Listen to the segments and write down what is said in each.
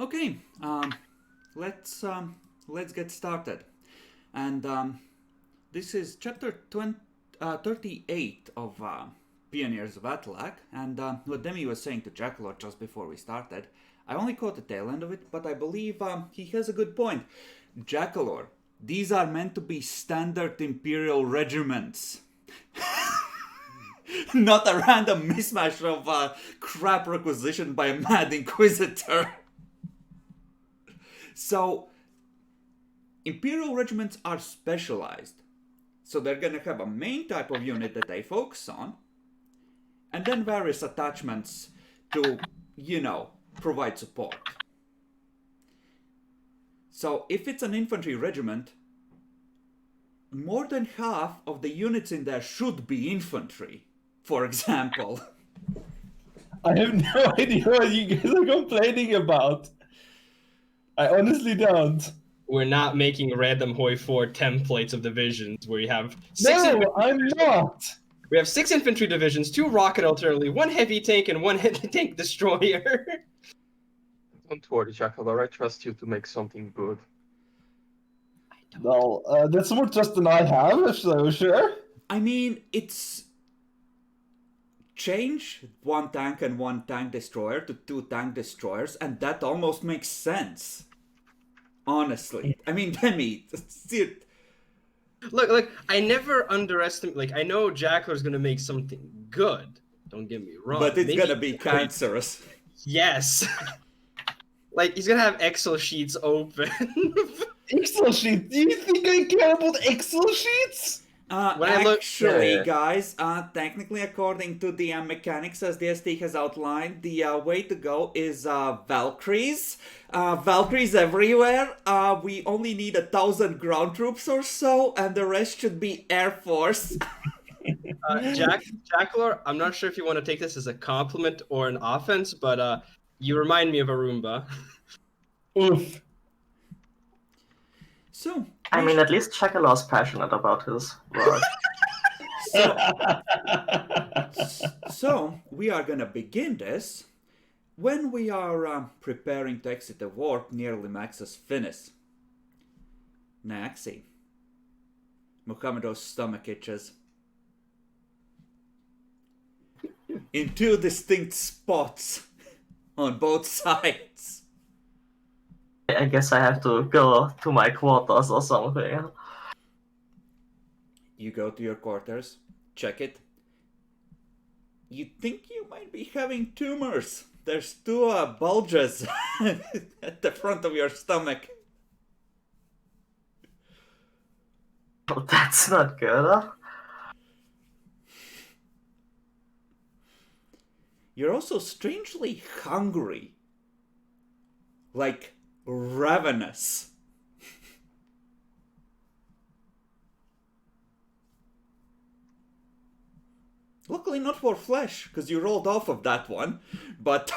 Okay, let's get started. And this is chapter 38 of Pioneers of Athelaq. And what Demi was saying to Jackalot just before we started, I only caught the tail end of it, but I believe he has a good point. Jackalor, these are meant to be standard Imperial regiments. Not a random mismatch of crap requisitioned by a mad inquisitor. So, Imperial regiments are specialized. So they're gonna have a main type of unit that they focus on, and then various attachments to, provide support. So if it's an infantry regiment, more than half of the units in there should be infantry, for example. I have no idea what you guys are complaining about. I honestly don't. We're not making random Hoi 4 templates of divisions where you have six. No, I'm not. We have 6 infantry divisions, 2 rocket artillery, 1 heavy tank, and 1 heavy tank destroyer. Don't worry, Jackal. I trust you to make something good. No, that's more trust than I have, so sure. I mean, it's change 1 tank and 1 tank destroyer to 2 tank destroyers, and that almost makes sense. Honestly. I mean, Demi, Look, I never underestimate. I know Jackler's gonna make something good. Don't get me wrong. but it's Maybe gonna be cancerous. Yes. He's gonna have Excel sheets open. Excel sheets? Do you think I care about Excel sheets? Guys, technically according to the mechanics as the SD has outlined, the way to go is Valkyries. Valkyries everywhere. We only need 1,000 ground troops or so, and the rest should be Air Force. Jackalor, I'm not sure if you want to take this as a compliment or an offense, but you remind me of a Roomba. Oof. So, I mean, at least Chakalar's passionate about his work. So, we are gonna begin this when we are preparing to exit the warp near Limax's Finis. Naxi. Muhammado's stomach itches. In 2 distinct spots on both sides. I guess I have to go to my quarters or something. You go to your quarters, check it. You think you might be having tumors. There's 2 bulges at the front of your stomach. Well, that's not good, huh? You're also strangely hungry. Like, ravenous. Luckily not for flesh, because you rolled off of that one. But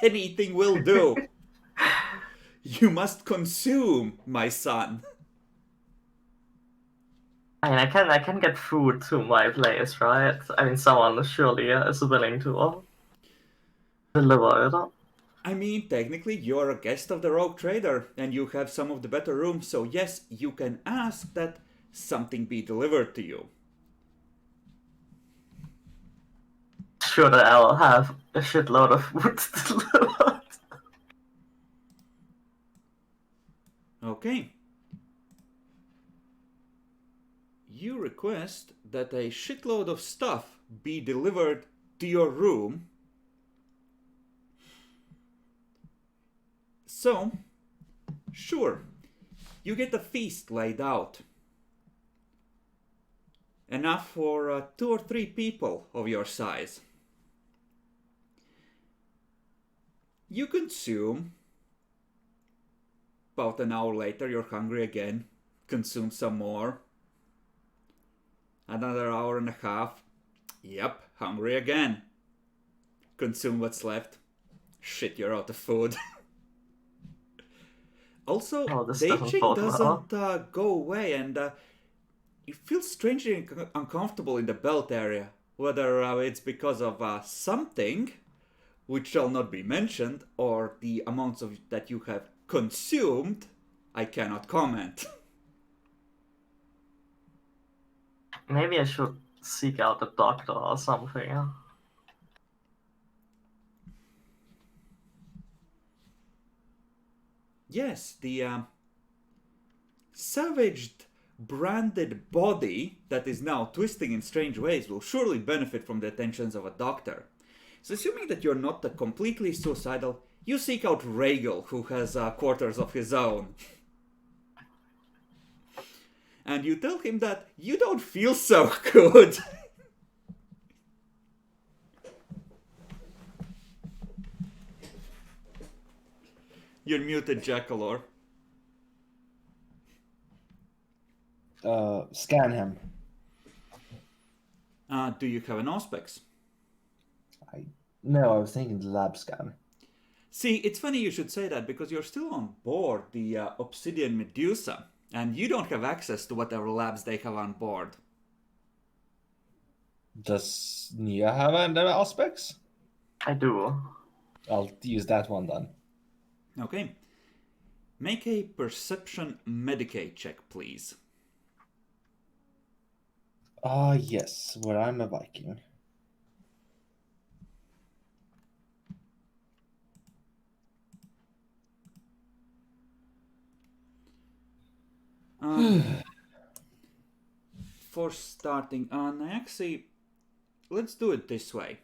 anything will do. You must consume, my son. I mean, I can get food to my place, right? I mean, someone surely is willing to deliver it. I mean, technically, you're a guest of the Rogue Trader, and you have some of the better rooms, so yes, you can ask that something be delivered to you. Sure that I'll have a shitload of food delivered. Okay. You request that a shitload of stuff be delivered to your room. So, sure, you get a feast laid out. Enough for 2 or 3 people of your size. You consume. About an hour later, you're hungry again. Consume some more. Another hour and a half. Yep, hungry again. Consume what's left. Shit, you're out of food. Also, the itching doesn't go away, and you feel strangely uncomfortable in the belt area. Whether it's because of something, which shall not be mentioned, or the amounts of that you have consumed, I cannot comment. Maybe I should seek out a doctor or something. Yes, the savaged, branded body that is now twisting in strange ways will surely benefit from the attentions of a doctor. So assuming that you're not completely suicidal, you seek out Regal, who has quarters of his own. And you tell him that you don't feel so good. You're muted, Jackalor. Scan him. Do you have an auspex? No, I was thinking the lab scan. See, it's funny you should say that because you're still on board the Obsidian Medusa, and you don't have access to whatever labs they have on board. Does Nia have an auspex? I do. I'll use that one then. Okay. Make a perception Medicaid check, please. Yes, where I'm a Viking. For starting, actually, let's do it this way.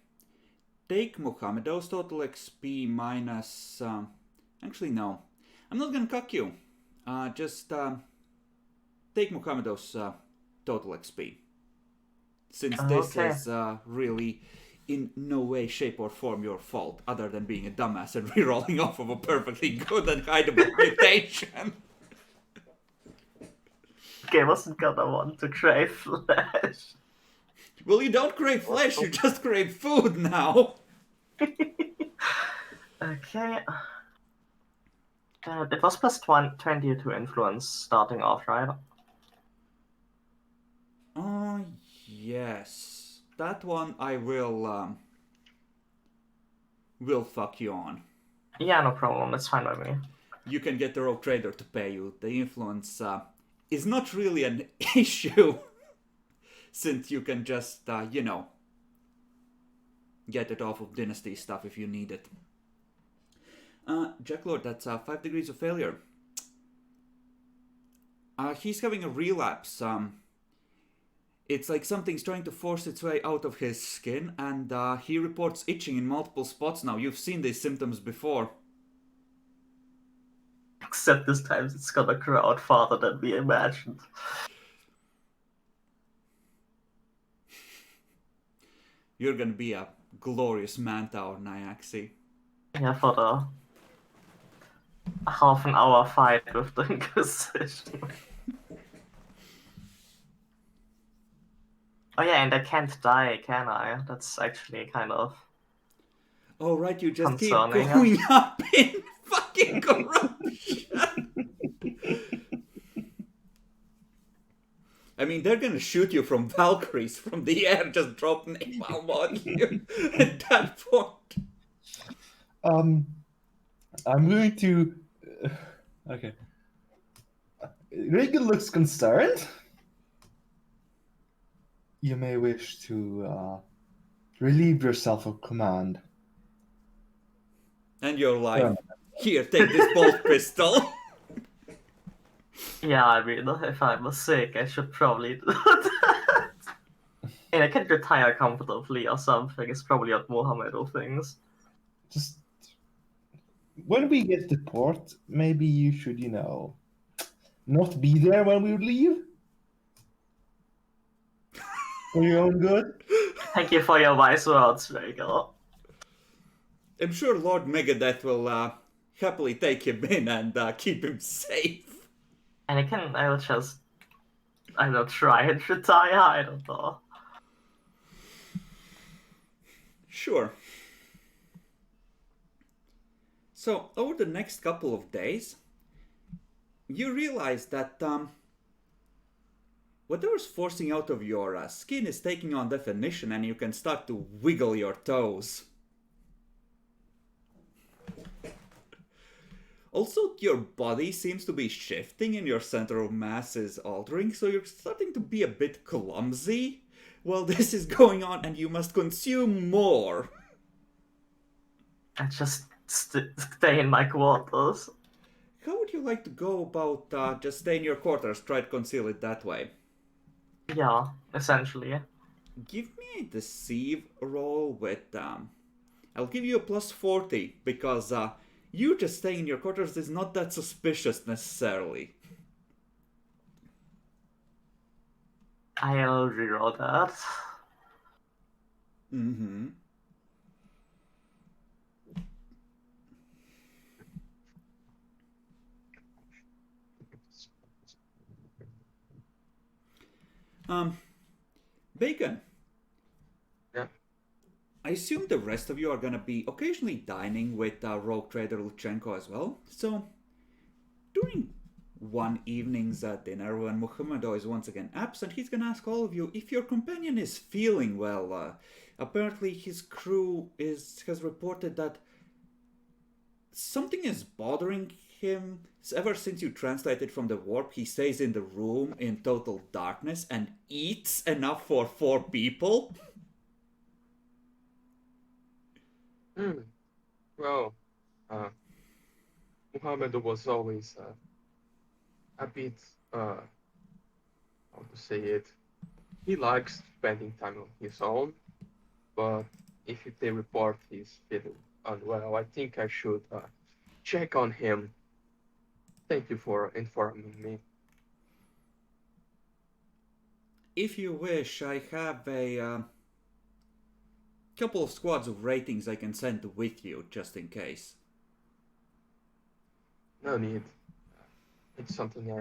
Take Mohamedo's total XP minus... actually, no. I'm not gonna cuck you. Just take Mohamedo's total XP. Since this Okay. is really in no way, shape, or form your fault, other than being a dumbass and rerolling off of a perfectly good and hideable mutation. Okay, wasn't gonna want to crave flesh. Well, you don't crave flesh, you just crave food now. Okay. It was plus 20 to influence starting off, right? Yes. That one I will fuck you on. Yeah, no problem. It's fine by me. You can get the rogue trader to pay you. The influence is not really an issue, since you can just, get it off of dynasty stuff if you need it. Jacklord, that's 5 degrees of failure. He's having a relapse. It's like something's trying to force its way out of his skin, and he reports itching in multiple spots now. You've seen these symptoms before. Except this time it's gonna grow out farther than we imagined. You're gonna be a glorious Mantower, Nyaxi. Yeah, for the half an hour fight with the Inquisition. Oh yeah, and I can't die, can I? That's actually kind of... Oh, right, you just keep concerning, going up in fucking corruption. I mean, they're gonna shoot you from Valkyries from the air, just drop napalm on you at that point. I'm going to... Okay. Regan looks concerned. You may wish to relieve yourself of command. And you're like, here, take this bolt pistol. Yeah, I mean, if I'm sick, I should probably do that. And I can retire comfortably or something. It's probably not Mohammed or things. Just when we get to port, maybe you should, not be there when we leave. For your own good. Thank you for your wise words, Rhaegar. I'm sure Lord Megadeth will happily take him in and keep him safe. And I will just, try and retire, I don't know. Sure. So, over the next couple of days, you realize that whatever's forcing out of your skin is taking on definition, and you can start to wiggle your toes. Also, your body seems to be shifting and your center of mass is altering, so you're starting to be a bit clumsy while this is going on, and you must consume more. I just stay in my quarters. How would you like to go about just stay in your quarters, try to conceal it that way? Yeah, essentially. Give me a deceive roll with, I'll give you a plus 40, because you just staying in your quarters is not that suspicious necessarily. I'll reroll that. Mm-hmm. Bacon. Yeah. I assume the rest of you are gonna be occasionally dining with rogue trader Luchenko as well. So, during one evening's dinner, when Muhammado is once again absent, he's gonna ask all of you if your companion is feeling well. Apparently, his crew has reported that something is bothering him. Ever since you translated from the warp, he stays in the room in total darkness and eats enough for 4 people. Well, Muhammad was always a bit, how to say it, he likes spending time on his own, but if they report he's feeling unwell, I think I should check on him. Thank you for informing me. If you wish, I have a couple of squads of ratings I can send with you, just in case. No need. It's something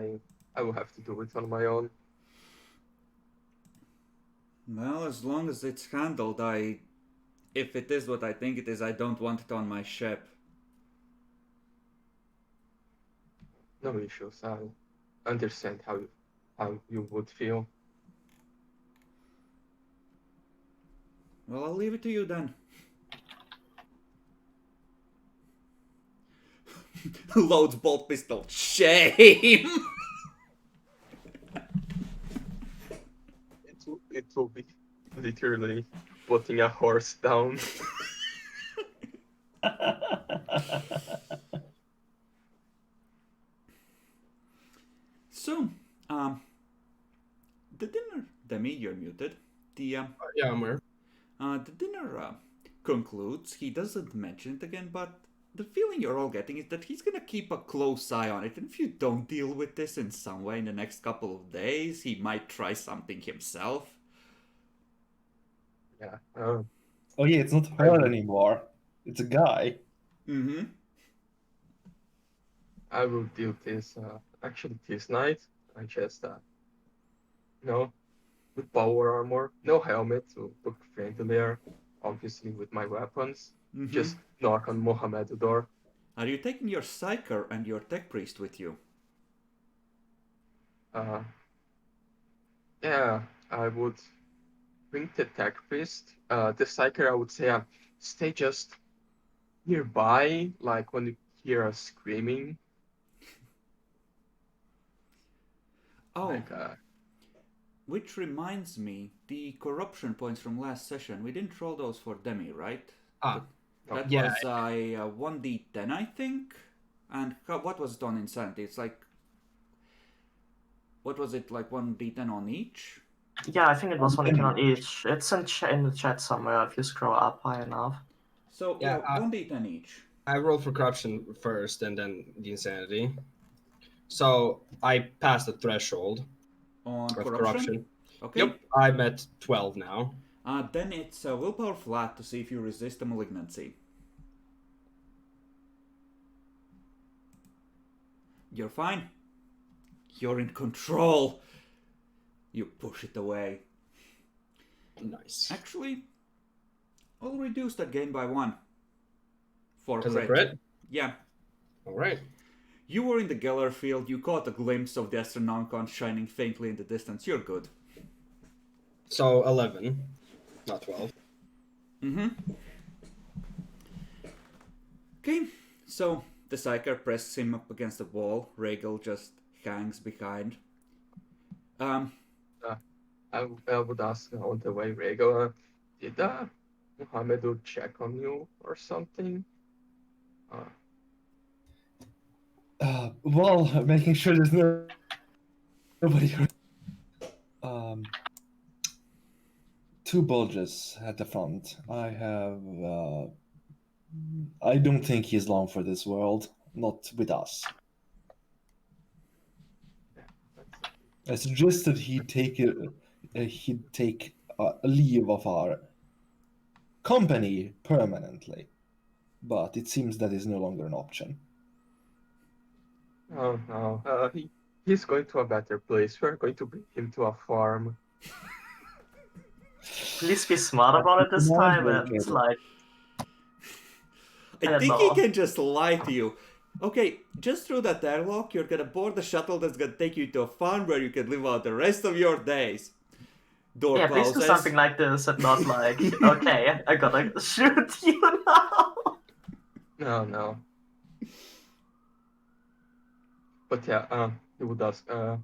I will have to do it on my own. Well, as long as it's handled, if it is what I think it is, I don't want it on my ship. No issues. I understand how you would feel. Well, I'll leave it to you then. Loads bolt pistol. Shame! It will be literally putting a horse down. So, the dinner, Demi, you're muted. The Yeah, I'm aware. the dinner concludes. He doesn't mention it again, but the feeling you're all getting is that he's gonna keep a close eye on it. And if you don't deal with this in some way in the next couple of days, he might try something himself. Yeah. Oh yeah, it's not her anymore. It's a guy. Mm-hmm. I will do this actually this night. I just with power armor, no helmet to look friendlier, obviously with my weapons. Mm-hmm. Just knock on Mohammed's door. Are you taking your psyker and your tech priest with you? Yeah, I would bring the tech priest. The psyker, I would say, stay just nearby, like when you hear us screaming. Oh, Like, which reminds me, the corruption points from last session, we didn't roll those for Demi, right? That yeah. was a 1d10, I think. And what was it on insanity? It's like, what was it, like 1d10 on each? Yeah, I think it was 1 on each. It's in the chat somewhere if you scroll up high enough. So, Yeah, 1d10 each. I rolled for corruption first and then the insanity. So I passed the threshold On of corruption? corruption. Okay. Yep, I'm at 12 now. Then it's willpower flat to see if you resist the malignancy. You're fine. You're in control. You push it away. Nice. Actually, I'll reduce that gain by 1. For Because of crit. crit? Yeah. Alright. You were in the Geller field, you caught a glimpse of the Astronomicon shining faintly in the distance. You're good. So 11, not 12. Mm-hmm. Okay, so the Psyker presses him up against the wall. Regal just hangs behind. I would ask on the way, Rego, did Mohammed check on you or something? Well, making sure there's nobody hurt. Two bulges at the front. I don't think he's long for this world. Not with us. I suggested he'd take a leave of our company permanently, but it seems that is no longer an option. Oh no, he's going to a better place. We're going to bring him to a farm. Please be smart about it this time, and like. I think he can just lie to you. Okay, just through that airlock, you're gonna board the shuttle that's gonna take you to a farm where you can live out the rest of your days. Door yeah, closes. please do something like this and not like, okay, I gotta shoot you now. No. But yeah, he would ask, do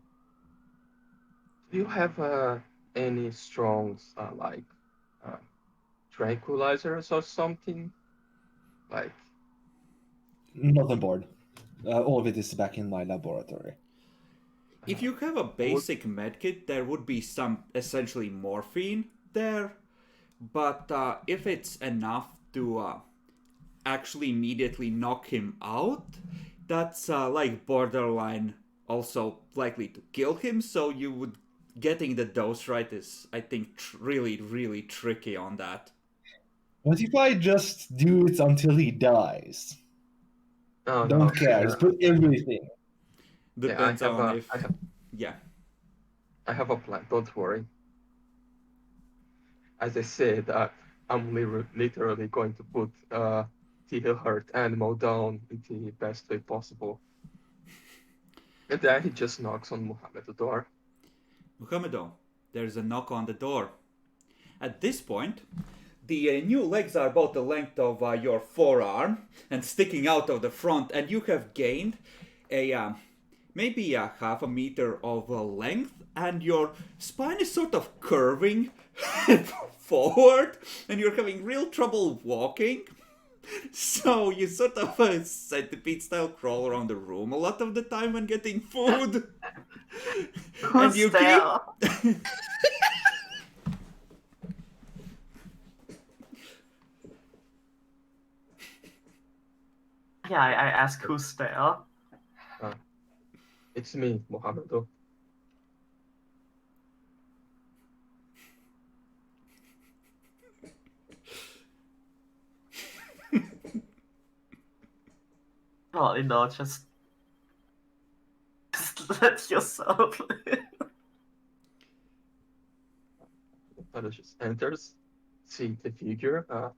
you have any strong like tranquilizers or something? Like, Not on board. All of it is back in my laboratory. If you have a basic medkit, there would be some essentially morphine there. But if it's enough to actually immediately knock him out, that's like borderline also likely to kill him. So you would getting the dose right is, I think, really, really tricky on that. What if I just do it until he dies? Don't care. Just put everything. Depends on if. Yeah. I have a plan. Don't worry. As I said, I'm literally going to put the hurt animal down in the best way possible. And then he just knocks on Muhammad's door. Muhammedo, there's a knock on the door. At this point, the new legs are about the length of your forearm and sticking out of the front, and you have gained a maybe a half a meter of length, and your spine is sort of curving forward, and you're having real trouble walking. So you sort of centipede style crawl around the room a lot of the time when getting food. And you keep... Yeah, I ask who's there. It's me, Mohammedo. Well, just let yourself live. Mohammedo just enters, see the figure, and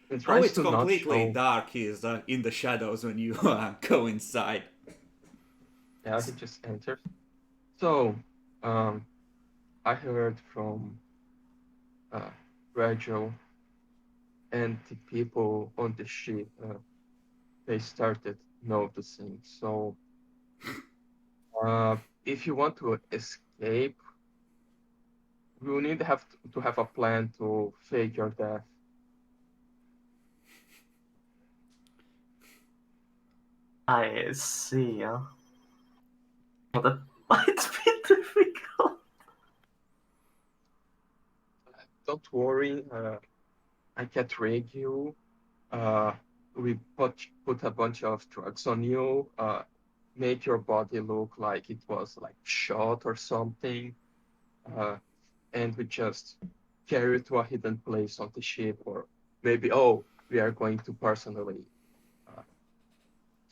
Oh, tries it's to not completely show... dark. He is in the shadows when you go inside. Yeah, he just enters. So, I heard from Rachel and the people on the ship, they started noticing. So, if you want to escape, we will need to have a plan to fake your death. I see. Well, that might be difficult. Don't worry, I can't rig you. We put a bunch of drugs on you, make your body look like it was like shot or something, and we just carry you to a hidden place on the ship, or maybe, we are going to personally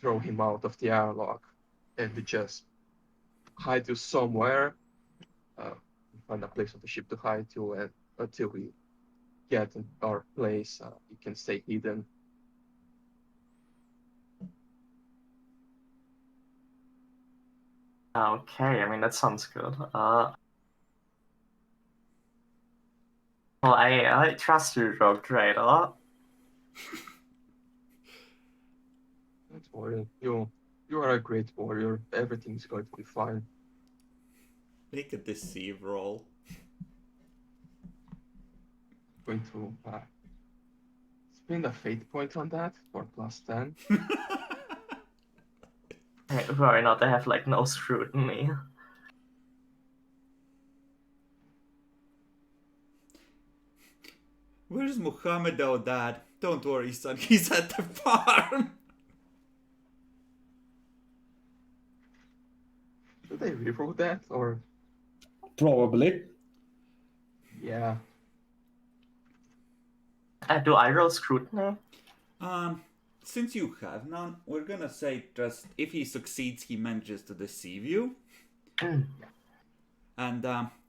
throw him out of the airlock, and we just hide you somewhere, find a place on the ship to hide you, and until we get in our place, you can stay hidden. Okay, I mean, that sounds good. Well, I trust you, Rogue Trader. Don't worry. You are a great warrior. Everything's going to be fine. Make a deceive roll. Going to spend a fate point on that for +10. Hey, worry not, I have like no scrutiny. Where's Muhammad, oh dad? Don't worry, son, he's at the farm. Should I reroll that or Probably. yeah? Do I roll scrutiny? Since you have none, we're gonna say just if he succeeds, he manages to deceive you. And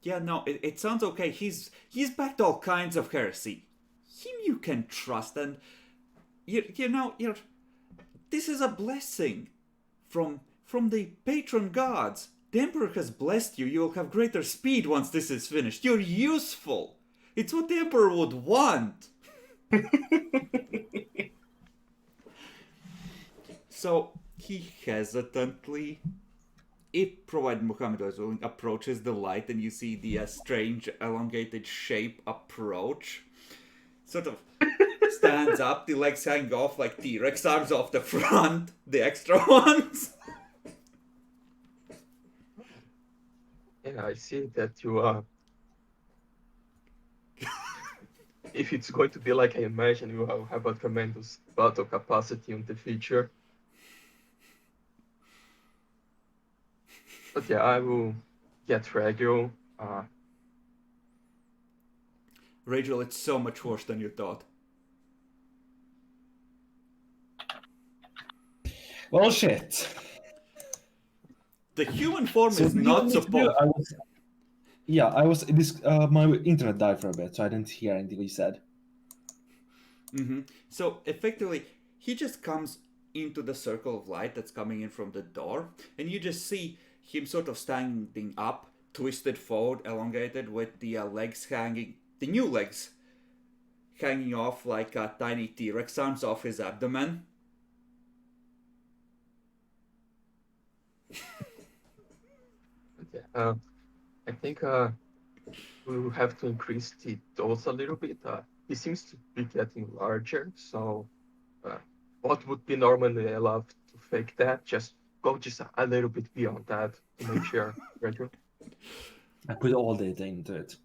yeah, no, it sounds okay. He's backed all kinds of heresy. Him you can trust, and you know this is a blessing from the patron gods. The Emperor has blessed you. You'll have greater speed once this is finished. You're useful. It's what the Emperor would want. So he hesitantly, if provided Muhammad is willing, approaches the light, and you see the strange elongated shape approach. Sort of stands up, the legs hang off like T-Rex arms off the front, the extra ones. Yeah, I see that you if it's going to be like I imagine, you have a tremendous battle capacity in the future. But yeah, I will get Regio. Rachel, it's so much worse than you thought. Well, shit. The human form So is the not only supposed. thing I was this my internet died for a bit, so I didn't hear anything you said. So effectively, he just comes into the circle of light that's coming in from the door, and you just see him sort of standing up, twisted forward, elongated, with the legs hanging, the new legs hanging off like tiny T-Rex arms off his abdomen. Yeah, I think we will have to increase the dose a little bit. He seems to be getting larger, so what would be normally allowed to fake that, just go just a little bit beyond that to make sure. Retro. I put all data into it.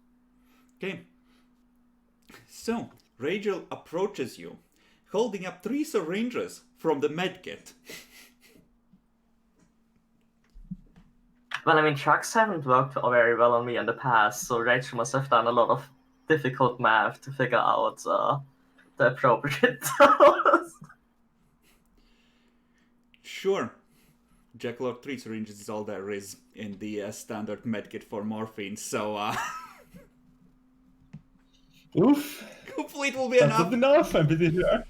Okay. So, Rachel approaches you, holding up 3 syringes from the medkit. Well, I mean, trucks haven't worked very well on me in the past, so Rachel must have done a lot of difficult math to figure out the appropriate dose. Sure. Jackalord 3 syringes is all there is in the standard medkit for morphine, so Oof. hopefully it will be That's enough. not enough, I'm pretty sure.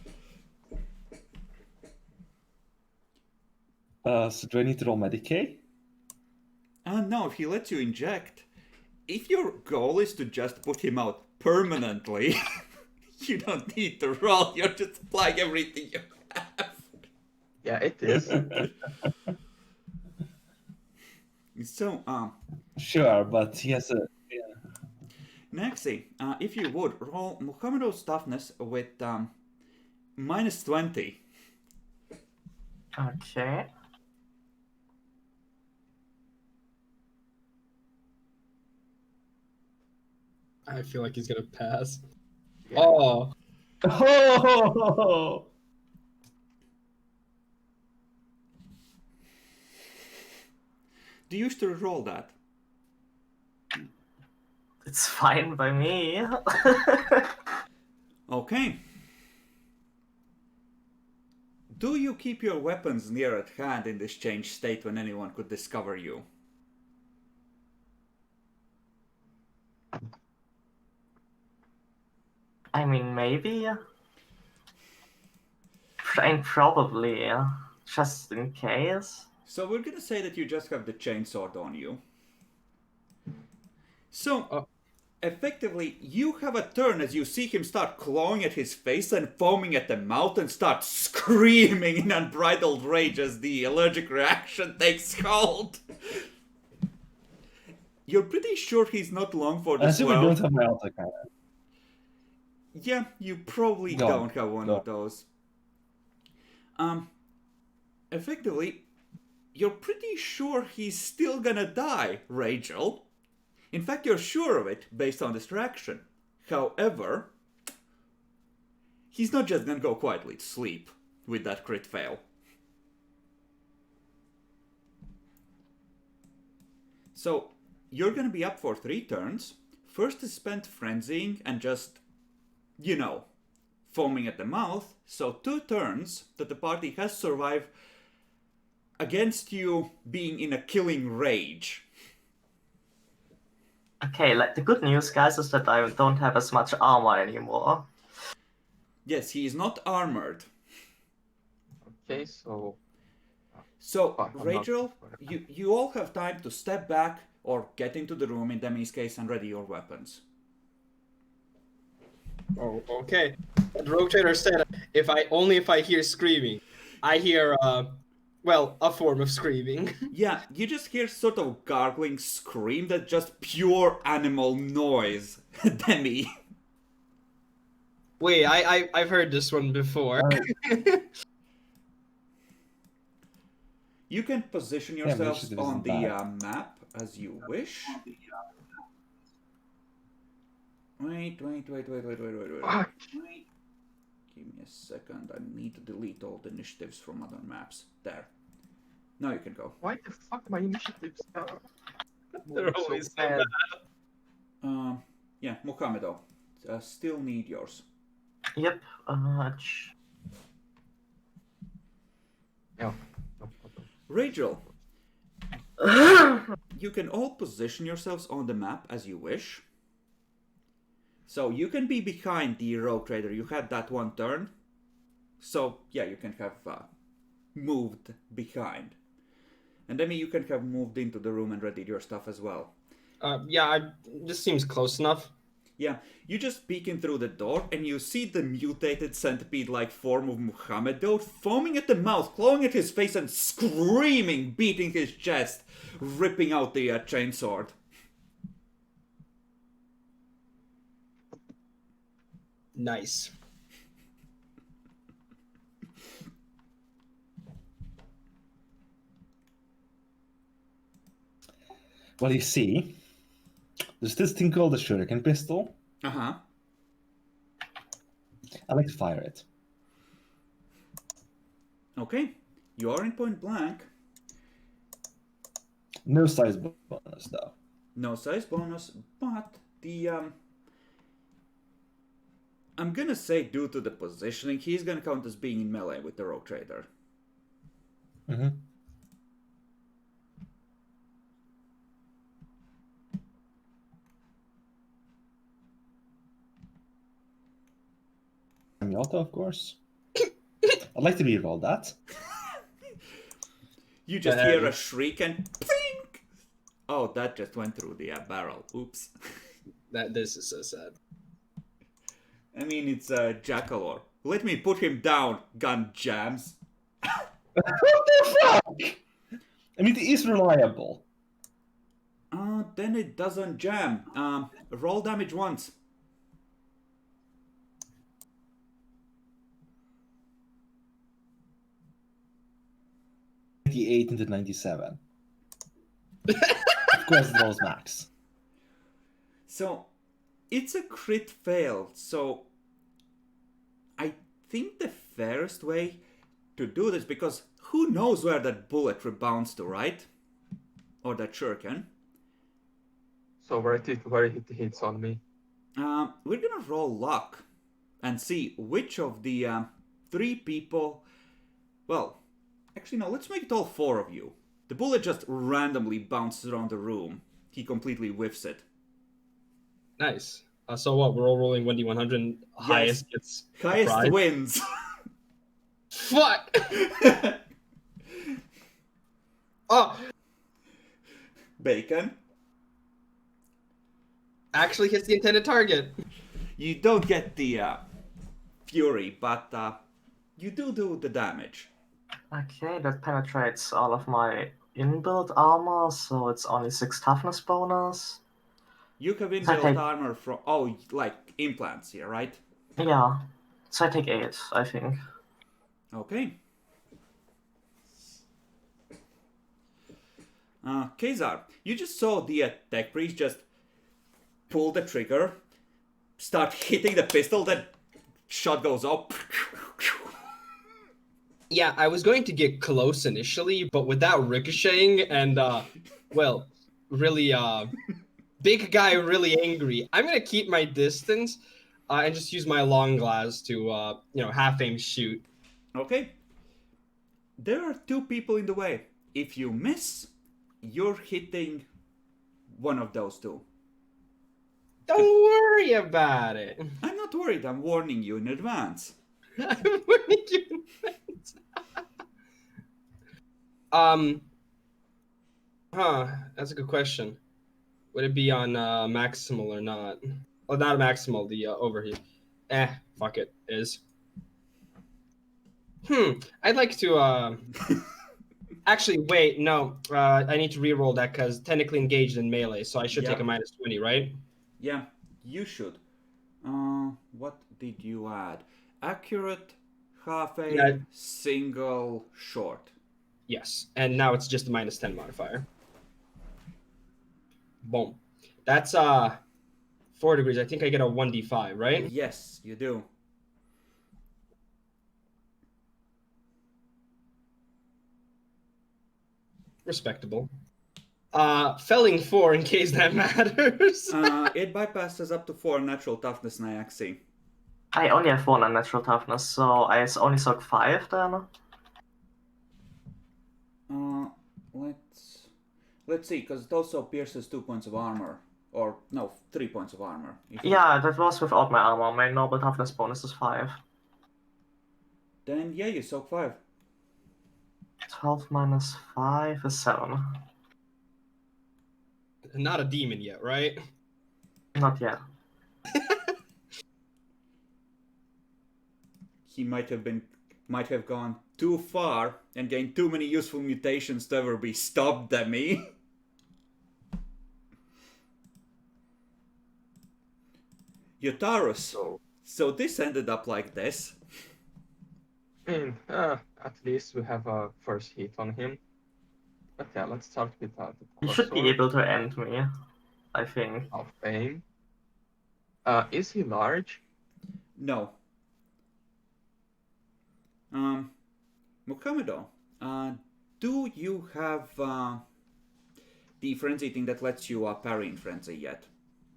So do I need to roll Medicaid? No, if he lets you inject, if your goal is to just put him out permanently, you don't need to roll, you're just applying everything you have. Yeah, it is. So, Sure, but he has a... Nexi, if you would, roll Muhammado's toughness with -20. Okay. I feel like he's gonna pass. Yeah. Oh, Oh! Do you still roll that? It's fine by me. Okay. Do you keep your weapons near at hand in this changed state when anyone could discover you? I mean, maybe. And probably, just in case. So we're gonna say that you just have the chainsword on you. So, effectively, you have a turn as you see him start clawing at his face and foaming at the mouth and start screaming in unbridled rage as the allergic reaction takes hold. You're pretty sure he's not long for I the assume I 12. don't have my autocannon. Yeah, you probably Go on, don't have one go of on. those. Effectively, you're pretty sure he's still gonna die, Rachel. In fact, you're sure of it based on this reaction. However, he's not just gonna go quietly to sleep with that crit fail. So, you're gonna be up for 3 turns. First is spent frenzying and just, you know, foaming at the mouth. So 2 turns that the party has survived against you being in a killing rage. Okay, like the good news, guys, is that I don't have as much armor anymore. Yes, he is not armored. Okay, so So, I'm not- Rachel, you all have time to step back or get into the room in Demi's case and ready your weapons. Oh, okay. The rogue trader said, if I hear screaming, I hear a form of screaming. Yeah, you just hear sort of gargling scream that's just pure animal noise. Demi. Wait, I've heard this one before. You can position Yeah, yourselves which is on the bad. map as you wish. Wait. Fuck. Give me a second. I need to delete all the initiatives from other maps. There. Now you can go. Why the fuck my initiatives are They're moving always so bad? Yeah, Mohamedo. Still need yours. Yep. Yeah. Rachel, you can all position yourselves on the map as you wish. So you can be behind the rogue trader. You had that one turn. So yeah, you can have moved behind. And Demi, you can have moved into the room and readied your stuff as well. This seems close enough. Yeah, you just peek in through the door and you see the mutated centipede-like form of Muhammad foaming at the mouth, clawing at his face and screaming, beating his chest, ripping out the chainsword. Nice. Well, you see, there's this thing called the shuriken pistol. Uh-huh. I like to fire it. Okay, you are in point blank. No size bonus, though. No size bonus, but the I'm gonna say due to the positioning, he's gonna count as being in melee with the rogue trader. Mm-hmm. Miata, of course. I'd like to re-roll that. You just hear a shriek and plink! Oh, that just went through the barrel. Oops. This is so sad. I mean, it's Jackalor. Let me put him down, gun jams. What the fuck? I mean, it is reliable. Then it doesn't jam. Roll damage once. 98 into 97. Of course, it rolls max. So, it's a crit fail, so I think the fairest way to do this, because who knows where that bullet rebounds to, right? Or that shuriken. So where it hits on me. We're gonna roll luck and see which of the 3 people... Well, actually no, let's make it all 4 of you. The bullet just randomly bounces around the room. He completely whiffs it. Nice. So what? We're all rolling 1d100. Highest gets a Highest prize? wins. Fuck! Oh! Bacon. actually hits the intended target. You don't get the fury, but you do the damage. Okay, that penetrates all of my inbuilt armor, so it's only 6 toughness bonus. You have So I inbuilt take- armor from like implants here, right? Yeah, so I take 8, I think. Okay. Kazar, you just saw the tech priest just pull the trigger, start hitting the pistol, then shot goes up. Yeah, I was going to get close initially, but without ricocheting and well, really big guy really angry, I'm gonna keep my distance and just use my long glass to half aim shoot. Okay. There are 2 people in the way. If you miss, you're hitting one of those 2. Don't worry about it. I'm not worried, I'm warning you in advance. I'm warning you in advance. That's a good question. Would it be on maximal or not? Oh, not maximal, the overheat. Fuck it, is. I'd like to actually wait, no. I need to re-roll that because technically engaged in melee, so I should take a Yep. -20, right? Yeah, you should. What did you add? Accurate, half aim, Yeah. single, short. Yes, and now it's just a -10 modifier. Boom. That's 4 degrees. I think I get a 1d5, right? Yes, you do. Respectable. Felling 4 in case that matters. It bypasses up to 4 natural toughness Nyaxi. I only have 1 unnatural toughness, so I only suck 5 then. Let's see, because it also pierces 2 points of armor. Or, no, 3 points of armor. Yeah, that was without my armor. My normal toughness bonus is 5. Then, yeah, you soak 5. 12 minus 5 is 7. Not a demon yet, right? Not yet. He might have gone too far and gained too many useful mutations to ever be stopped by me. Yotarus. So this ended up like this. At least we have a first hit on him. But yeah, let's start with the You should be sword able to end me, I think. of aim. Is he large? No. Mukamedo, do you have the frenzy thing that lets you parry in frenzy yet?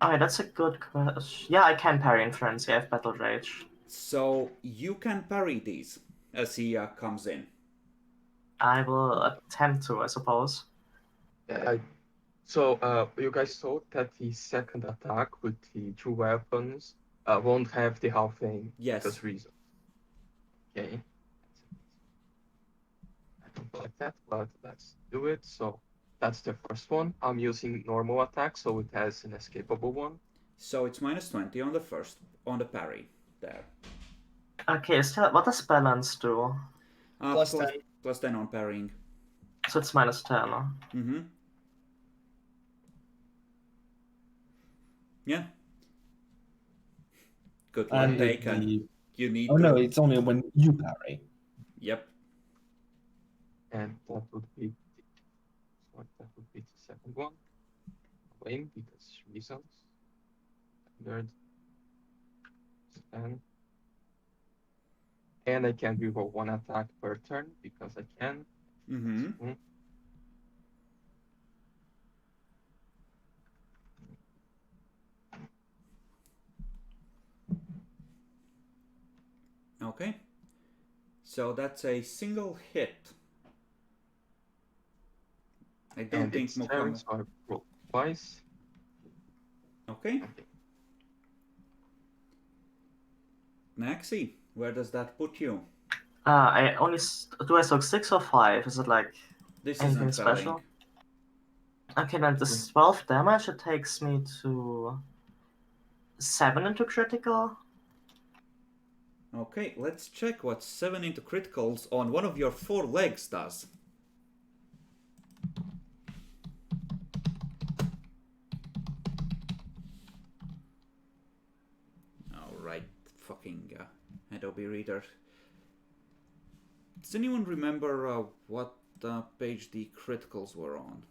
Alright, that's a good question. Yeah, I can parry in frenzy. I have battle rage. So you can parry these as he comes in. I will attempt to, I suppose. So you guys thought that the second attack with the 2 weapons won't have the half aim. Yes. Because reason. Okay. I don't like that, but let's do it. So that's the first one. I'm using normal attack, so it has an escapable one. So it's -20 on the first, on the parry there. Okay, still, what does balance do? Plus 10. Plus 10 on parrying. So it's -10. Mm-hmm. Yeah. Good luck And taken. You need oh to... no, it's only when you parry. Yep. And that would be the second one. Aim because reasons. Third. And I can reroll 1 attack per turn because I can. Mm-hmm. Okay. So that's a single hit. I don't And think it's 10, Mukamedo... so I roll twice. Okay. Naxi, where does that put you? I only... Do I suck 6 or 5? Is it like This anything isn't felling. special? Okay, then this 12 damage, it takes me to 7 into critical. Okay, let's check what 7 into criticals on one of your 4 legs does. Alright, fucking Adobe Reader. Does anyone remember what page the criticals were on?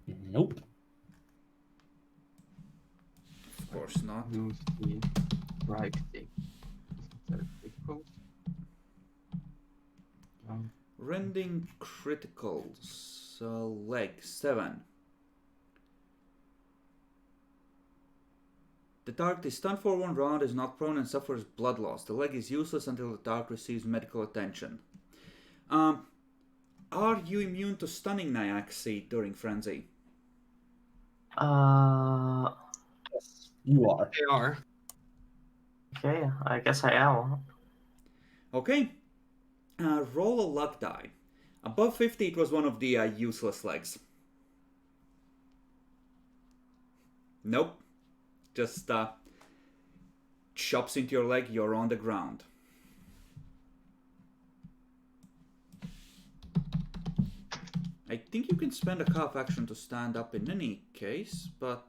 Nope. Of course not. Use the right thing. Instead of criticals. Rending criticals. Leg 7. The target is stunned for 1 round, is knocked prone, and suffers blood loss. The leg is useless until the target receives medical attention. Are you immune to stunning Nyaxi during frenzy? Yes, you are. They are. Okay, I guess I am. Okay. Roll a luck die. Above 50, it was one of the useless legs. Nope. Just chops into your leg, you're on the ground. I think you can spend a half action to stand up in any case, but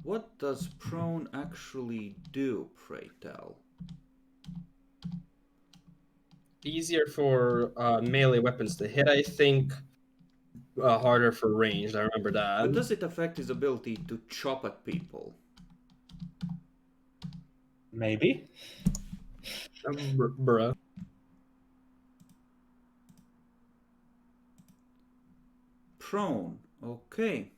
what does prone actually do, pray tell? Easier for melee weapons to hit, I think. Harder for ranged, I remember that. But does it affect his ability to chop at people? Maybe. Bruh. Prone, okay.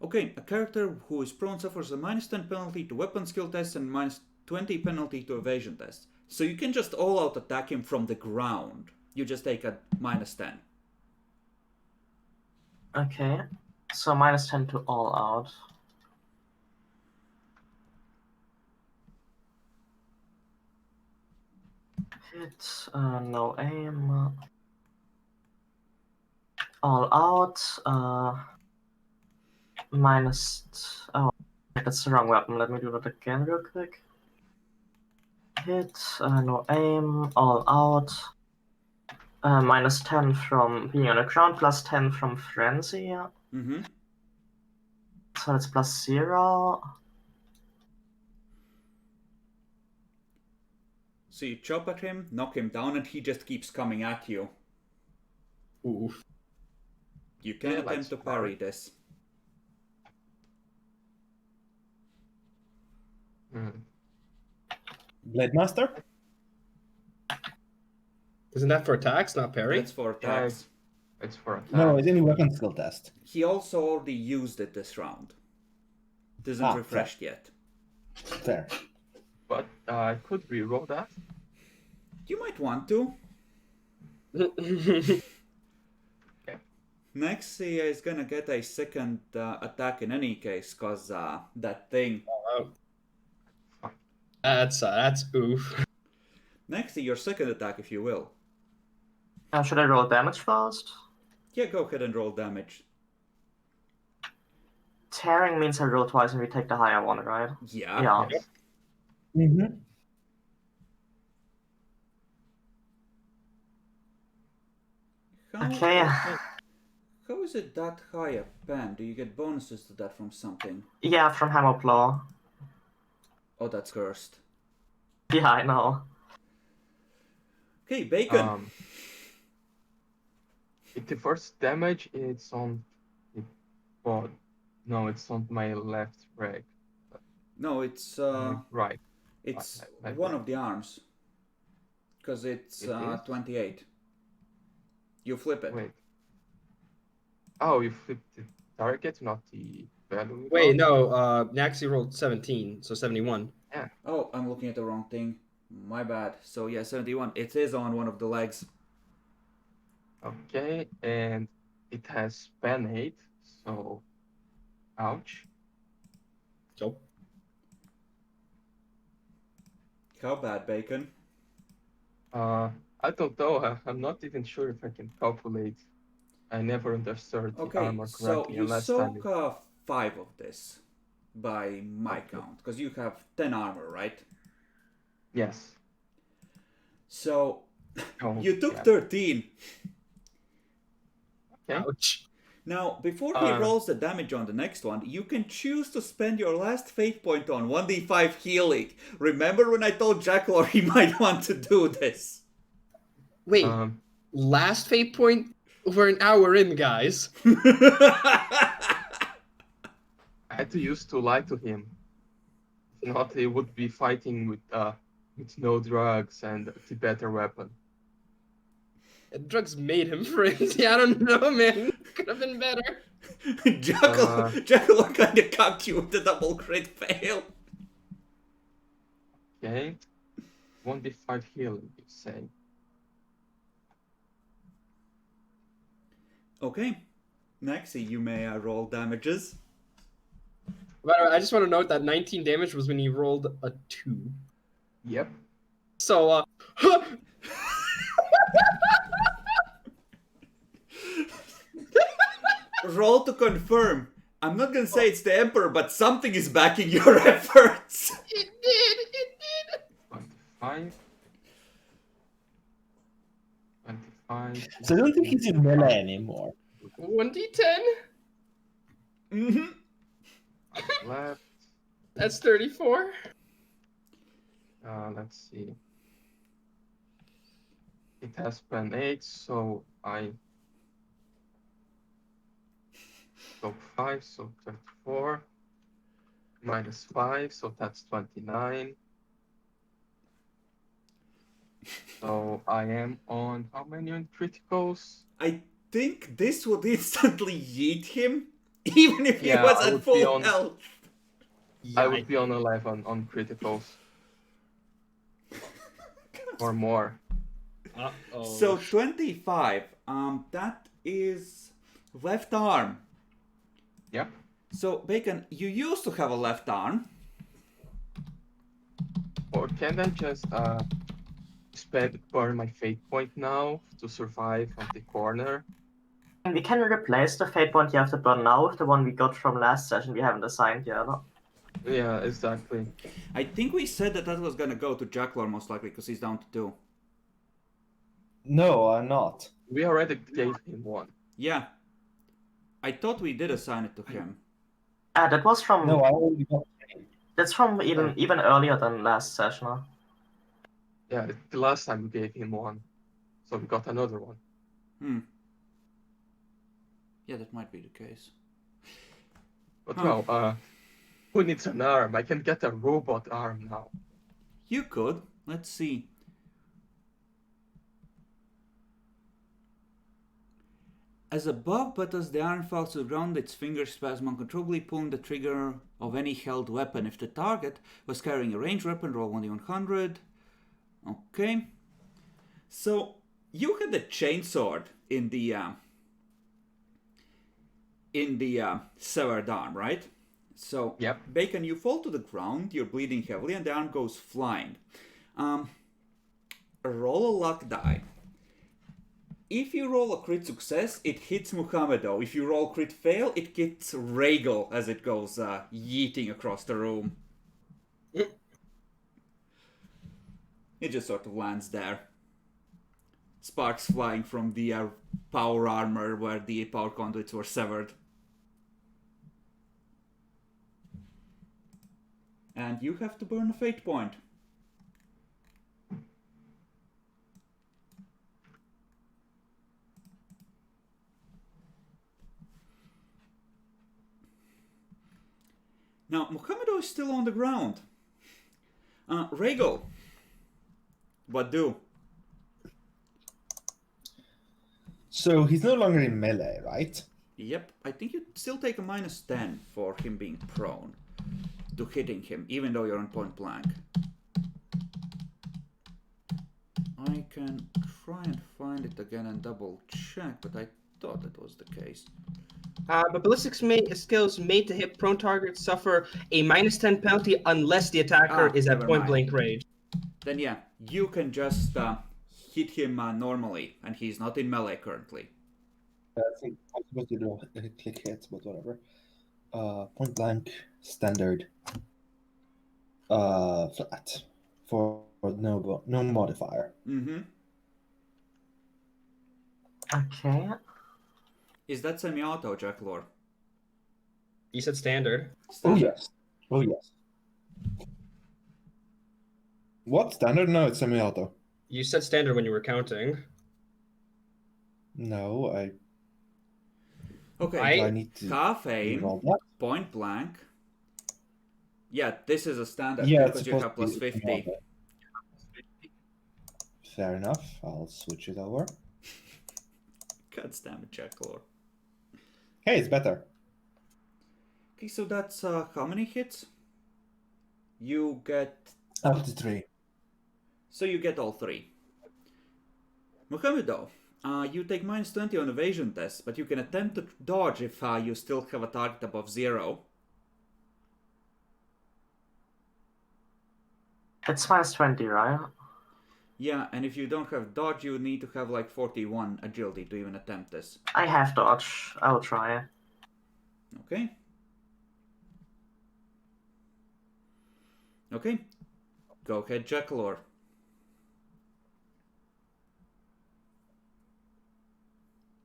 Okay, a character who is prone suffers a -10 penalty to weapon skill tests and -20 penalty to evasion tests. So you can just all-out attack him from the ground. You just take a -10. Okay, so -10 to all out. Hit, no aim. All out, oh, that's the wrong weapon. Let me do that again real quick. Hit, no aim, all out. -10 from being on the ground, +10 from frenzy. Mm-hmm. So it's +0. So you chop at him, knock him down, and he just keeps coming at you. Oof. You can Yeah, attempt to like parry this. Blade Master? Isn't that for attacks, not parry? That's for attacks. It's for attack. No, it's any weapon skill test. He also already used it this round. It isn't Ah, refreshed yet. Fair. But I could reroll that. You might want to. Next, he is gonna get a second attack in any case, cause that thing. That's oof. Next, your second attack, if you will. Should I roll damage first? Yeah, go ahead and roll damage. Tearing means I roll twice and we take the higher one, right? Yeah. Yeah. Yes. Mm-hmm. Okay. How is it that high a pen? Do you get bonuses to that from something? Yeah, from Hammer Claw. Oh, that's cursed. Yeah, I know. Okay, Bacon. The first damage, it's on the bod. No, it's on my left leg. No, it's Right. it's my one right. of the arms. Because it's It is? 28. You flip it. Wait. Oh, you flipped the target, not the value. Wait, no, Naxi rolled 17, so 71. Oh, I'm looking at the wrong thing. My bad. So yeah, 71. It is on one of the legs. Okay, and it has span 8, so ouch. So How bad, Bacon? I don't know. I'm not even sure if I can calculate. I never understood the Okay, armor so correctly you unless soak 5 of this by my Okay. count, because you have 10 armor, right? Yes. So Oh, you took yeah. 13. Okay. Ouch. Now, before he Uh, rolls the damage on the next one, you can choose to spend your last fate point on 1d5 healing. Remember when I told Jacklor he might want to do this? Wait, Um, last fate point? We're an hour in, guys. I had to use to lie to him. If not, he would be fighting with no drugs and the better weapon. Drugs made him frenzy. I don't know, man. Could have been better. Jacklor kind of cocked you with the double crit fail. Okay. 1d5 healing, you say. Okay. Nexi, you may roll damages. By the way, I just want to note that 19 damage was when he rolled a 2. Yep. So, Roll to confirm. I'm not gonna say it's the Emperor, but something is backing your efforts. It did. 25. 25. So I don't think he's in melee anymore. 1d10. Mm-hmm. Left. That's 34. Let's see. It has been 8, so I go 5, so 24. Minus 5, so that's 29. So I am on how many on criticals? I think this would instantly yeet him, even if he Yeah, was I at would be full on- health. I would be on 11 on criticals. Or more. Uh-oh. So 25. That is left arm. Yep. So Bacon, you used to have a left arm. Or can I just burn my fate point now to survive on the corner? And we can replace the fate point you have to burn now with the one we got from last session we haven't assigned yet. Yeah, exactly. I think we said that was gonna go to Jacklor most likely because he's down to 2. No, I'm not. We already gave him one. Yeah. I thought we did assign it to him. That was from No, I only got. that's from even earlier than last session. Huh? Yeah, the last time we gave him one. So we got another one. Yeah, that might be the case. But Huh. no, who needs an arm? I can get a robot arm now. You could. Let's see. As above, but as the arm falls to the ground, its fingers spasm uncontrollably, pulling the trigger of any held weapon. If the target was carrying a ranged weapon, roll 1d100. Okay. So, you had the chainsword in the severed arm, right? So, Yep. Bacon, you fall to the ground, you're bleeding heavily, and the arm goes flying. Roll a luck die. If you roll a crit success, it hits Muhammedo. If you roll crit fail, it hits Regal as it goes yeeting across the room. It just sort of lands there. Sparks flying from the power armor where the power conduits were severed. And you have to burn a fate point. Now, Muhammedo is still on the ground. Regal, what do? So he's no longer in melee, right? Yep, I think you still take a -10 for him being prone to hitting him, even though you're on point blank. I can try and find it again and double check, but I thought that was the case. But ballistic skills made to hit prone targets suffer a -10 penalty unless the attacker is at never point mind. blank range. then yeah, you can just hit him normally, and he's not in melee currently. I think I'm supposed to do a click hit, but whatever. Point blank, standard, flat, for no modifier. Mm-hmm. Okay. Is that semi-auto, Jackalor? You said standard. Oh yes. Oh yes. What standard? No, it's semi-auto. You said standard when you were counting. No, I Okay. do I need to Half aim, roll that. point blank. Yeah, this is a standard Yeah, because it's you have plus supposed to be 50. semi-auto. Fair enough. I'll switch it over. God damn it, Jackalor. Hey, it's better. Okay, so that's how many hits? You get... Up to 3. So you get all 3. Mohamedo, you take minus 20 on evasion test, but you can attempt to dodge if you still have a target above 0. It's minus 20, right? Yeah, and if you don't have dodge, you need to have like 41 agility to even attempt this. I have dodge. I will try. Okay. Okay. Go ahead, Jackalor.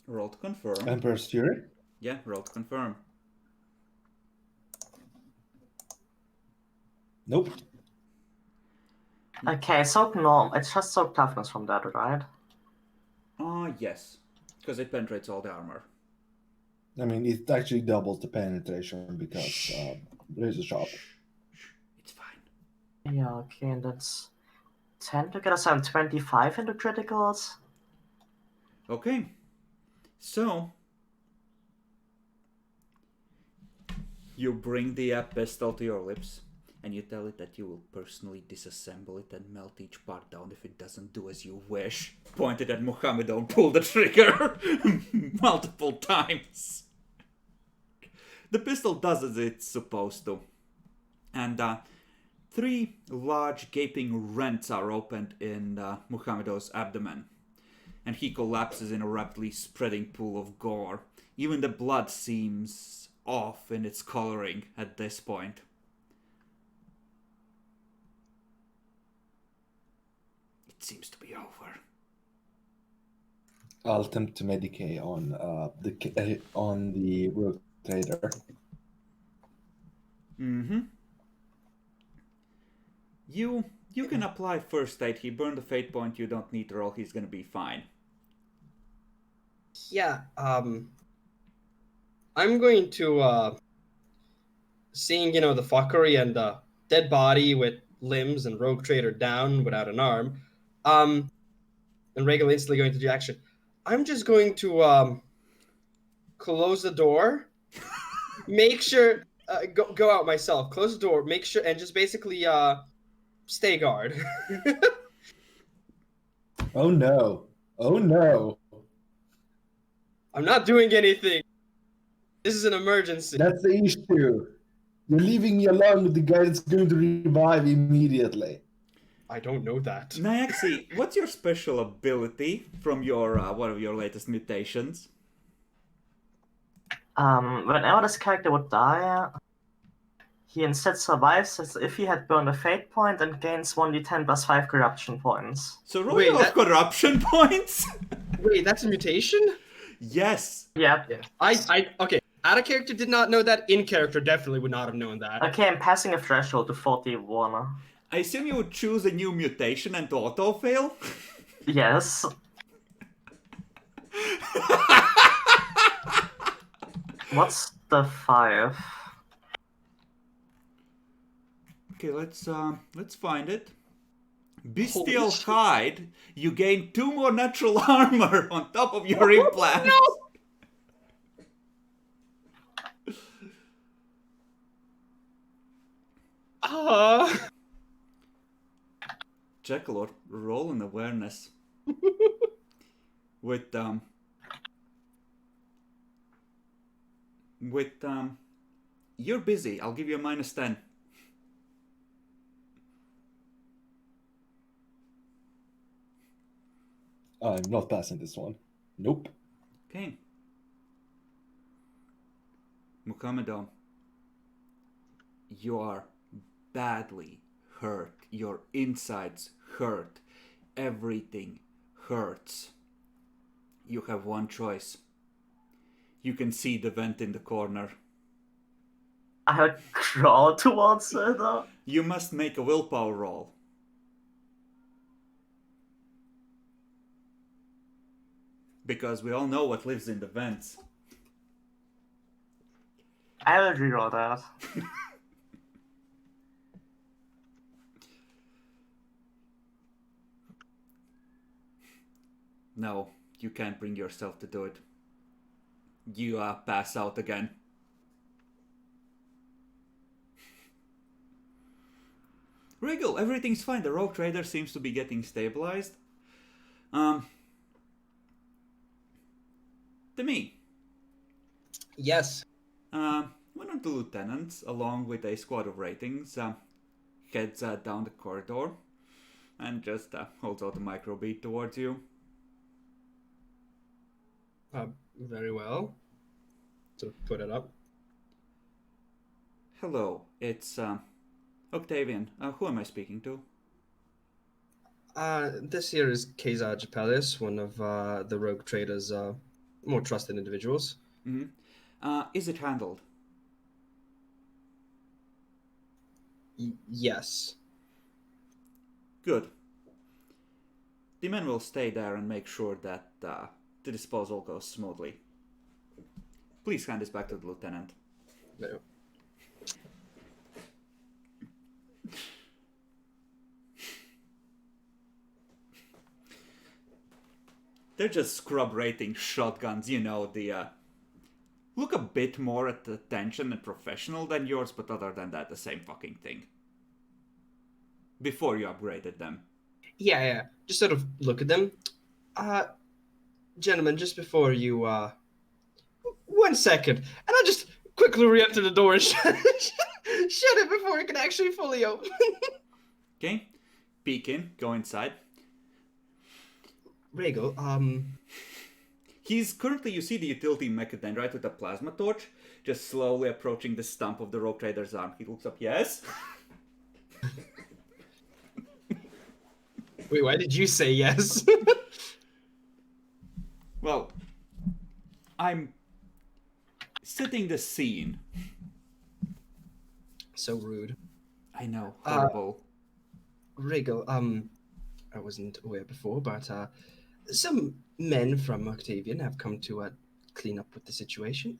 Roll to confirm. Emperor's Fury. Yeah, roll to confirm. Nope. Okay, so norm. It's just so toughness from that, right? Yes. Because it penetrates all the armor. I mean, it actually doubles the penetration because razor sharp. It's fine. Yeah, okay, and that's 10 to get us on 25 into criticals. Okay. So, you bring the pistol to your lips, and you tell it that you will personally disassemble it and melt each part down if it doesn't do as you wish. Pointed at Mohammed and pull the trigger multiple times. The pistol does as it's supposed to. And 3 large gaping rents are opened in Mohamedo's abdomen. And he collapses in a rapidly spreading pool of gore. Even the blood seems off in its coloring at this point. It seems to be over. I'll attempt to medicate on the rotator. Mm-hmm. You can apply first aid. He burned a fate point. You don't need to roll. He's gonna be fine. Yeah, I'm going to, seeing, the fuckery and the dead body with limbs and rogue trader down without an arm, and regular instantly going to do action. I'm just going to, close the door, make sure, go out myself, close the door, make sure, and just basically, stay guard. Oh no. Oh no. I'm not doing anything. This is an emergency. That's the issue. You're leaving me alone with the guy that's going to revive immediately. I don't know that. Nyaxi, what's your special ability from your one of your latest mutations? Whenever this character would die, he instead survives as if he had burned a fate point and gains 1d10 plus 5 corruption points. So roll Wait, your corruption points. Wait, that's a mutation? Yes. Yep. Yeah. Okay. Out of character did not know that. In character definitely would not have known that. Okay, I'm passing a threshold to 41. I assume you would choose a new mutation and to auto-fail? Yes. What's the 5? Okay, let's find it. Bestial hide. You gain 2 more natural armor on top of your implants. Jackalor, roll an awareness. with you're busy. I'll give you a -10. I'm not passing this one. Nope. Okay. Mukamedo, you are badly hurt. Your insides hurt. Everything hurts. You have one choice. You can see the vent in the corner. I would crawl towards her though. You must make a willpower roll. Because we all know what lives in the vents. I will reroll that. No, you can't bring yourself to do it. You pass out again. Regal, everything's fine. The rogue trader seems to be getting stabilized. To me, Yes. one of the lieutenants, along with a squad of ratings, heads down the corridor and just holds out a microbead towards you. Very well. So put it up. Hello, it's Octavian. Who am I speaking to? This here is Keza Japelis, one of the rogue traders' more trusted individuals. Mm-hmm. Is it handled? Yes. Good. The men will stay there and make sure that the disposal goes smoothly. Please hand this back to the lieutenant. No. They're just scrub rating shotguns, you know, look a bit more at attention and professional than yours, but other than that, the same fucking thing. Before you upgraded them. Yeah. Just sort of look at them. Gentlemen, just before you, 1 second. And I'll just quickly re-enter the door and shut it before it can actually fully open. Okay? Peek in, go inside. Regal, He's currently, you see the utility mechadendrite with a plasma torch, just slowly approaching the stump of the rogue trader's arm. He looks up, yes? Wait, why did you say yes? Well, I'm setting the scene. So rude. I know, horrible. Regal, I wasn't aware before, but some men from Octavian have come to clean up with the situation.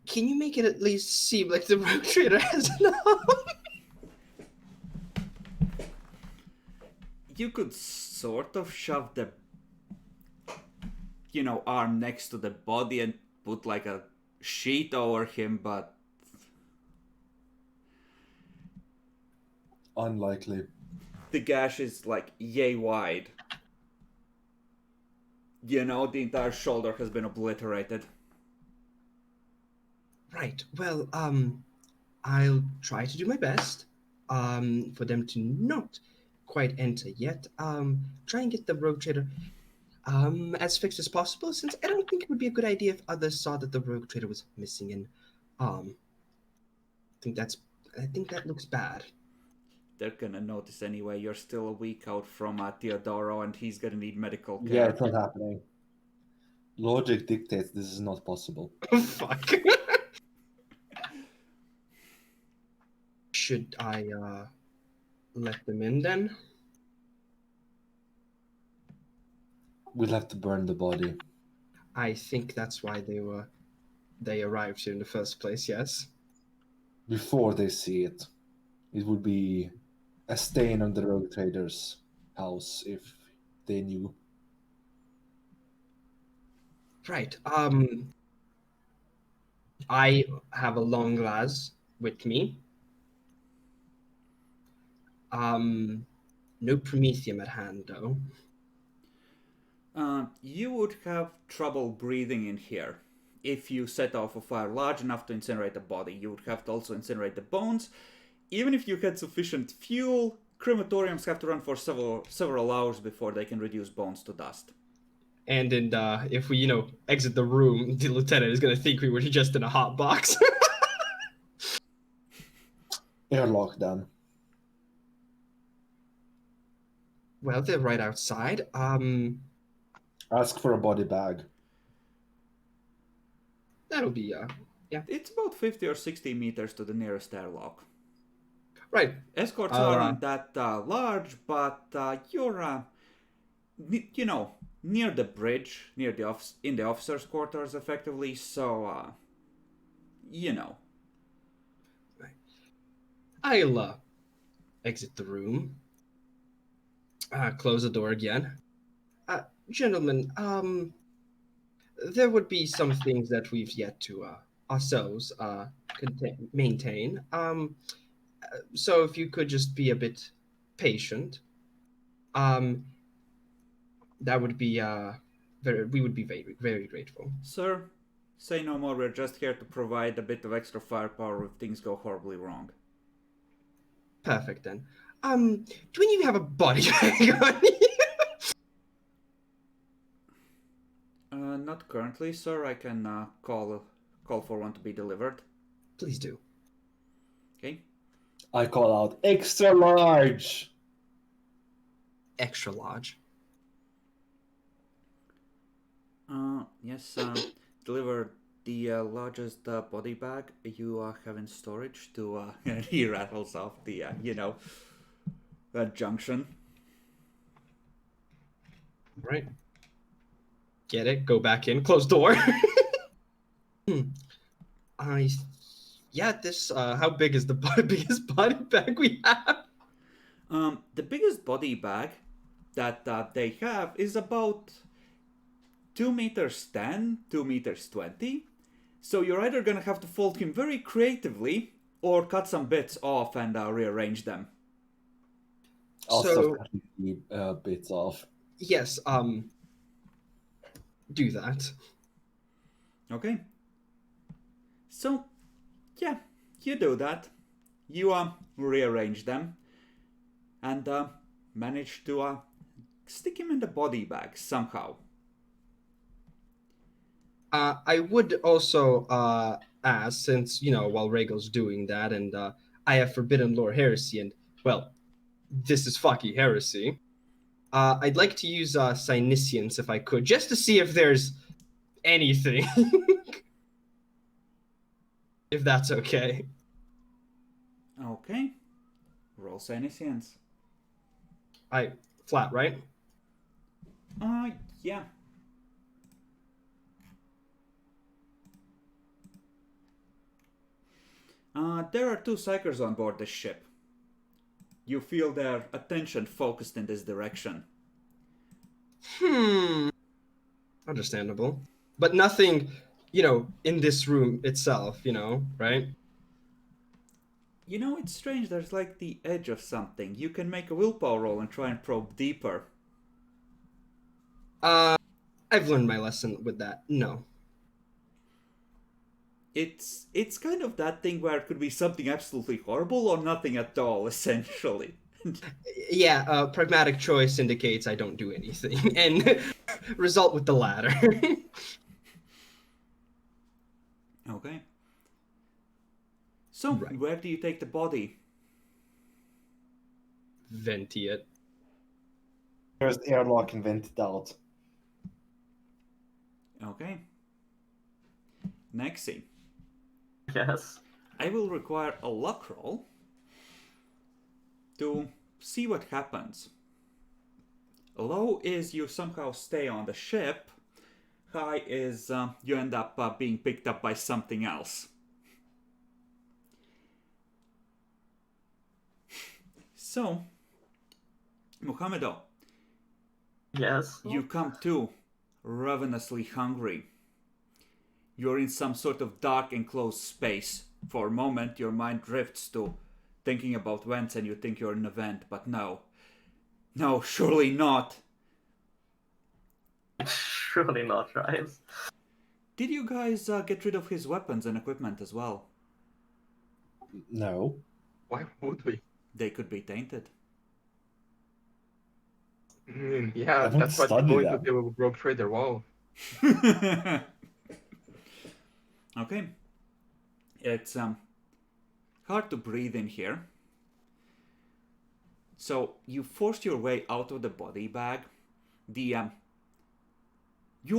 Can you make it at least seem like the rogue trader has enough? You could sort of shove the, arm next to the body and put like a sheet over him, but Unlikely. the gash is like yay wide. The entire shoulder has been obliterated. Right. Well, I'll try to do my best for them to not quite enter yet. Try and get the rogue trader as fixed as possible, since I don't think it would be a good idea if others saw that the rogue trader was missing an arm. I think that looks bad. They're gonna notice anyway. You're still a week out from Teodoro, and he's gonna need medical care. Yeah, it's not happening. Logic dictates this is not possible. Fuck. Should I let them in then? We'll have to burn the body. I think that's why they arrived here in the first place, yes? Before they see it. It would be a stain on the rogue trader's house if they knew. Right. I have a long glass with me. No promethium at hand, though. You would have trouble breathing in here. If you set off a fire large enough to incinerate the body, you would have to also incinerate the bones. Even if you had sufficient fuel, crematoriums have to run for several hours before they can reduce bones to dust. And if we, exit the room, the lieutenant is gonna think we were just in a hot box. Airlock then. Well, they're right outside. Ask for a body bag. That'll be It's about 50 or 60 meters to the nearest airlock. right. Escorts aren't that large, but you're, near the bridge, in the officers' quarters, effectively. So, I'll exit the room. Close the door again. Gentlemen, there would be some things that we've yet to ourselves maintain. So if you could just be a bit patient, that would be we would be very, very grateful. Sir, say no more. We're just here to provide a bit of extra firepower if things go horribly wrong. Perfect then. Do any of you have a body bag on you? Not currently, sir. I can call for one to be delivered. Please do. Okay. I call out extra large. Extra large. Yes. Deliver the largest body bag you have in storage to. And he rattles off the that junction. Right. Get it? Go back in. Close door. This. How big is the biggest body bag we have? The biggest body bag that they have is about 2 meters 10, 2 meters 20. So you're either gonna have to fold him very creatively or cut some bits off and rearrange them. Also, bits off. Yes. Do that. Okay. So, yeah, you do that. You rearrange them and manage to stick him in the body bag somehow. I would also ask, since while Regal's doing that, and I have forbidden lore heresy, and well, this is fucking heresy. I'd like to use Synesians if I could, just to see if there's anything. If that's okay. Okay. Roll Senescience. Flat, right? Yeah. There are 2 psychers on board the ship. You feel their attention focused in this direction. Understandable. But nothing, in this room itself, right? It's strange. There's like the edge of something. You can make a willpower roll and try and probe deeper. I've learned my lesson with that. No. It's kind of that thing where it could be something absolutely horrible or nothing at all, essentially. Yeah, pragmatic choice indicates I don't do anything, and result with the latter. Okay. So, Right. Where do you take the body? Venti it. First airlock and vent it out. Okay. Nexi, Yes. I will require a luck roll to see what happens. Low is you somehow stay on the ship. High is you end up being picked up by something else. So, Mohamedo, Yes. you come to ravenously hungry. You're in some sort of dark enclosed space. For a moment, your mind drifts to thinking about vents and you think you're in a vent, but no. No, surely not. Surely not, right? Did you guys get rid of his weapons and equipment as well? No. Why would we? They could be tainted. Yeah, haven't that's what you studied go into that. the rogue trader. Wow. Okay. It's hard to breathe in here. So you forced your way out of the body bag. You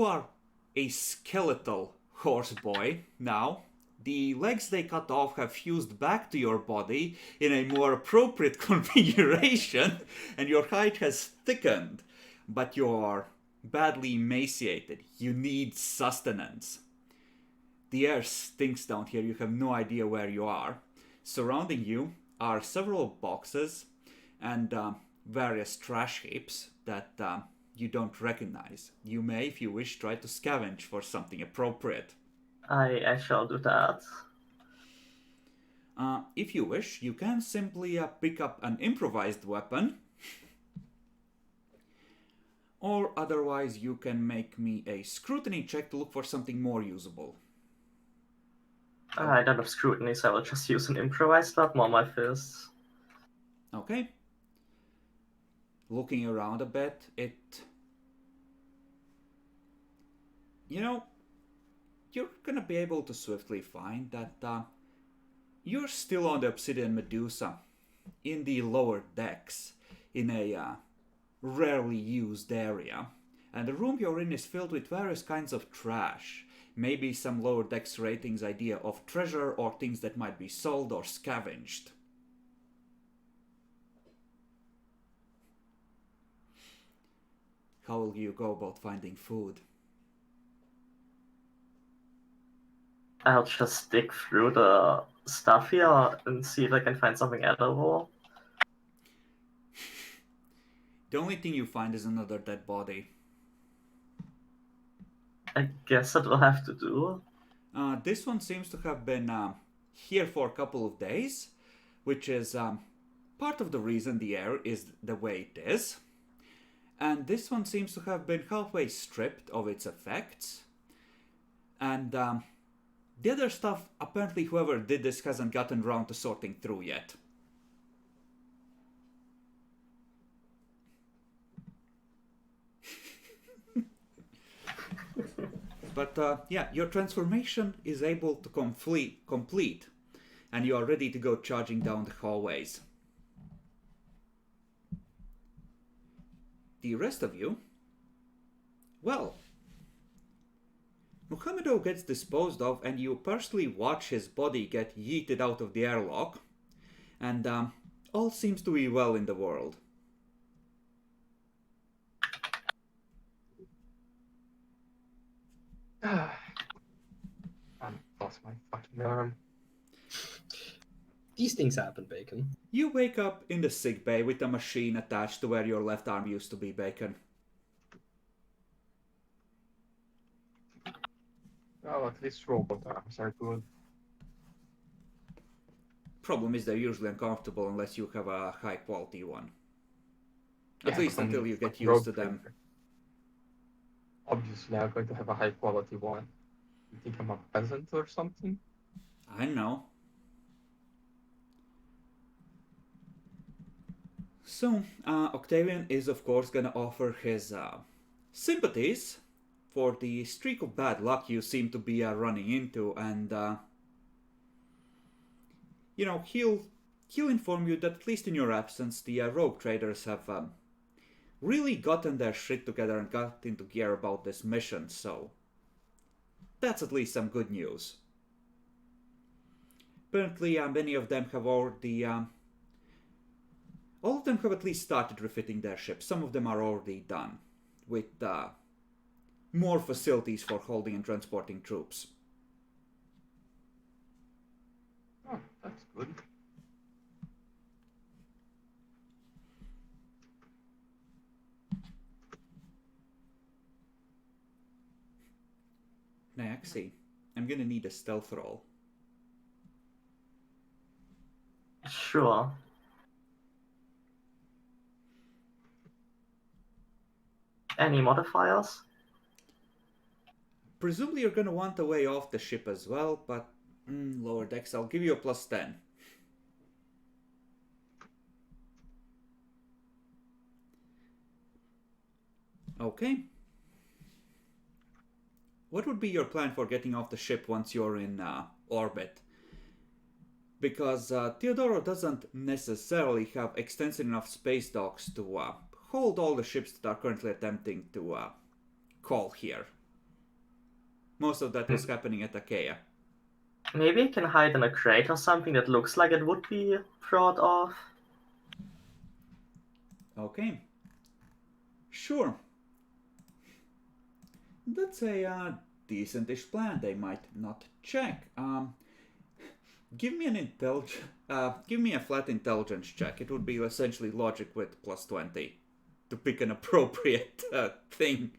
are a skeletal horse boy now. The legs they cut off have fused back to your body in a more appropriate configuration, and your height has thickened, but you're badly emaciated. You need sustenance. The air stinks down here, you have no idea where you are. Surrounding you are several boxes and various trash heaps that you don't recognize. You may, if you wish, try to scavenge for something appropriate. I shall do that. If you wish, you can simply pick up an improvised weapon. Or otherwise, you can make me a scrutiny check to look for something more usable. I don't have scrutiny, so I will just use an improvised weapon on my fists. Okay. Looking around a bit, you're gonna be able to swiftly find that you're still on the Obsidian Medusa, in the lower decks, in a rarely used area. And the room you're in is filled with various kinds of trash. Maybe some lower decks ratings idea of treasure or things that might be sold or scavenged. How will you go about finding food? I'll just dig through the stuff here and see if I can find something edible. The only thing you find is another dead body. I guess that will have to do. This one seems to have been here for a couple of days, which is part of the reason the air is the way it is. And this one seems to have been halfway stripped of its effects. And the other stuff, apparently whoever did this hasn't gotten around to sorting through yet. But yeah, your transformation is able to complete, and you are ready to go charging down the hallways. The rest of you, well, Muhammedo gets disposed of, and you personally watch his body get yeeted out of the airlock, and all seems to be well in the world. I lost my fucking arm. These things happen, Bacon. You wake up in the sick bay with a machine attached to where your left arm used to be, Bacon. Well, at least robot arms are good. Problem is they're usually uncomfortable unless you have a high quality one. At Yeah, least but I'm until you get fucking used to rogue them. trader. Obviously, I'm going to have a high quality one. You think I'm a peasant or something? I know. So, Octavian is of course gonna offer his sympathies for the streak of bad luck you seem to be running into, and he'll inform you that at least in your absence, the rogue traders have really gotten their shit together and got into gear about this mission. So that's at least some good news. Apparently, many of them have already. All of them have at least started refitting their ships. Some of them are already done, with more facilities for holding and transporting troops. Oh, that's good. Nyaxi, I'm gonna need a stealth roll. Sure. Any modifiers? Presumably you're gonna want a way off the ship as well, but lower decks, I'll give you a +10. Okay. What would be your plan for getting off the ship once you're in orbit? Because Teodoro doesn't necessarily have extensive enough space docks to hold all the ships that are currently attempting to call here. Most of that was happening at Achaea. Maybe I can hide in a crate or something that looks like it would be brought off. Okay. Sure. That's a decentish plan. They might not check. Give me an give me a flat intelligence check. It would be essentially logic with plus 20 to pick an appropriate thing.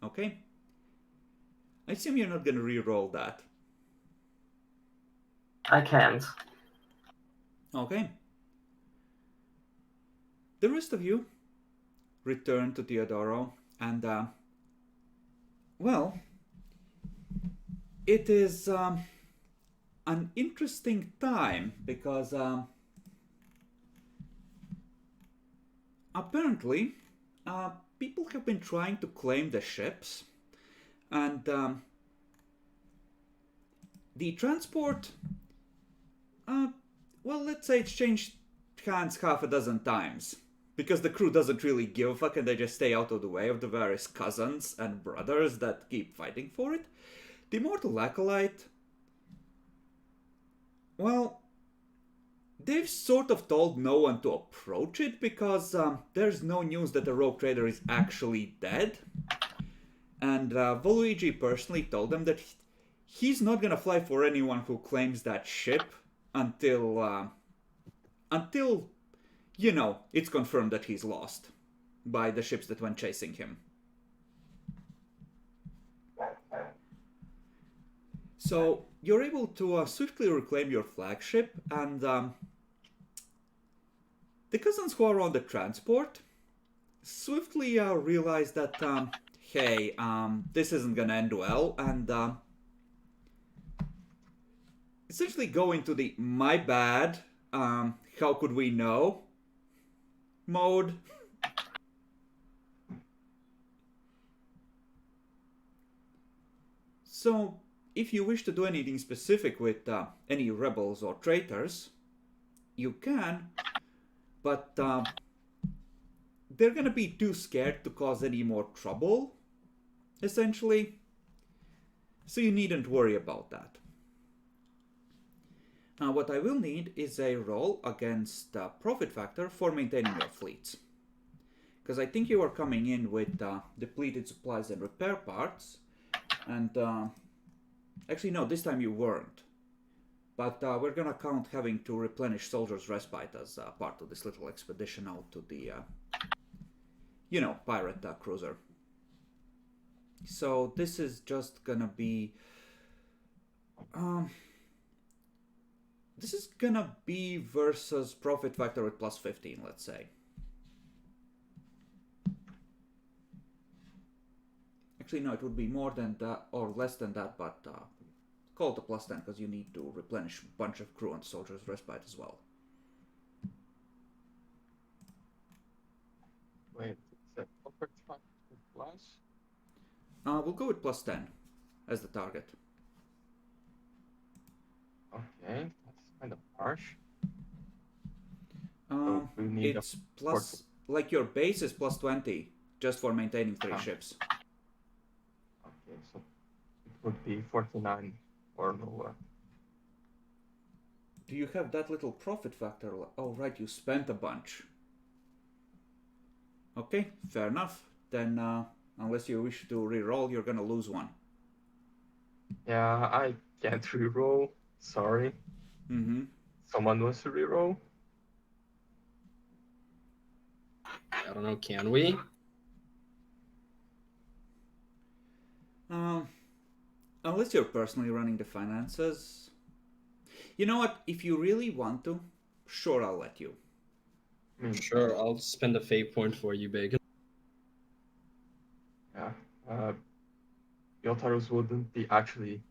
Okay. I assume you're not gonna re-roll that. I can't. Okay. The rest of you return to Teodoro, and well, it is an interesting time because apparently people have been trying to claim the ships, and the transport, well, let's say it's changed hands half a dozen times. Because the crew doesn't really give a fuck and they just stay out of the way of the various cousins and brothers that keep fighting for it. The Immortal Acolyte, well, they've sort of told no one to approach it because there's no news that the rogue trader is actually dead. And Voluigi personally told them that he's not gonna fly for anyone who claims that ship until you know, it's confirmed that he's lost by the ships that went chasing him. So you're able to swiftly reclaim your flagship, and the cousins who are on the transport swiftly realize that, hey, this isn't gonna end well, and essentially go into the my bad, how could we know mode. So, if you wish to do anything specific with any rebels or traitors, you can, but they're gonna be too scared to cause any more trouble, essentially. So you needn't worry about that. Now, what I will need is a roll against profit factor for maintaining your fleets. Because I think you are coming in with depleted supplies and repair parts. And actually, no, this time you weren't. But we're gonna count having to replenish Soldier's Respite as part of this little expedition out to the, you know, pirate cruiser. So this is just gonna be... this is gonna be versus profit factor with plus 15, let's say. Actually, no, it would be more than that, or less than that, but call it a plus 10, because you need to replenish a bunch of crew on Soldier's Respite as well. Wait, it's a profit factor plus? We'll go with plus 10 as the target. Okay, that's kind of harsh. We need It's plus, like your base is plus 20, just for maintaining 3 ships. Okay, so it would be 49 or lower. Do you have that little profit factor? Oh, right, you spent a bunch. Okay, fair enough. Then, unless you wish to re-roll, you're gonna lose 1. Yeah, I can't reroll. Sorry. Mm-hmm. Someone wants to reroll? I don't know, can we? Unless you're personally running the finances. You know what? If you really want to, sure, I'll let you. Sure, I'll spend a fate point for you, Bacon. Yeah. Yotarus wouldn't be actually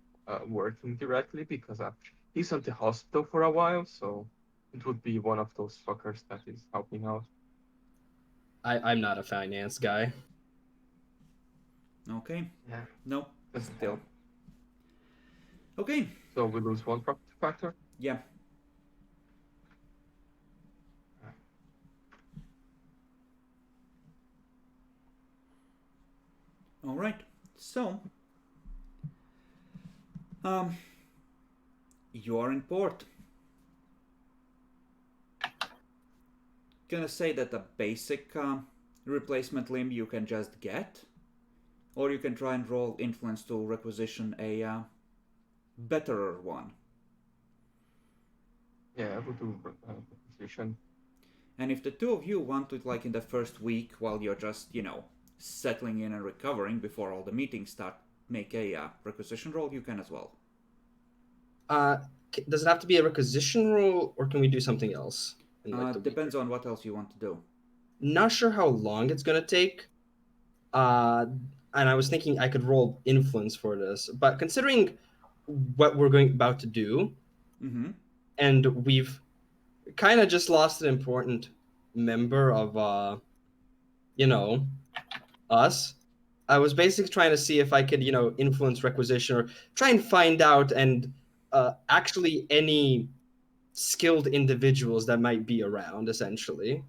working directly because he's at the hospital for a while, so it would be one of those fuckers that is helping out. I'm not a finance guy. Okay. Yeah. No. Doesn't Still. help. Okay. So we lose one property factor. Yeah. All right. So, you are in port. Gonna say that a basic replacement limb you can just get, or you can try and roll influence to requisition a betterer one. Yeah, I would do position. And if the two of you want to, like in the first week, while you're just, settling in and recovering before all the meetings start, make a requisition roll, you can as well. Does it have to be a requisition roll, or can we do something else? Depends on what else you want to do. Not sure how long it's gonna take. And I was thinking I could roll influence for this, but considering what we're about to do, Mm-hmm. and we've kind of just lost an important member of, us. I was basically trying to see if I could, influence requisition or try and find out and actually any skilled individuals that might be around, essentially,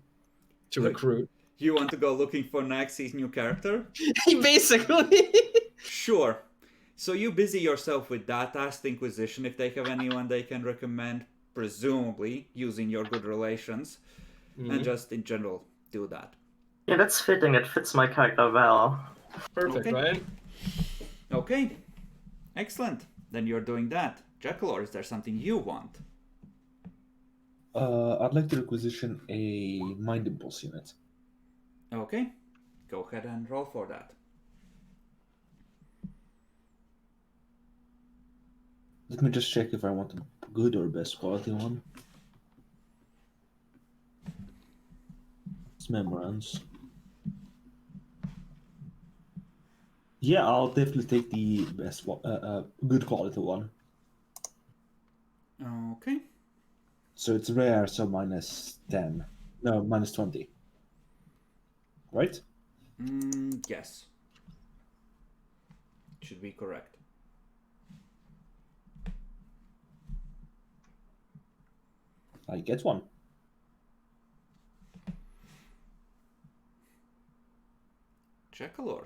to recruit. You want to go looking for Naxi's new character? Basically. Sure. So you busy yourself with that. Ask the Inquisition if they have anyone they can recommend, presumably using your good relations, and just in general do that. Yeah, that's fitting. It fits my character well. Perfect, Okay. right? Okay. Excellent. Then you're doing that. Jekyll, or is there something you want? I'd like to requisition a Mind Impulse unit. Okay. Go ahead and roll for that. Let me just check if I want a good or best quality one. It's Memorance. Yeah, I'll definitely take the best one, good quality one. Okay. So it's rare, so minus 10. No, minus 20. Right? Yes. Should be correct. I get one. Jekyll.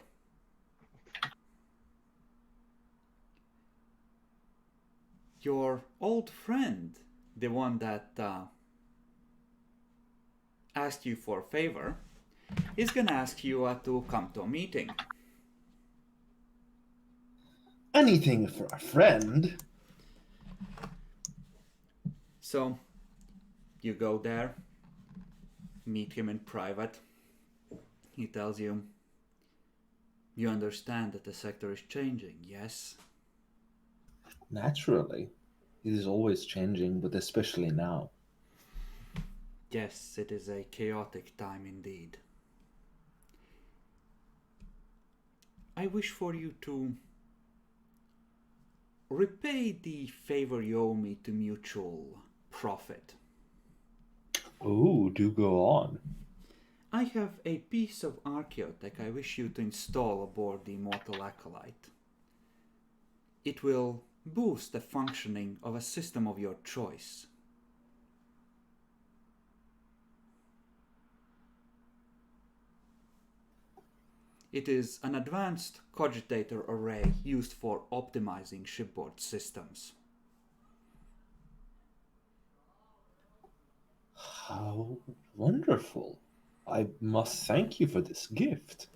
Your old friend, the one that asked you for a favor, is gonna ask you to come to a meeting. Anything for a friend. So, you go there, meet him in private. He tells you, you understand that the sector is changing, yes? Naturally. It is always changing, but especially now. Yes, it is a chaotic time indeed. I wish for you to repay the favor you owe me to mutual profit. Oh, do go on. I have a piece of archaeotech I wish you to install aboard the Immortal Acolyte. It will boost the functioning of a system of your choice. It is an advanced cogitator array used for optimizing shipboard systems. How wonderful. I must thank you for this gift.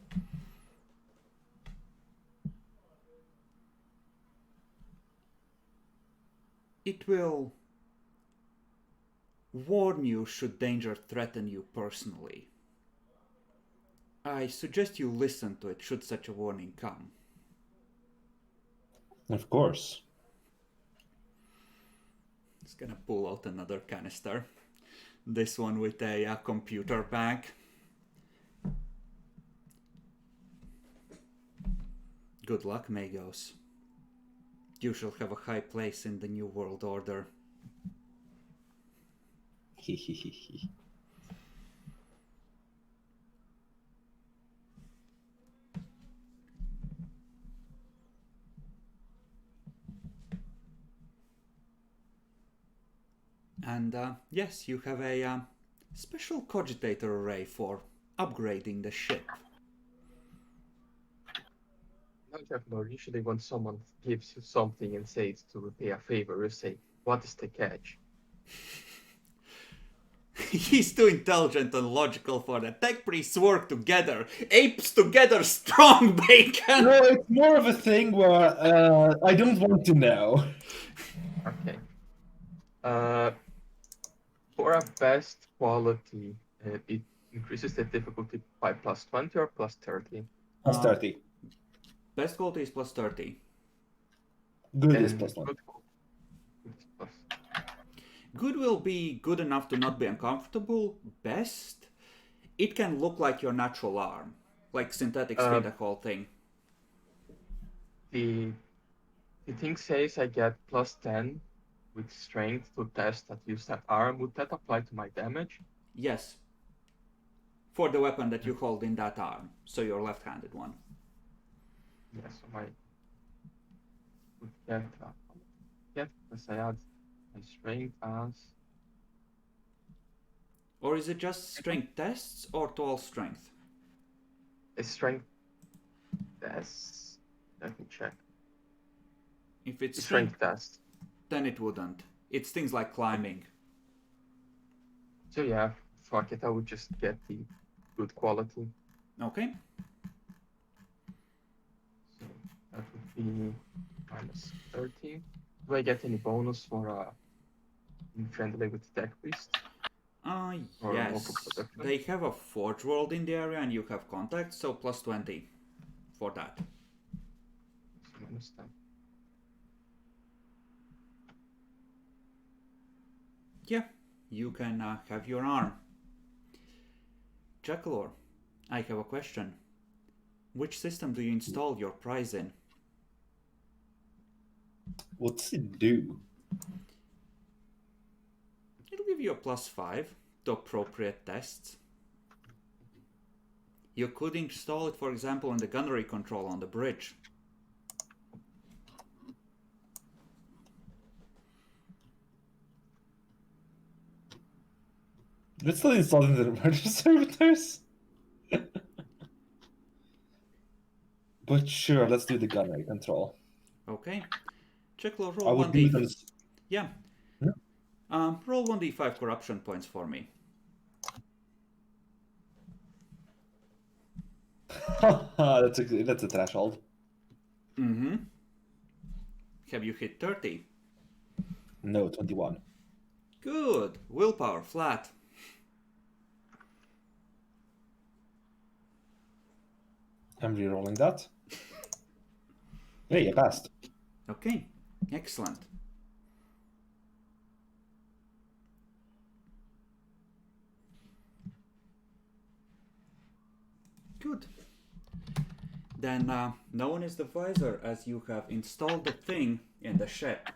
It will warn you should danger threaten you personally. I suggest you listen to it should such a warning come. Of course. It's gonna pull out another canister. This one with a computer bag. Good luck, Magos. You shall have a high place in the New World Order. And yes, you have a special cogitator array for upgrading the ship. Now, Jackal, usually when someone gives you something and says to repay a favor, you say, "What is the catch?" He's too intelligent and logical for that. Tech priests work together. Apes together, strong bacon! No, it's more of a thing where I don't want to know. Okay. For a best quality, it increases the difficulty by +20 or +30. Plus 30. Best quality is +30. Good is And plus 1. good quality is plus. Good will be good enough to not be uncomfortable. Best, it can look like your natural arm. Like synthetic skin, the whole thing. The thing says I get +10 with strength to test that use that arm. Would that apply to my damage? Yes. For the weapon that you hold in that arm. So your left-handed one. Yes, so my would get because I add my strength as Or is it just strength tests or to all strength? a strength test. Let me check. If it's Strength test. then it wouldn't. It's things like climbing. So yeah, fuck it. I would just get the good quality. Okay. So that would be -30. Do I get any bonus for being friendly with the tech priest? Or Yes. local production? They have a forge world in the area and you have contacts, so +20 for that. So -10. Yeah, you can have your arm. Jackalor, I have a question. Which system do you install your prize in? What's it do? It'll give you a +5 to appropriate tests. You could install it, for example, in the gunnery control on the bridge. Let's still install in the murder servitors. But sure, let's do the gunnery control. Okay. Jackalor, I roll would 1d. do them. Yeah. Yeah. Roll 1d5 corruption points for me. that's a threshold. Mm-hmm. Have you hit 30? No, 21. Good. Willpower, flat. I'm re-rolling that. Hey, I passed. Okay. Excellent. Good. Then no one is the wiser as you have installed the thing in the ship.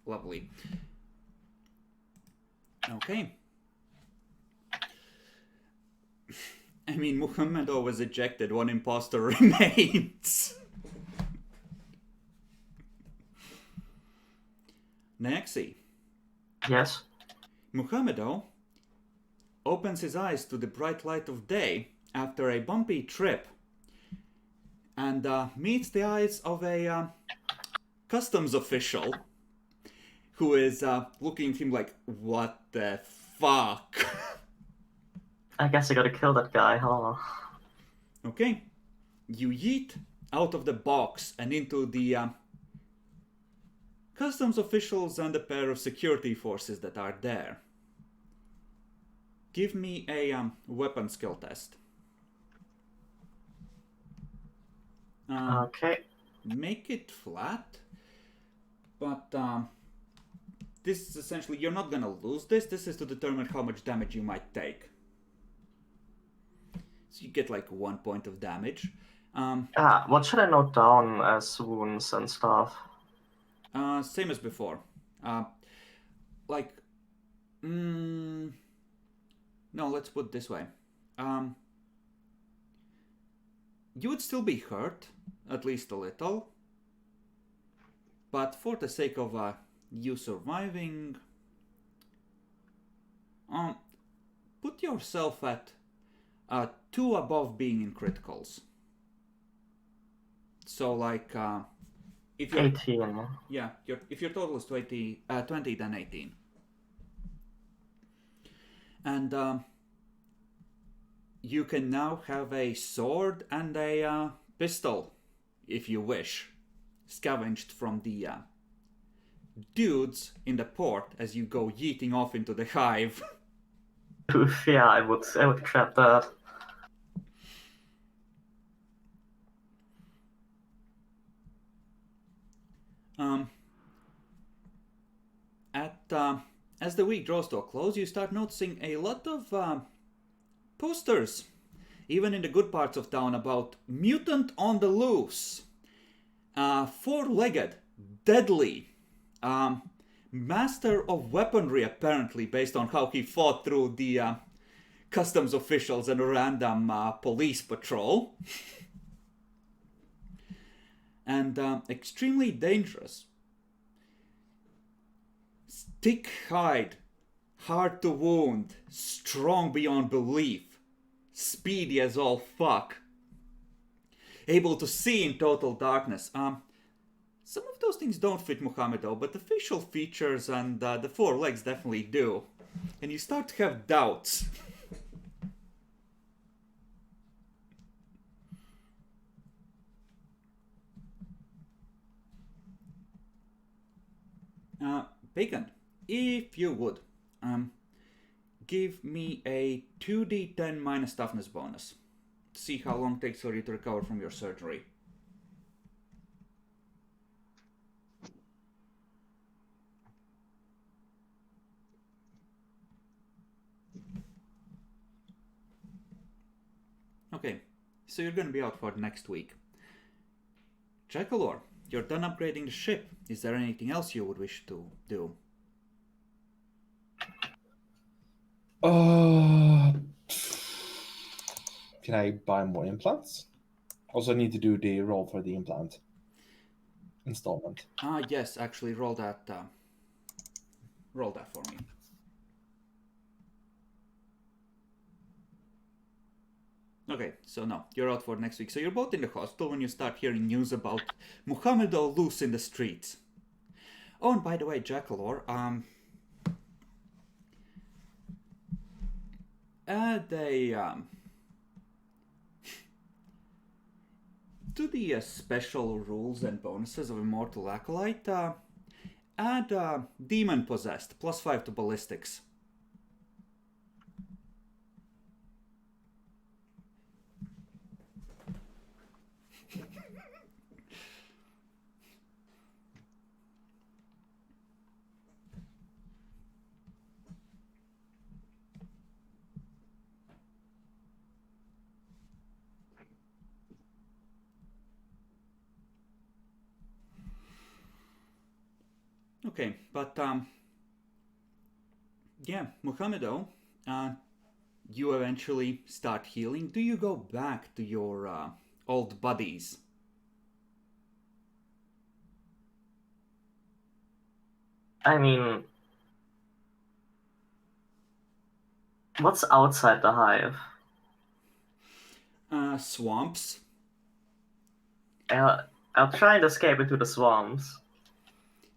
Lovely. Okay. I mean, Muhammedo was ejected, one imposter remains. Naxi. Yes. Muhammedo opens his eyes to the bright light of day after a bumpy trip and meets the eyes of a customs official who is looking at him like, what the fuck? I guess I gotta kill that guy, huh? Okay. You yeet out of the box and into the customs officials and a pair of security forces that are there. Give me a weapon skill test. Okay. Make it flat, but this is essentially, you're not gonna lose this. This is to determine how much damage you might take. So you get like 1 point of damage. What should I note down as wounds and stuff? Same as before. Like, no, let's put it this way. You would still be hurt, at least a little. But for the sake of you surviving, put yourself at 2 above being in criticals. So like, if you're 18. yeah, if your total is 20, then 18. And you can now have a sword and a pistol, if you wish, scavenged from the dudes in the port as you go yeeting off into the hive. Yeah, I would grab that. As the week draws to a close, you start noticing a lot of posters, even in the good parts of town, about mutant on the loose, 4-legged, deadly, master of weaponry apparently, based on how he fought through the customs officials and a random police patrol, and extremely dangerous. Thick hide, hard to wound, strong beyond belief, speedy as all fuck, able to see in total darkness. Some of those things don't fit Muhammedo, but the facial features and the 4 legs definitely do. And you start to have doubts. Bacon, if you would, give me a 2d10 minus toughness bonus. See how long it takes for you to recover from your surgery. Okay, so you're gonna be out for next week. Jackalor, you're done upgrading the ship. Is there anything else you would wish to do? Can I buy more implants? Also need to do the roll for the implant installment. Yes, actually roll that for me. Okay, so no, you're out for next week. So you're both in the hospital when you start hearing news about Muhammedo loose in the streets. Oh, and by the way, Jackalor, add a to the special rules and bonuses of Immortal Acolyte, add Demon Possessed, +5 to ballistics. Okay, but yeah, Muhammedo, you eventually start healing. Do you go back to your old buddies? I mean, what's outside the hive? Swamps. I'll try and escape into the swamps.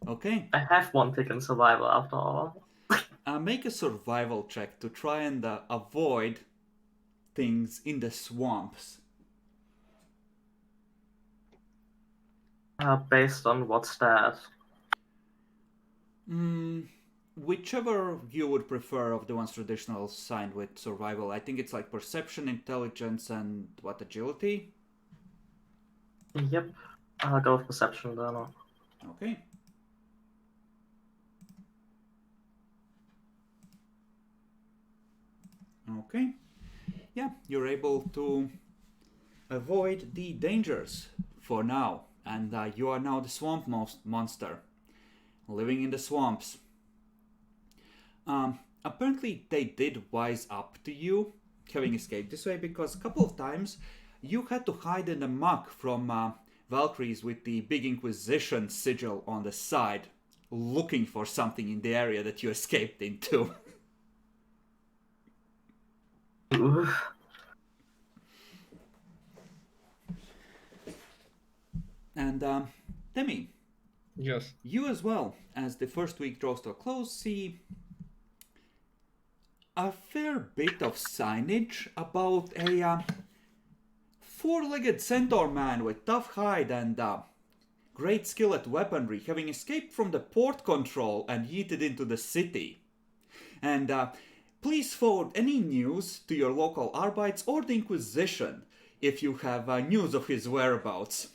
Okay. I have 1 tick in survival after all. Make a survival check to try and avoid things in the swamps. Based on what stat? Whichever you would prefer of the ones traditional signed with survival. I think it's like perception, intelligence, and what, agility? Yep. I'll go with perception then. Okay. Okay. yeah, you're able to avoid the dangers for now. And you are now the swamp monster, living in the swamps. Apparently, they did wise up to you, having escaped this way, because a couple of times you had to hide in the muck from Valkyries with the Big Inquisition sigil on the side, looking for something in the area that you escaped into. Oof. And Demi, Yes. you as well, as the first week draws to a close, see a fair bit of signage about a four-legged centaur man with tough hide and great skill at weaponry, having escaped from the port control and yeeted into the city. And please forward any news to your local Arbites or the Inquisition if you have news of his whereabouts.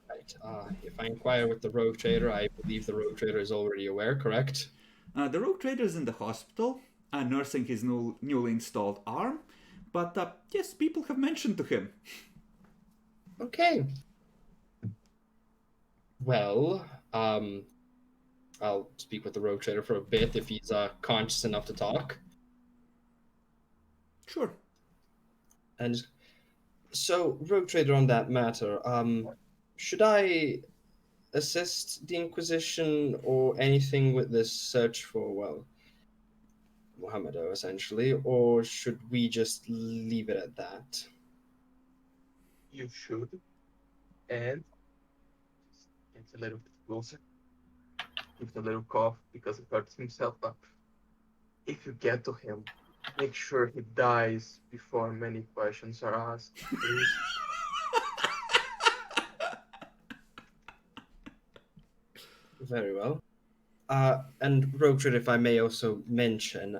Right. If I inquire with the rogue trader, I believe the rogue trader is already aware, correct? The rogue trader is in the hospital, nursing his newly installed arm, but yes, people have mentioned to him. Okay. Well, I'll speak with the rogue trader for a bit if he's conscious enough to talk. Sure. And so, rogue trader, on that matter, should I assist the Inquisition or anything with this search for, well, Mohammedo, essentially, or should we just leave it at that? You should. And get a little bit closer. Give a little cough because he hurts himself up. If you get to him, make sure he dies before many questions are asked, please. Very well. And rogue trader, if I may also mention,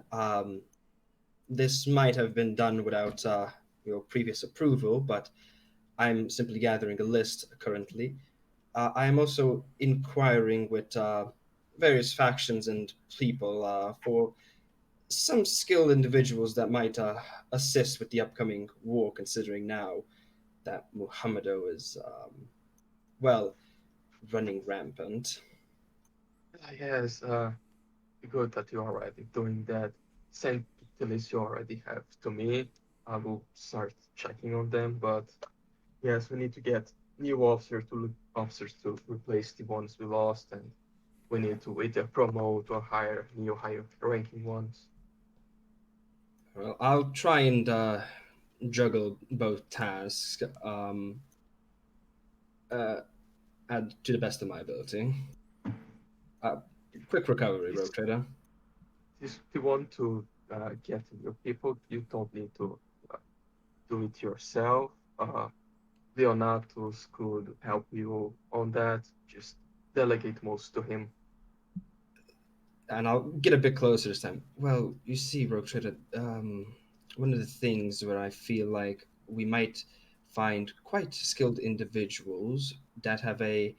this might have been done without your previous approval, but I'm simply gathering a list currently. I am also inquiring with various factions and people for some skilled individuals that might assist with the upcoming war, considering now that Mohammedo is, well, running rampant. Yes, good that you're already doing that. Send the list you already have to me. I will start checking on them, but yes, we need to get new officers to replace the ones we lost, and we need to either promote or hire new higher ranking ones. Well, I'll try and juggle both tasks to the best of my ability. Quick recovery, rogue trader. If you want to get new people, you don't need to do it yourself. Leonatus could help you on that. Just delegate most to him. And I'll get a bit closer this time. Well, you see, rogue trader, one of the things where I feel like we might find quite skilled individuals that have a,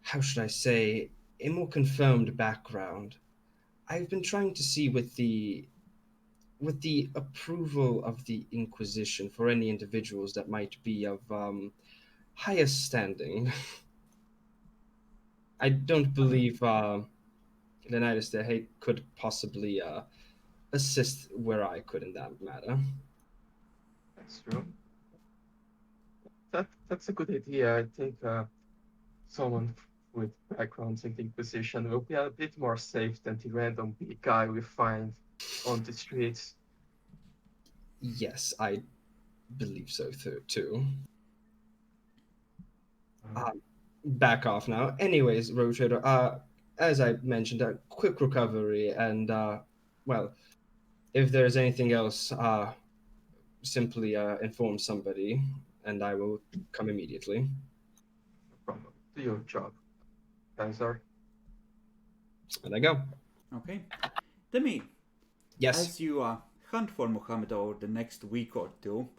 how should I say, a more confirmed background. I've been trying to see with the approval of the Inquisition for any individuals that might be of higher standing. I don't believe Leonidas the Hate could possibly assist where I could in that matter. That's true. That's a good idea. I think someone with backgrounds in the Inquisition will be a bit more safe than the random big guy we find on the streets. Yes, I believe so too. Back off now. Anyways, rogue trader, as I mentioned, a quick recovery, and well, if there's anything else, simply inform somebody, and I will come immediately. No problem. Do your job, Panzer. And I go. Okay. Demi, Yes. as you hunt for Mohammed over the next week or two,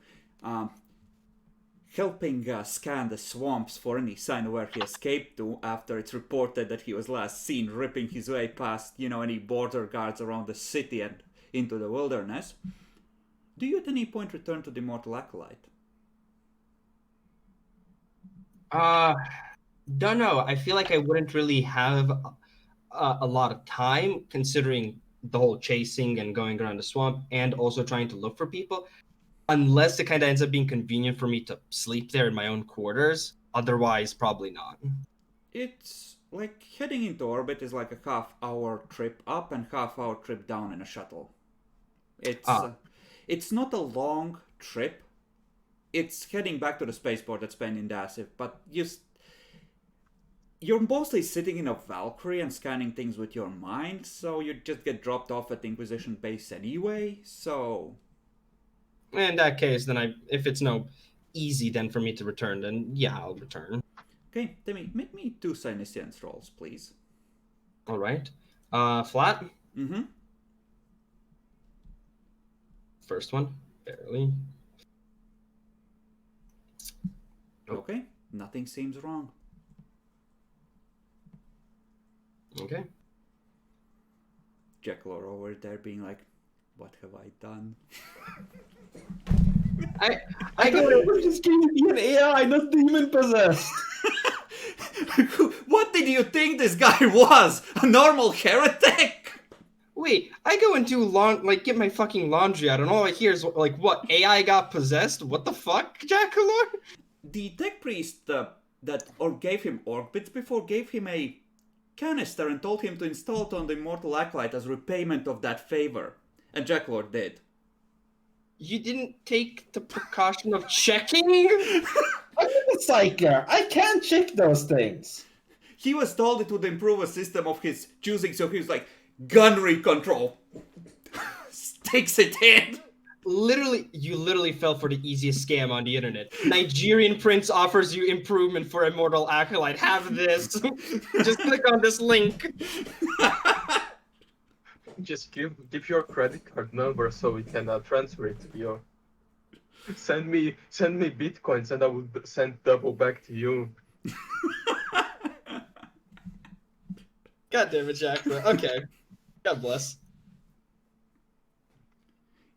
helping scan the swamps for any sign of where he escaped to after it's reported that he was last seen ripping his way past, any border guards around the city and into the wilderness. Do you at any point return to the Mortal Acolyte? Don't know. I feel like I wouldn't really have a lot of time considering the whole chasing and going around the swamp and also trying to look for people, unless it kind of ends up being convenient for me to sleep there in my own quarters. Otherwise, probably not. It's like heading into orbit is like a half-hour trip up and half-hour trip down in a shuttle. It's not a long trip. It's heading back to the spaceport that's been massive, but you're mostly sitting in a Valkyrie and scanning things with your mind, so you just get dropped off at the Inquisition base anyway, so... In that case, then if it's no easy then for me to return, then yeah, I'll return. Okay, Demi, make me 2 Senescence rolls, please. Alright. Flat? Mm-hmm. First one. Barely. Okay, nothing seems wrong. Okay. Jekyll over there being like, what have I done? I go We're just going to be an AI, not demon possessed. What did you think this guy was? A normal heretic? Wait, I go and do get my fucking laundry out, and all I hear is like, what, AI got possessed? What the fuck, Jackalor? The tech priest gave him orbits before gave him a canister and told him to install it on the Immortal Acolyte as repayment of that favor. And Jackalor did. You didn't take the precaution of checking? I'm a psyker. I can't check those things. He was told it would improve a system of his choosing, so he was like, gunnery control. Sticks it in. You literally fell for the easiest scam on the internet. Nigerian prince offers you improvement for Immortal Acolyte. Have this. Just click on this link. Just give your credit card number so we can transfer it to you. Send me bitcoins and I will send double back to you. God damn it, Jack. Okay. God bless.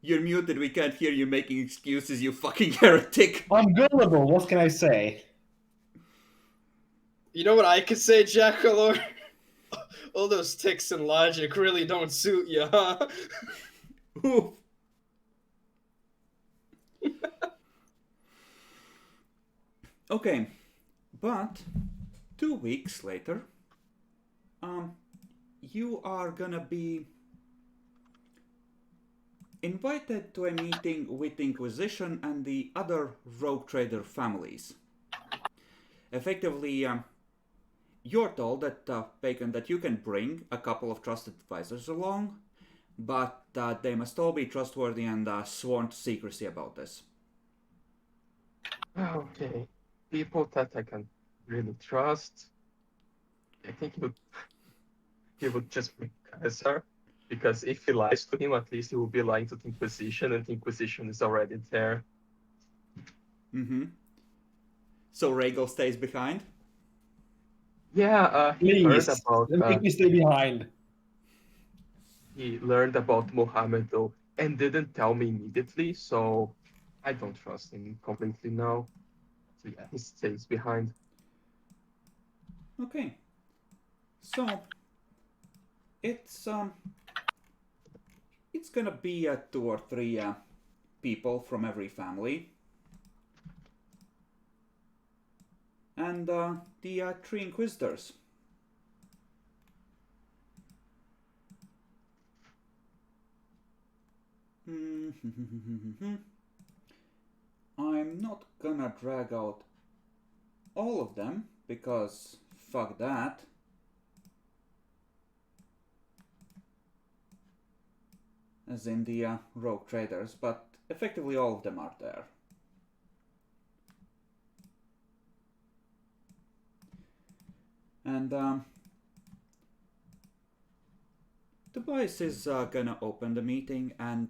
You're muted, we can't hear you making excuses, you fucking heretic. I'm gullible, what can I say? You know what I could say, Jackalor? All those ticks and logic really don't suit you, huh? Oof. Okay, but 2 weeks later, you are gonna be invited to a meeting with the Inquisition and the other rogue trader families. Effectively, you're told that, Bacon, that you can bring a couple of trusted advisors along, but they must all be trustworthy and sworn to secrecy about this. Okay. People that I can really trust. I think he would just be Caesar. Because if he lies to him, at least he will be lying to the Inquisition, and the Inquisition is already there. Mm-hmm. So Rhaegal stays behind? Yeah, he Please, heard about make me stay behind. he learned about Mohammed though, and didn't tell me immediately, so I don't trust him completely now. So yeah, he stays behind. Okay. So it's gonna be 2 or 3 people from every family. And the 3 Inquisitors. I'm not gonna drag out all of them, because fuck that. As in the rogue traders, but effectively all of them are there. And Tobias is gonna open the meeting and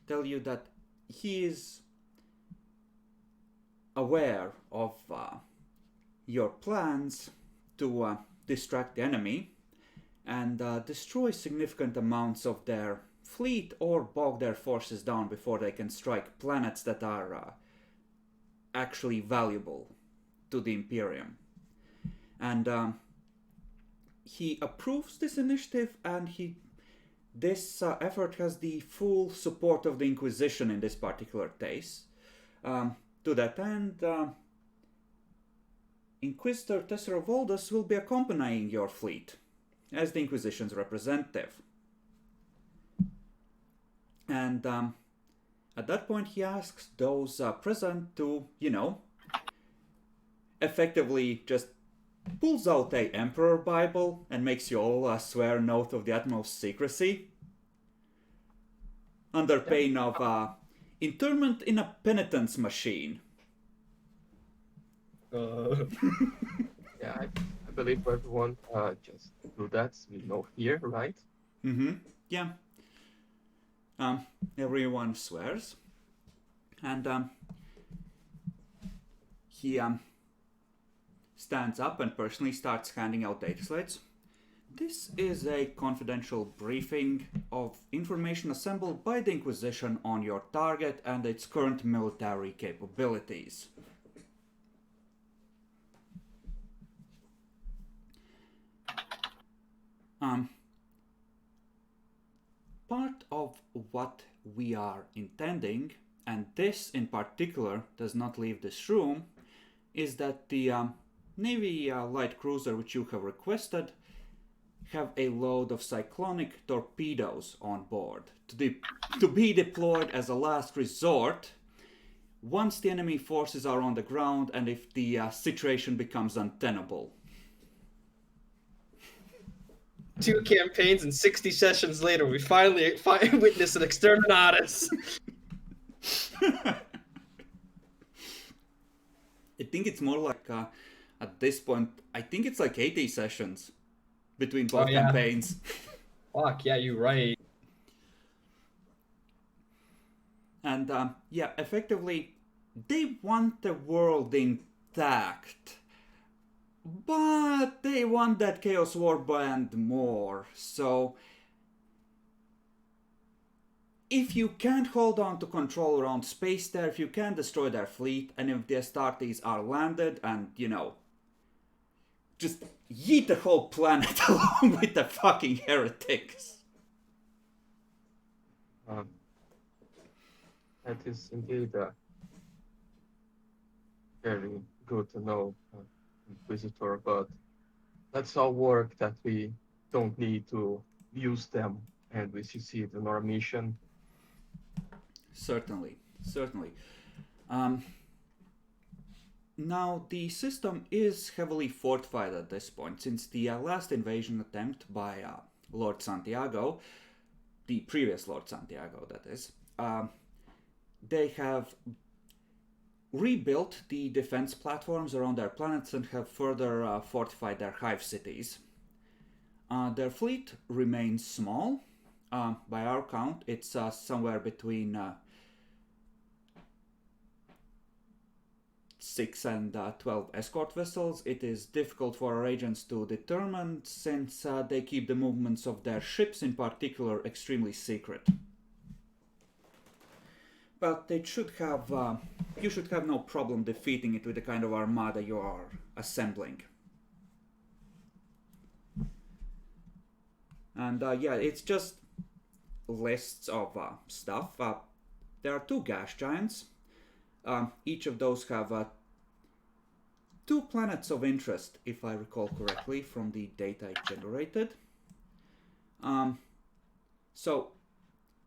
tell you that he is aware of your plans to distract the enemy and destroy significant amounts of their fleet or bog their forces down before they can strike planets that are actually valuable to the Imperium. And he approves this initiative, and this effort has the full support of the Inquisition in this particular case. To that end, Inquisitor Tesserovoldus will be accompanying your fleet as the Inquisition's representative. And at that point, he asks those present to, effectively just pulls out a Emperor Bible and makes you all swear an oath of the utmost secrecy, under pain of internment in a penitence machine. Yeah, I believe everyone just do that. We know here, right? Mm-hmm. Yeah. Everyone swears, and he stands up and personally starts handing out data slates. This is a confidential briefing of information assembled by the Inquisition on your target and its current military capabilities. Part of what we are intending, and this in particular does not leave this room, is that the Navy light cruiser which you have requested have a load of cyclonic torpedoes on board to be deployed as a last resort once the enemy forces are on the ground and if the situation becomes untenable. 2 campaigns and 60 sessions later, we finally witness an exterminatus. I think it's more like, at this point, I think it's like 80 sessions between both campaigns. Fuck, yeah, you're right. And, effectively, they want the world intact. But they want that Chaos Warband more, so if you can't hold on to control around space there, if you can't destroy their fleet, and if the Astartes are landed and, just yeet the whole planet along with the fucking heretics. That is indeed very good to know, Inquisitor, but let's all work that we don't need to use them and we succeed in our mission. Certainly. Now, the system is heavily fortified at this point, since the last invasion attempt by Lord Santiago, the previous Lord Santiago, that is, they have rebuilt the defense platforms around their planets and have further fortified their hive cities. Their fleet remains small. By our count, it's somewhere between 6 and 12 escort vessels. It is difficult for our agents to determine since they keep the movements of their ships in particular extremely secret. But they should have, you should have no problem defeating it with the kind of armada you are assembling. And it's just lists of stuff. There are 2 gas giants. Each of those have 2 planets of interest, if I recall correctly, from the data I generated. So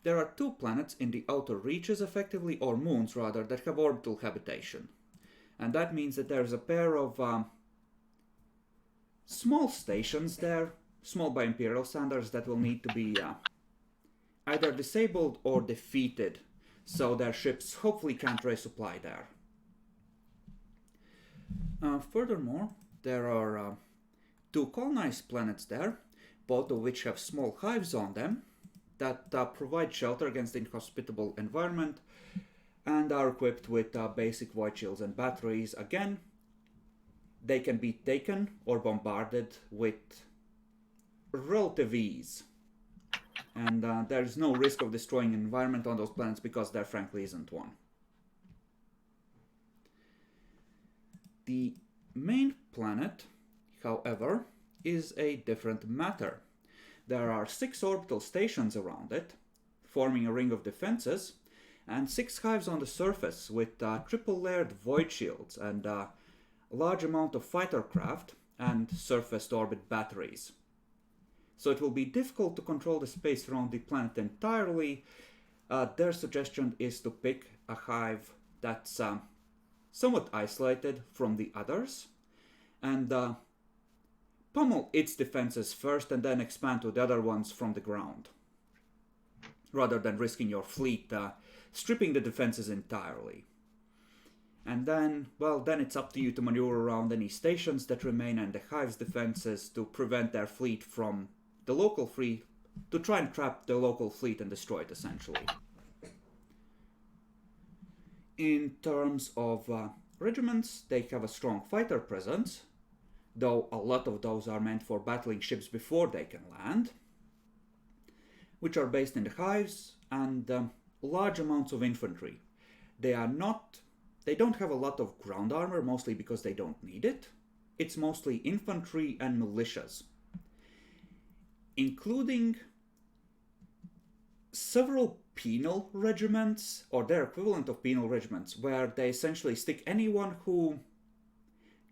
there are 2 planets in the outer reaches, effectively, or moons rather, that have orbital habitation. And that means that there's a pair of small stations there, small by Imperial standards, that will need to be either disabled or defeated, so their ships hopefully can't resupply there. Furthermore, there are 2 colonized planets there, both of which have small hives on them that provide shelter against the inhospitable environment and are equipped with basic void shields and batteries. Again, they can be taken or bombarded with relative ease. And there's no risk of destroying an environment on those planets because there frankly isn't one. The main planet, however, is a different matter. There are 6 orbital stations around it, forming a ring of defenses, and 6 hives on the surface with triple-layered void shields and a large amount of fighter craft and surface-to-orbit batteries. So it will be difficult to control the space around the planet entirely. Their suggestion is to pick a hive that's somewhat isolated from the others, and pummel its defenses first and then expand to the other ones from the ground, rather than risking your fleet stripping the defenses entirely. And then, well, then it's up to you to maneuver around any stations that remain and the hive's defenses to prevent their fleet from the local fleet, to try and trap the local fleet and destroy it, essentially. In terms of regiments, they have a strong fighter presence, though a lot of those are meant for battling ships before they can land, which are based in the hives, and large amounts of infantry. They don't have a lot of ground armor, mostly because they don't need it. It's mostly infantry and militias, including several penal regiments, or their equivalent of penal regiments, where they essentially stick anyone who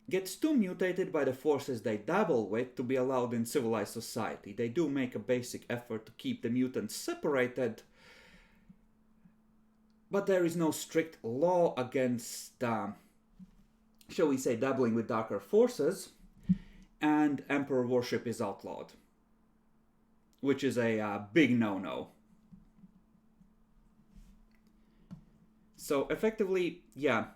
gets too mutated by the forces they dabble with to be allowed in civilized society. They do make a basic effort to keep the mutants separated, but there is no strict law against, shall we say, dabbling with darker forces, and Emperor worship is outlawed, which is a big no-no. So effectively, yeah,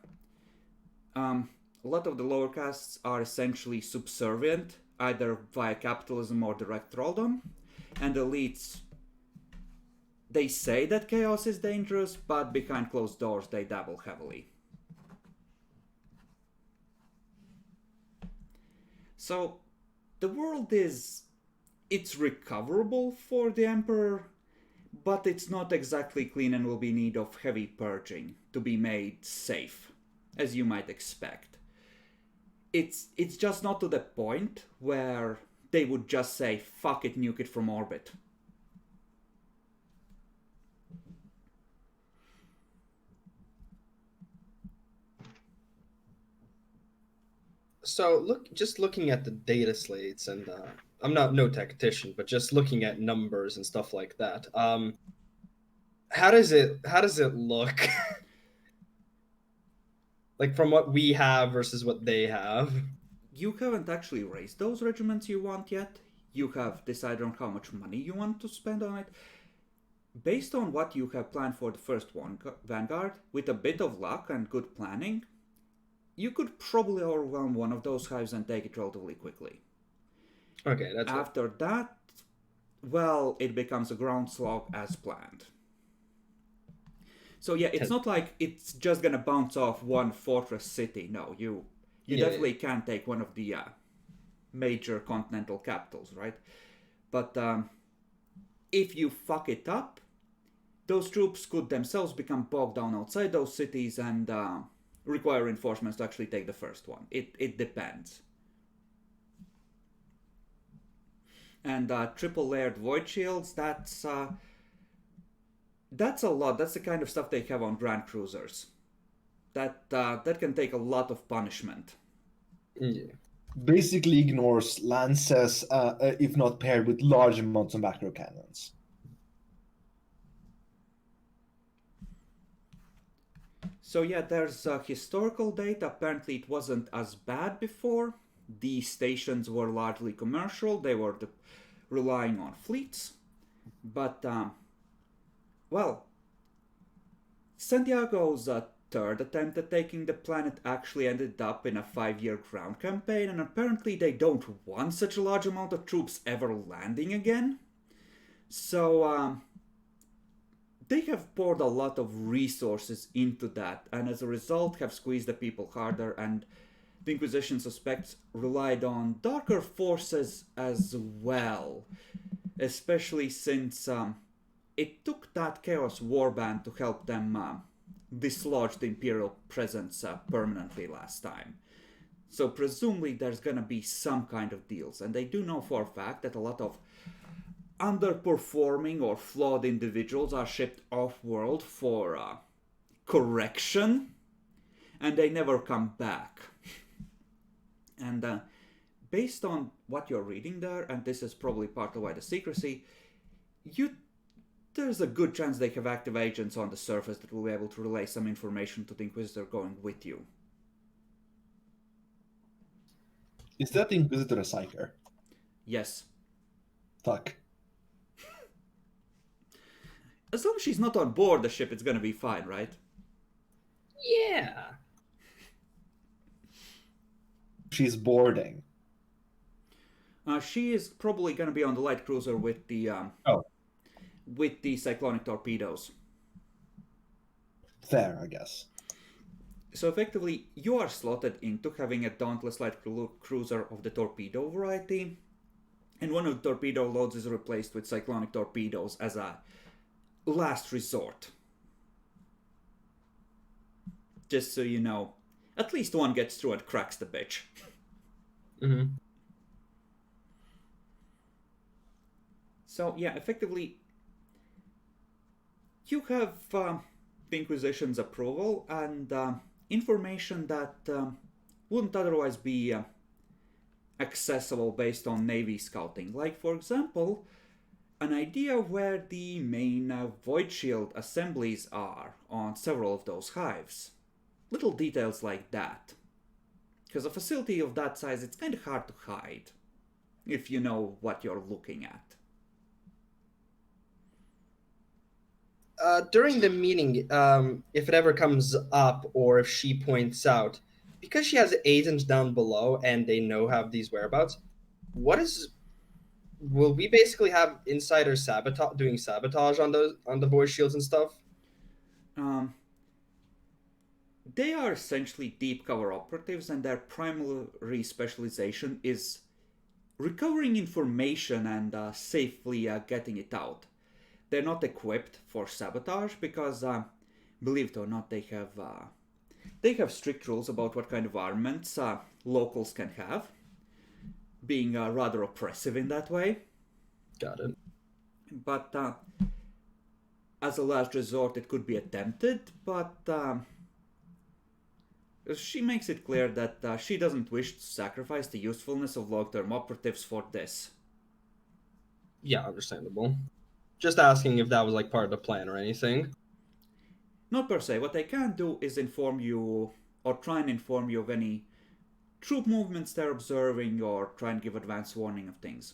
a lot of the lower castes are essentially subservient, either via capitalism or direct thraldom, and elites, they say that chaos is dangerous, but behind closed doors they dabble heavily. So the world it's recoverable for the Emperor, but it's not exactly clean and will be in need of heavy purging to be made safe, as you might expect. It's just not to the point where they would just say, fuck it, nuke it from orbit. So just looking at the data slates, and I'm no tactician, but just looking at numbers and stuff like that. How does it look? Like from what we have versus what they have? You haven't actually raised those regiments you want yet. You have decided on how much money you want to spend on it. Based on what you have planned for the first one, Vanguard, with a bit of luck and good planning, you could probably overwhelm one of those hives and take it relatively quickly. Okay, that's After that, well, it becomes a ground slog as planned. So yeah, it's not like it's just gonna bounce off one fortress city. No, you definitely can take one of the major continental capitals, right? But if you fuck it up, those troops could themselves become bogged down outside those cities and require reinforcements to actually take the first one. It depends. And triple layered void shields, that's a lot. That's the kind of stuff they have on Grand Cruisers. That can take a lot of punishment. Yeah. Basically ignores lances if not paired with large amounts of macro cannons. So yeah, there's historical data. Apparently it wasn't as bad before. The stations were largely commercial. They were relying on fleets. But, well, Santiago's third attempt at taking the planet actually ended up in a 5-year ground campaign, and apparently they don't want such a large amount of troops ever landing again. So, they have poured a lot of resources into that, and as a result have squeezed the people harder, and the Inquisition suspects relied on darker forces as well. especially since it took that Chaos Warband to help them dislodge the Imperial presence permanently last time. So presumably there's gonna be some kind of deals, and they do know for a fact that a lot of underperforming or flawed individuals are shipped off-world for correction, and they never come back. And based on what you're reading there, and this is probably part of why the secrecy, there's a good chance they have active agents on the surface that will be able to relay some information to the Inquisitor going with you. Is that Inquisitor a psyker? Yes. Fuck. As long as she's not on board the ship, it's gonna be fine, right? Yeah. She's boarding. She is probably gonna be on the light cruiser with the with the cyclonic torpedoes. Fair, I guess. So effectively, you are slotted into having a Dauntless light cruiser of the torpedo variety, and one of the torpedo loads is replaced with cyclonic torpedoes as a last resort. Just so you know, at least one gets through and cracks the bitch. Mm-hmm. So yeah, effectively, you have the Inquisition's approval and information that wouldn't otherwise be accessible based on Navy scouting. Like, for example, an idea where the main Void Shield assemblies are on several of those hives. Little details like that. Because a facility of that size, it's kind of hard to hide, if you know what you're looking at. During the meeting, if it ever comes up or if she points out, because she has agents down below and they have these whereabouts, will we basically have insiders doing sabotage on the void shields and stuff? They are essentially deep cover operatives, and their primary specialization is recovering information and safely getting it out. They're not equipped for sabotage because, believe it or not, they have strict rules about what kind of armaments locals can have, being rather oppressive in that way. Got it. But as a last resort, it could be attempted, but she makes it clear that she doesn't wish to sacrifice the usefulness of long-term operatives for this. Yeah, understandable. Just asking if that was like part of the plan or anything. Not per se. What they can do is inform you, or try and inform you of any troop movements they're observing, or try and give advance warning of things.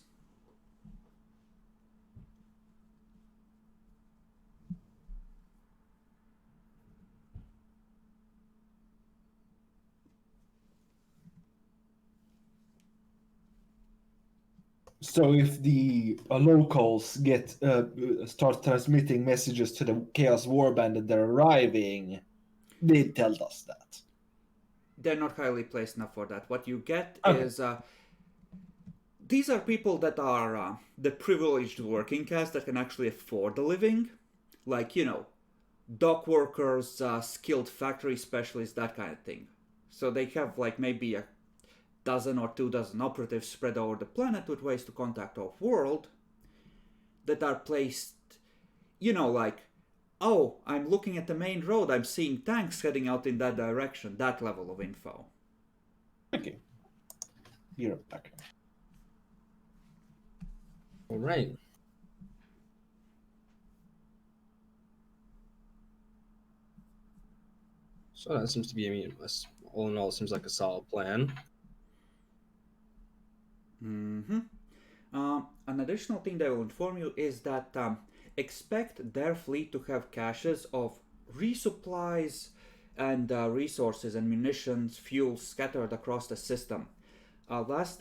So if the locals start transmitting messages to the Chaos Warband that they're arriving, they tell us that. They're not highly placed enough for that. What you get Okay. is these are people that are the privileged working class that can actually afford a living, like, you know, dock workers, skilled factory specialists, that kind of thing. So they have like maybe a dozen or 2 dozen operatives spread over the planet with ways to contact off-world that are placed, you know, like, oh, I'm looking at the main road, I'm seeing tanks heading out in that direction, that level of info. Okay. You're back. All right. So that seems to be, all in all, it seems like a solid plan. An additional thing that I will inform you is that expect their fleet to have caches of resupplies and resources and munitions, fuel scattered across the system. Last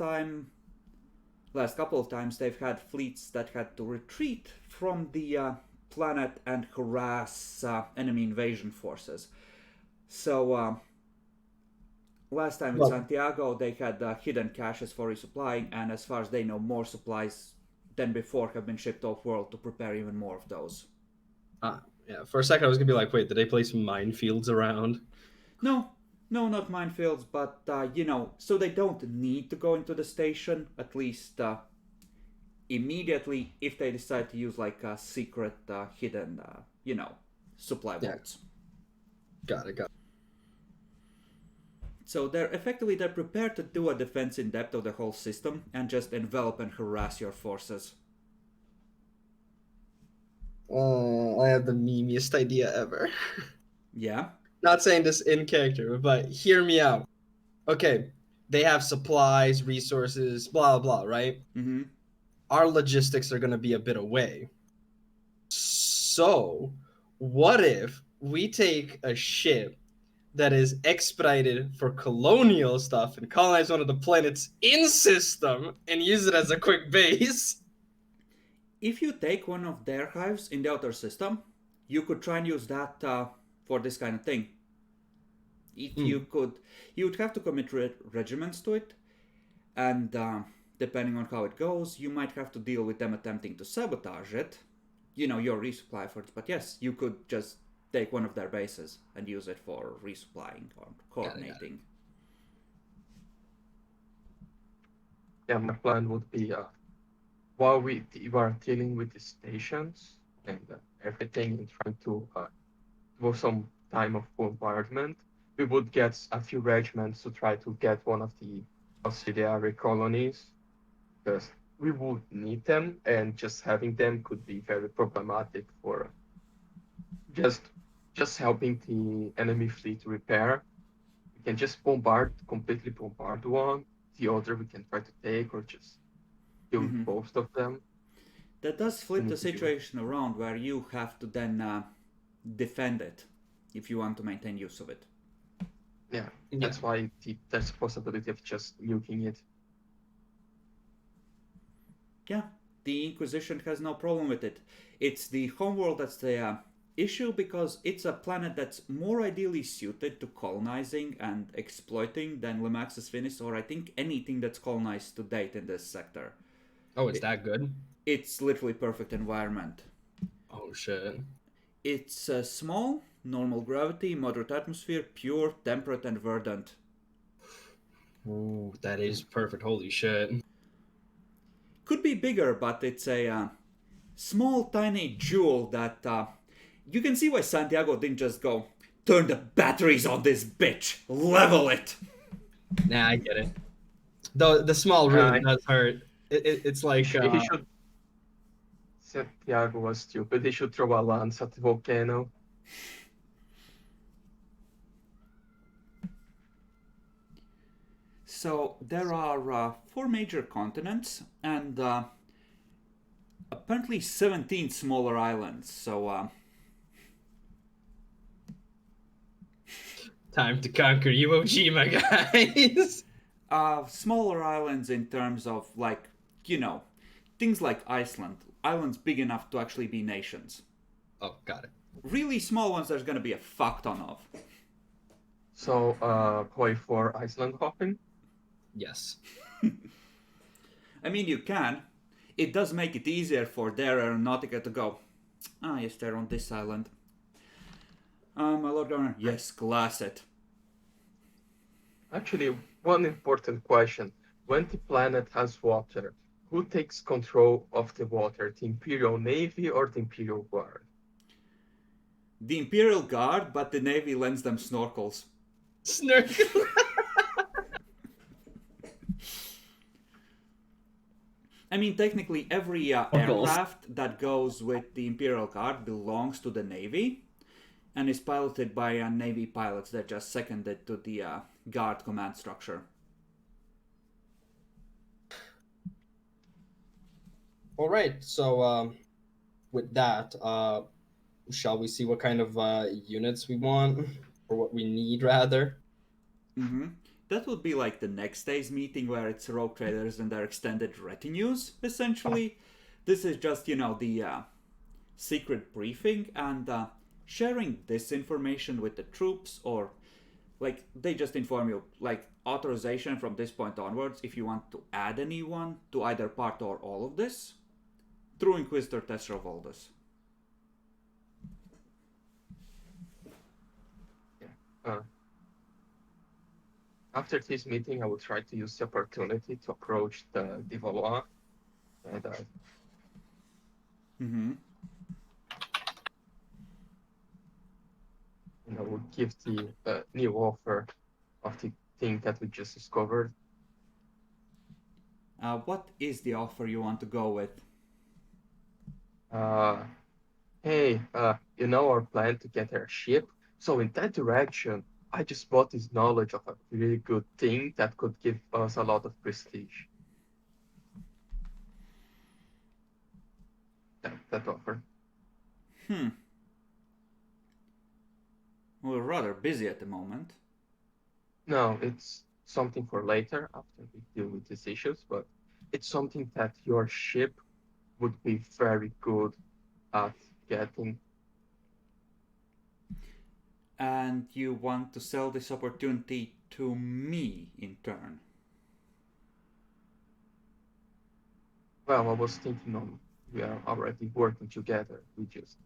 couple of times, they've had fleets that had to retreat from the planet and harass enemy invasion forces. So last time in Santiago, they had hidden caches for resupplying, and as far as they know, more supplies than before have been shipped off-world to prepare even more of those. Yeah, for a second I was gonna be like, wait, did they place minefields around? No, not minefields, but so they don't need to go into the station, at least immediately, if they decide to use like a secret hidden supply vaults. Got it. So they're prepared to do a defense in depth of the whole system and just envelop and harass your forces. I have the memeiest idea ever. Yeah. Not saying this in character, but hear me out. Okay, they have supplies, resources, blah blah, right? Mm-hmm. Our logistics are going to be a bit away. So, what if we take a ship that is expedited for colonial stuff and colonize one of the planets in system and use it as a quick base? If you take one of their hives in the outer system, you could try and use that for this kind of thing. You would have to commit regiments to it, and depending on how it goes, you might have to deal with them attempting to sabotage it, your resupply efforts. But yes, you could just take one of their bases and use it for resupplying or coordinating. Yeah, my plan would be while we are dealing with the stations and everything and trying to do some time of bombardment, we would get a few regiments to try to get one of the auxiliary colonies, because we would need them, and just having them could be very problematic for just helping the enemy fleet repair. We can just completely bombard one, the other we can try to take, or just kill both of them. That does flip the situation around, where you have to then defend it if you want to maintain use of it. Yeah, that's why there's a possibility of just nuking it. Yeah, the Inquisition has no problem with it. It's the homeworld that's the issue, because it's a planet that's more ideally suited to colonizing and exploiting than Lemax's Finis, or I think anything that's colonized to date in this sector. Oh, it's that good? It's literally perfect environment. Oh, shit. It's small, normal gravity, moderate atmosphere, pure, temperate, and verdant. Ooh, that is perfect. Holy shit. Could be bigger, but it's a small, tiny jewel that you can see why Santiago didn't just go, turn the batteries on this bitch, level it. Nah, I get it. Though the small really does hurt. It's like he should. Santiago was stupid. He should throw a lance at the volcano. So there are 4 major continents and apparently 17 smaller islands. So time to conquer Iwo Jima, guys. Smaller islands in terms of things like Iceland. Islands big enough to actually be nations. Oh, got it. Really small ones there's going to be a fuck ton of. So, Koi for Iceland hopping? Yes. I mean, you can. It does make it easier for their aeronautica to go, yes, they're on this island. My Lord Governor, yes, glass it. Actually, one important question. When the planet has water, who takes control of the water, the Imperial Navy or the Imperial Guard? The Imperial Guard, but the Navy lends them snorkels. Snorkel. I mean, technically, every aircraft that goes with the Imperial Guard belongs to the Navy and is piloted by Navy pilots that just seconded to the Guard command structure. All right. So, with that, shall we see what kind of units we want, or what we need, rather? Mm-hmm. That would be like the next day's meeting, where it's rogue traders and their extended retinues, essentially. This is just, the secret briefing and sharing this information with the troops, or they just inform you, authorization from this point onwards if you want to add anyone to either part or all of this. True Inquisitor Tessera Voldus. After this meeting, I will try to use the opportunity to approach the Valois and Mm-hmm. and I will give the new offer of the thing that we just discovered. What is the offer you want to go with? Hey, you know our plan to get our ship? So in that direction, I just bought this knowledge of a really good thing that could give us a lot of prestige. That offer. We're rather busy at the moment. No, it's something for later after we deal with these issues, but it's something that your ship would be very good at getting. And you want to sell this opportunity to me in turn. Well, I was thinking we are already working together. We just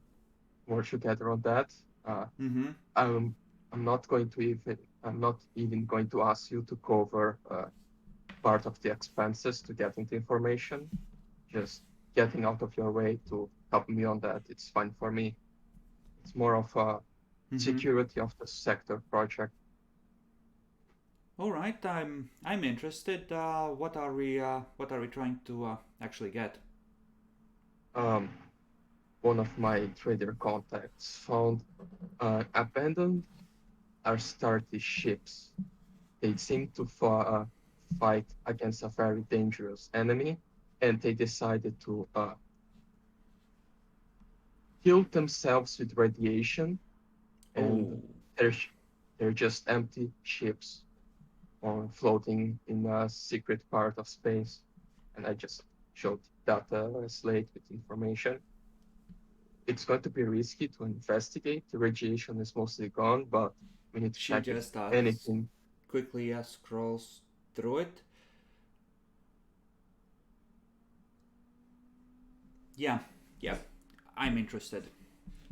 work together on that. Mm-hmm. I'm not even going to ask you to cover part of the expenses to getting the information. Just getting out of your way to help me on that. It's fine for me. It's more of a security of the sector project. All right, I'm interested. What are we trying to actually get? One of my trader contacts found abandoned Astarte ships. They seem to fight against a very dangerous enemy, and they decided to kill themselves with radiation, and they're just empty ships or floating in a secret part of space. And I just showed that slate with information. It's going to be risky to investigate. The radiation is mostly gone, but we need to She check just if anything. quickly scrolls through it. Yeah, I'm interested.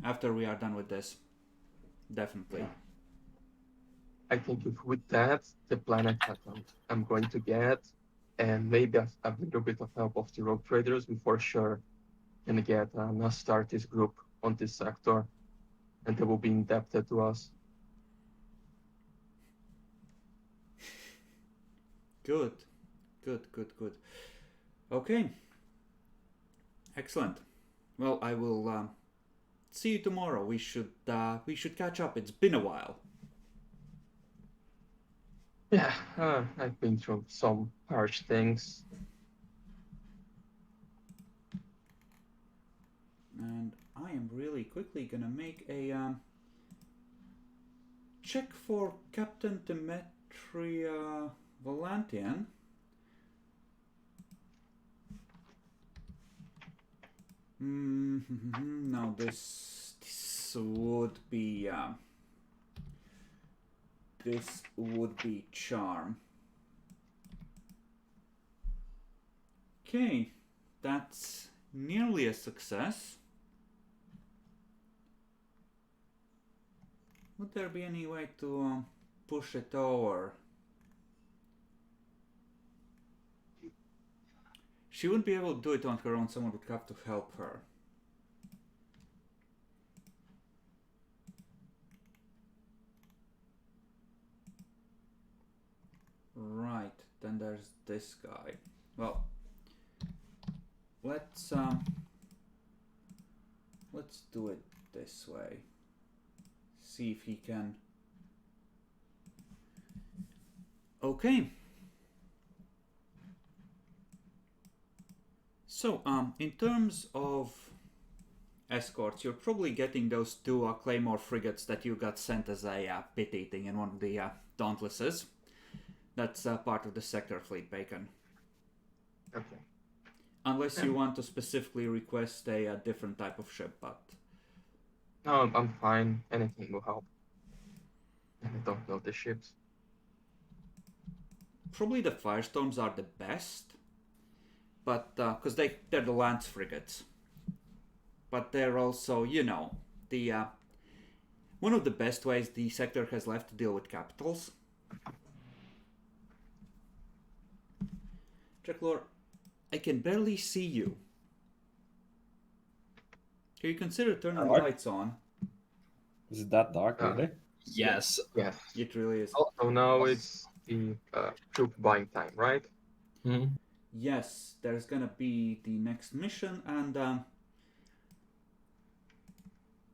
After we are done with this, definitely. I think if with that, the planet that I'm going to get, and maybe a little bit of help of the rogue traders, we for sure can get an Astartes group on this sector, and they will be indebted to us. Good. Okay. Excellent. Well, I will see you tomorrow. We should catch up. It's been a while. Yeah, I've been through some harsh things. And I am really quickly gonna make a check for Captain Demetria Volantian. No, this would be charm. Okay, that's nearly a success. Would there be any way to push it over? She wouldn't be able to do it on her own. Someone would have to help her. Right, then there's this guy. Well, let's do it this way. See if he can. Okay. So, in terms of escorts, you're probably getting those two Claymore frigates that you got sent as a pit eating in one of the Dauntlesses. That's part of the sector fleet, Bacon. Okay. Unless you want to specifically request a different type of ship, but... No, I'm fine. Anything will help. I don't know the ships. Probably the Firestorms are the best, but because they're the Lance frigates, but they're also, the one of the best ways the sector has left to deal with capitals. Draclor, I can barely see you. Can you consider turning the lights on? Is it that dark, really? Yes. Yes. It really is. So now it's the troop buying time, right? Hmm. Yes, there's gonna be the next mission, and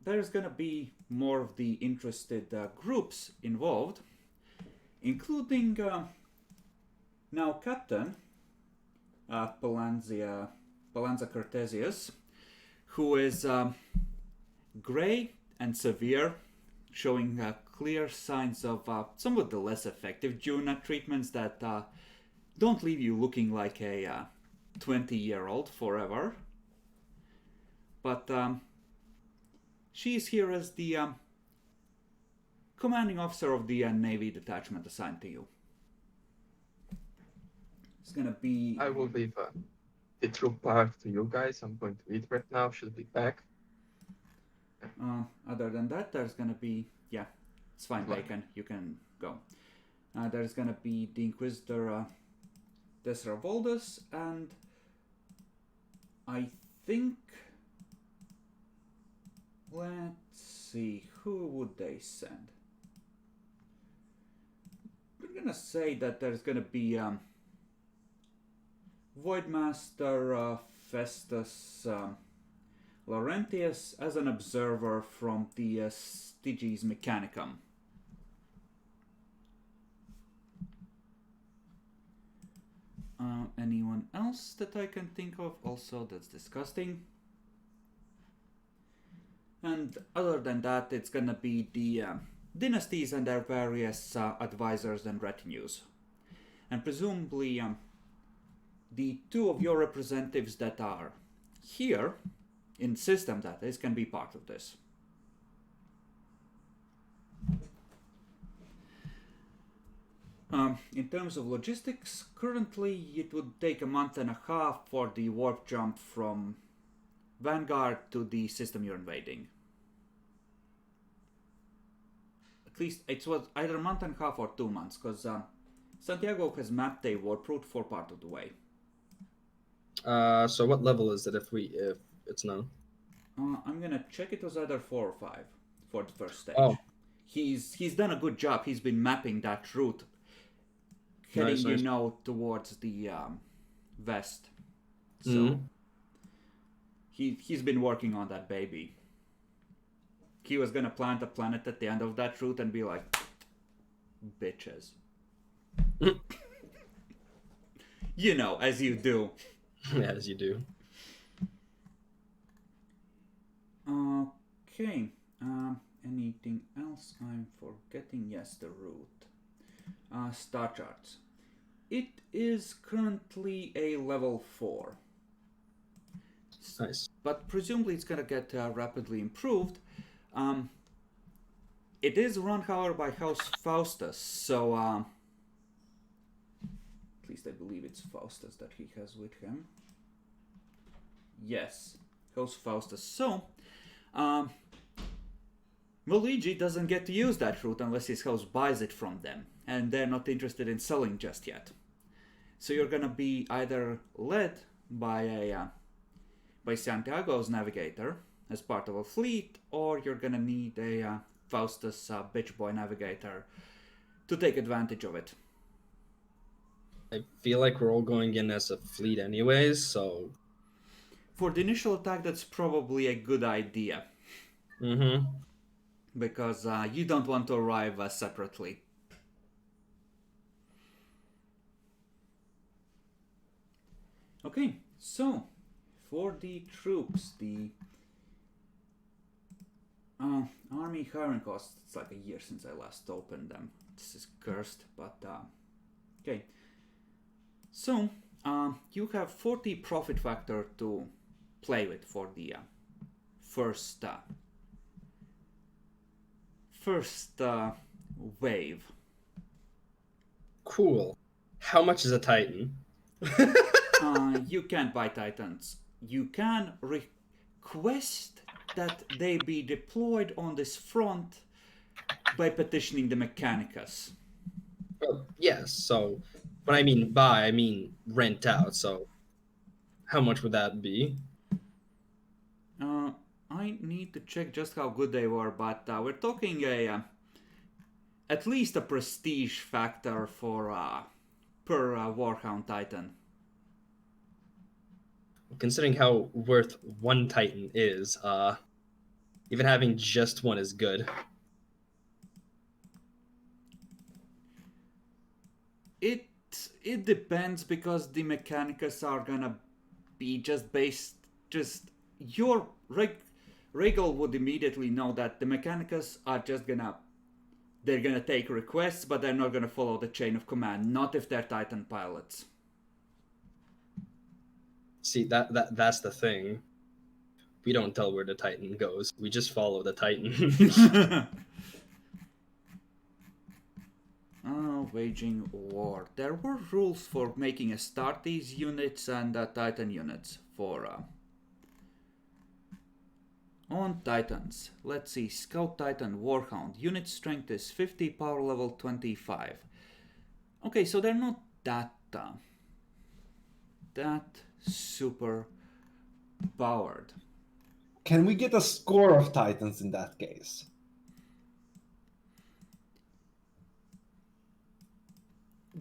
there's gonna be more of the interested groups involved, including now Captain Palanza Cartesius, who is gray and severe, showing clear signs of some of the less effective Juna treatments that don't leave you looking like a 20-year-old forever. But she's here as the commanding officer of the Navy detachment assigned to you. It's gonna be... I will leave the troop part to you guys. I'm going to eat right now. Should be back. Other than that, there's gonna be... Yeah, it's fine, Bacon. You can go. There's gonna be the Inquisitor Desra Voldus, and I think... Let's see, who would they send? We're gonna say that there's gonna be Voidmaster Festus Laurentius as an observer from the Styges Mechanicum. Anyone else that I can think of? Also, that's disgusting. And other than that, it's gonna be the dynasties and their various advisors and retinues. And presumably, the two of your representatives that are here, in system that is, can be part of this. In terms of logistics, currently it would take a month and a half for the warp jump from Vanguard to the system you're invading. At least it was either a month and a half or 2 months, because Santiago has mapped a warp route for part of the way. So what level is it if it's known? I'm gonna check. It was either 4 or 5 for the first stage. Oh. He's done a good job. He's been mapping that route, heading Nice. towards the west. So he's been working on that baby. He was gonna plant a planet at the end of that route and be like, bitches. As you do. Yeah, as you do. Okay. Anything else I'm forgetting? Yes, the route. Star charts. It is currently a level 4. Nice. But presumably it's gonna get rapidly improved. It is run, however, by House Faustus, so at least I believe it's Faustus that he has with him. Yes, House Faustus. So, Luigi doesn't get to use that route unless his house buys it from them, and they're not interested in selling just yet. So you're gonna be either led by Santiago's navigator as part of a fleet, or you're gonna need a Faustus bitch boy navigator to take advantage of it. I feel like we're all going in as a fleet anyways, so... For the initial attack, that's probably a good idea. Mm-hmm. Because you don't want to arrive separately. Okay, so for the troops, the army hiring costs, it's like a year since I last opened them. This is cursed, but okay. So you have 40 profit factor to play with for the first wave. Cool. How much is a Titan? You can't buy Titans. You can request that they be deployed on this front by petitioning the Mechanicus. Well, yes. So, when I mean buy, I mean rent out. So, how much would that be? I need to check just how good they were, but we're talking at least a prestige factor for per Warhound Titan. Considering how worth one Titan is, even having just one is good. It depends, because the Mechanicus are gonna be just your Regal would immediately know that the Mechanicus are just they're gonna take requests, but they're not gonna follow the chain of command. Not if they're Titan pilots. See, that's the thing. We don't tell where the Titan goes. We just follow the Titan. Waging war. There were rules for making Astartes units and Titan units for on Titans. Let's see. Scout Titan Warhound. Unit strength is 50, power level 25. Okay, so they're not that super powered. Can we get a score of Titans in that case?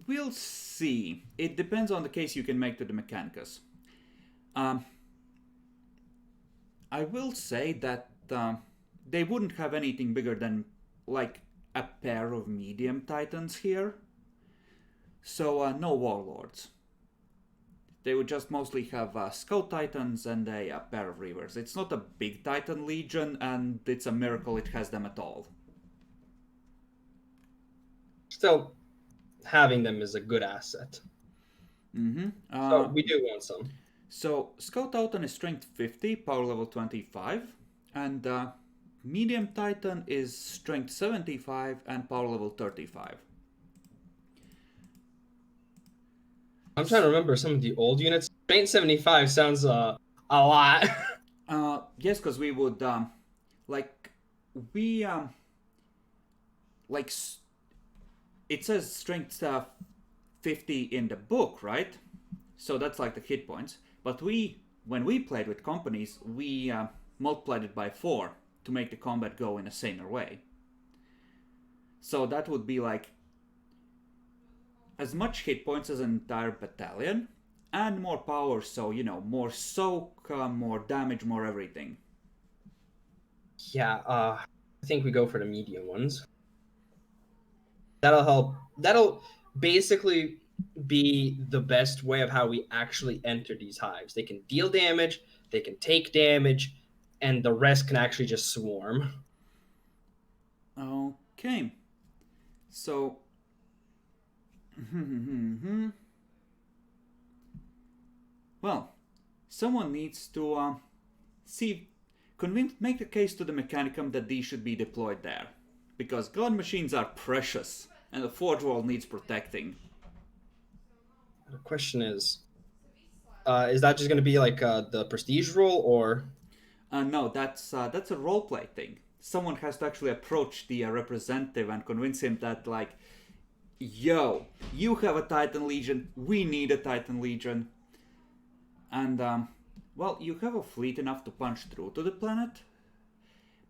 We'll see. It depends on the case you can make to the Mechanicus. I will say that they wouldn't have anything bigger than like a pair of medium Titans here. So no Warlords. They would just mostly have Scout Titans and a pair of Reavers. It's not a big Titan Legion, and it's a miracle it has them at all. Still, having them is a good asset. Mm-hmm. So we do want some. So Scout Titan is strength 50, power level 25, and medium Titan is strength 75 and power level 35. I'm trying to remember some of the old units. Strength 75 sounds a lot. Yes, because we would it says strength 50 in the book, right? So that's like the hit points. But when we played with companies, we multiplied it by 4 to make the combat go in a saner way. So that would be like as much hit points as an entire battalion, and more power, so, you know, more soak, more damage, more everything. Yeah, I think we go for the medium ones. That'll help. That'll basically be the best way of how we actually enter these hives. They can deal damage, they can take damage, and the rest can actually just swarm. Okay. So... well, someone needs to make the case to the Mechanicum that these should be deployed there. Because god machines are precious, and the Forge World needs protecting. The question is that just going to be like the prestige role, or? No, that's a roleplay thing. Someone has to actually approach the representative and convince him that, like, yo, you have a Titan Legion, we need a Titan Legion. And, well, you have a fleet enough to punch through to the planet,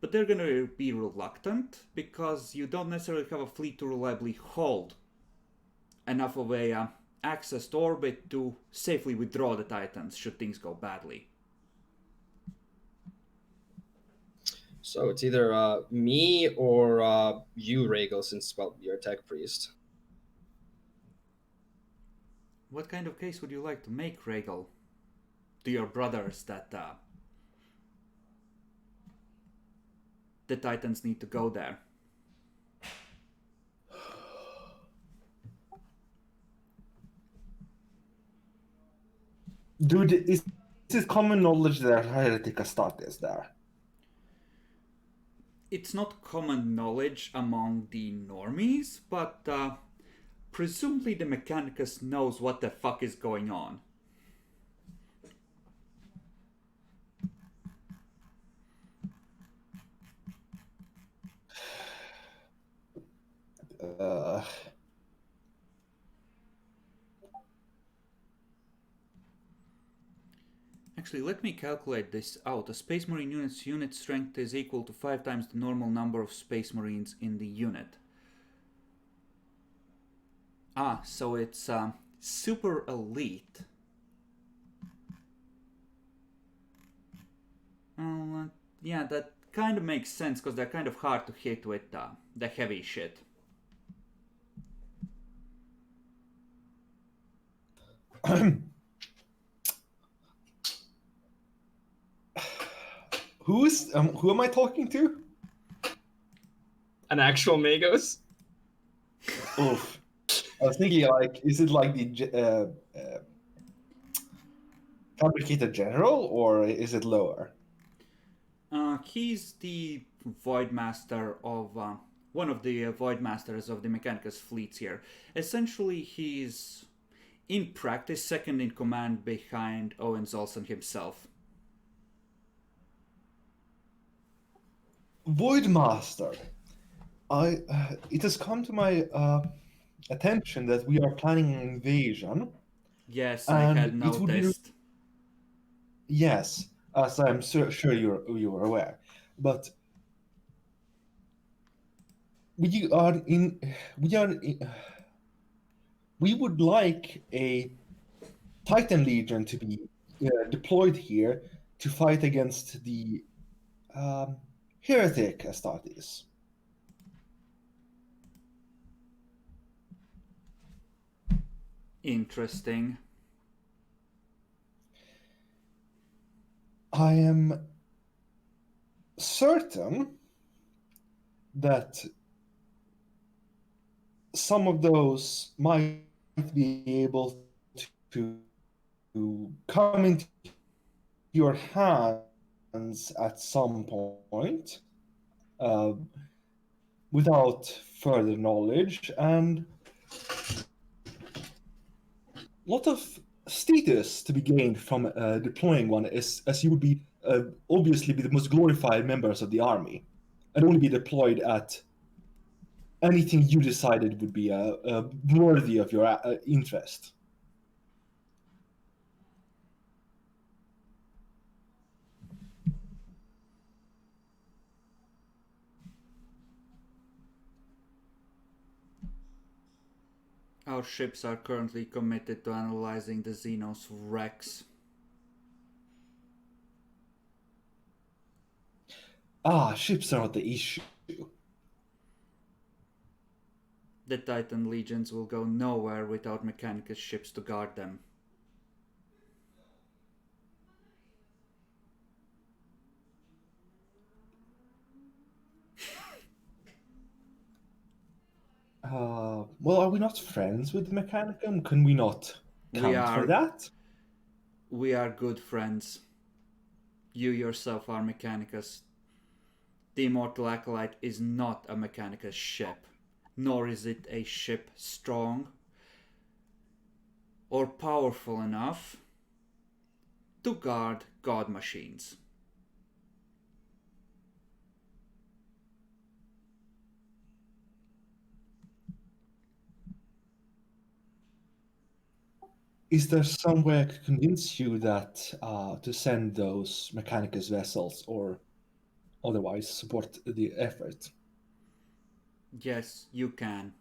but they're gonna be reluctant because you don't necessarily have a fleet to reliably hold enough of a access to orbit to safely withdraw the Titans should things go badly. So it's either me or you, Regal, since, well, you're a tech priest. What kind of case would you like to make, Regal, to your brothers that the Titans need to go there? Dude, is it common knowledge that Heretic Astartes there? It's not common knowledge among the normies, but presumably the Mechanicus knows what the fuck is going on. Actually, let me calculate this out. A Space Marine unit's unit strength is equal to 5 times the normal number of Space Marines in the unit. Ah, so it's super elite. Yeah, that kind of makes sense because they're kind of hard to hit with the heavy shit. Who am I talking to? An actual Magos? Oof. I was thinking, like, is it like the fabricator general, or is it lower? He's the Void Master of one of the Void Masters of the Mechanicus fleets here. Essentially, he's in practice second in command behind Owen Zolson himself. Voidmaster. It has come to my attention that we are planning an invasion. Yes, I had And it would be noticed. yes, as I'm sure you're aware, but we are in we are in, we would like a Titan Legion to be deployed here to fight against the heretic Astartes. Interesting. I am certain that some of those might be able to come into your hands at some point without further knowledge, and a lot of status to be gained from deploying one, as you would be obviously be the most glorified members of the army and only be deployed at anything you decided would be worthy of your interest. Our ships are currently committed to analyzing the Xenos wrecks. Ships are not the issue. The Titan legions will go nowhere without Mechanicus ships to guard them. Well, are we not friends with Mechanicum? Can we not count for that? We are good friends. You yourself are Mechanicus. The Immortal Acolyte is not a Mechanicus ship, nor is it a ship strong or powerful enough to guard god machines. Is there some way I could convince you that to send those Mechanicus vessels or otherwise support the effort? Yes, you can.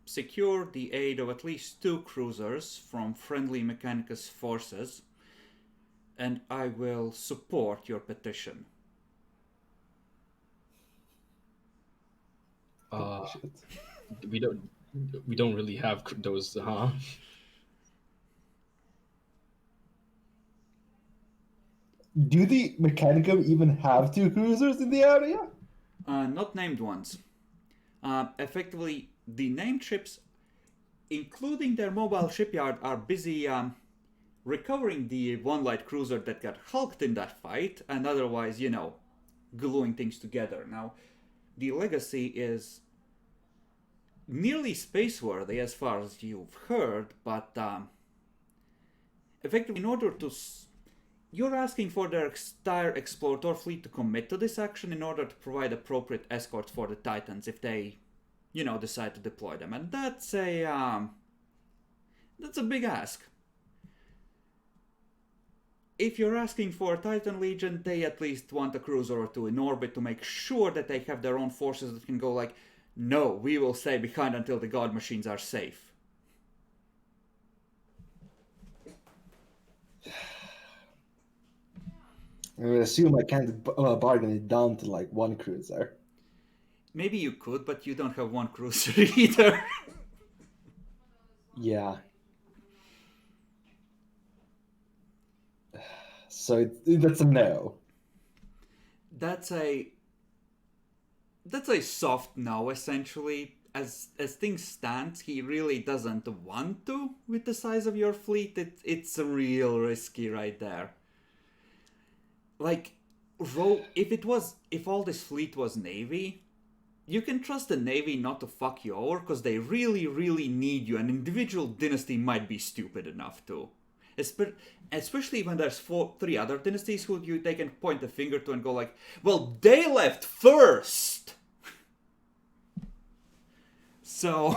Secure the aid of at least 2 cruisers from friendly Mechanicus forces, and I will support your petition. We don't really have those, huh? Do the Mechanicum even have 2 cruisers in the area? Not named ones. Effectively, the named ships, including their mobile shipyard, are busy recovering the one light cruiser that got hulked in that fight, and otherwise, gluing things together. Now, the legacy is nearly spaceworthy as far as you've heard, but effectively, in order to... You're asking for their entire Explorator fleet to commit to this action in order to provide appropriate escorts for the Titans if they decide to deploy them. And that's a big ask. If you're asking for a Titan Legion, they at least want a cruiser or two in orbit to make sure that they have their own forces that can go like, no, we will stay behind until the God Machines are safe. I assume I can't bargain it down to like one cruiser. Maybe you could, but you don't have one cruiser either. Yeah. So that's a no. That's a soft no, essentially. As things stand, he really doesn't want to with the size of your fleet. It's real risky right there. Like, if all this fleet was Navy, you can trust the Navy not to fuck you over because they really, really need you. An individual dynasty might be stupid enough to. Especially when there's 3 other dynasties who they can point the finger to and go like, well, they left first! So,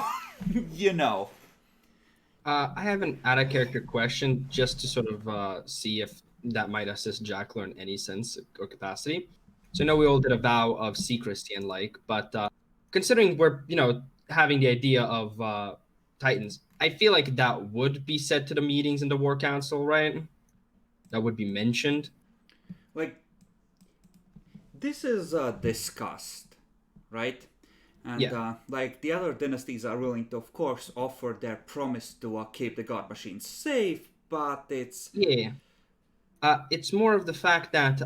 I have an out-of-character question just to sort of see if that might assist Jackler in any sense or capacity. So I know we all did a vow of secrecy and like, but considering we're, having the idea of Titans, I feel like that would be said to the meetings in the War Council, right? That would be mentioned. Like, this is discussed, right? And like the other dynasties are willing to, of course, offer their promise to keep the God Machines safe, but it's it's more of the fact that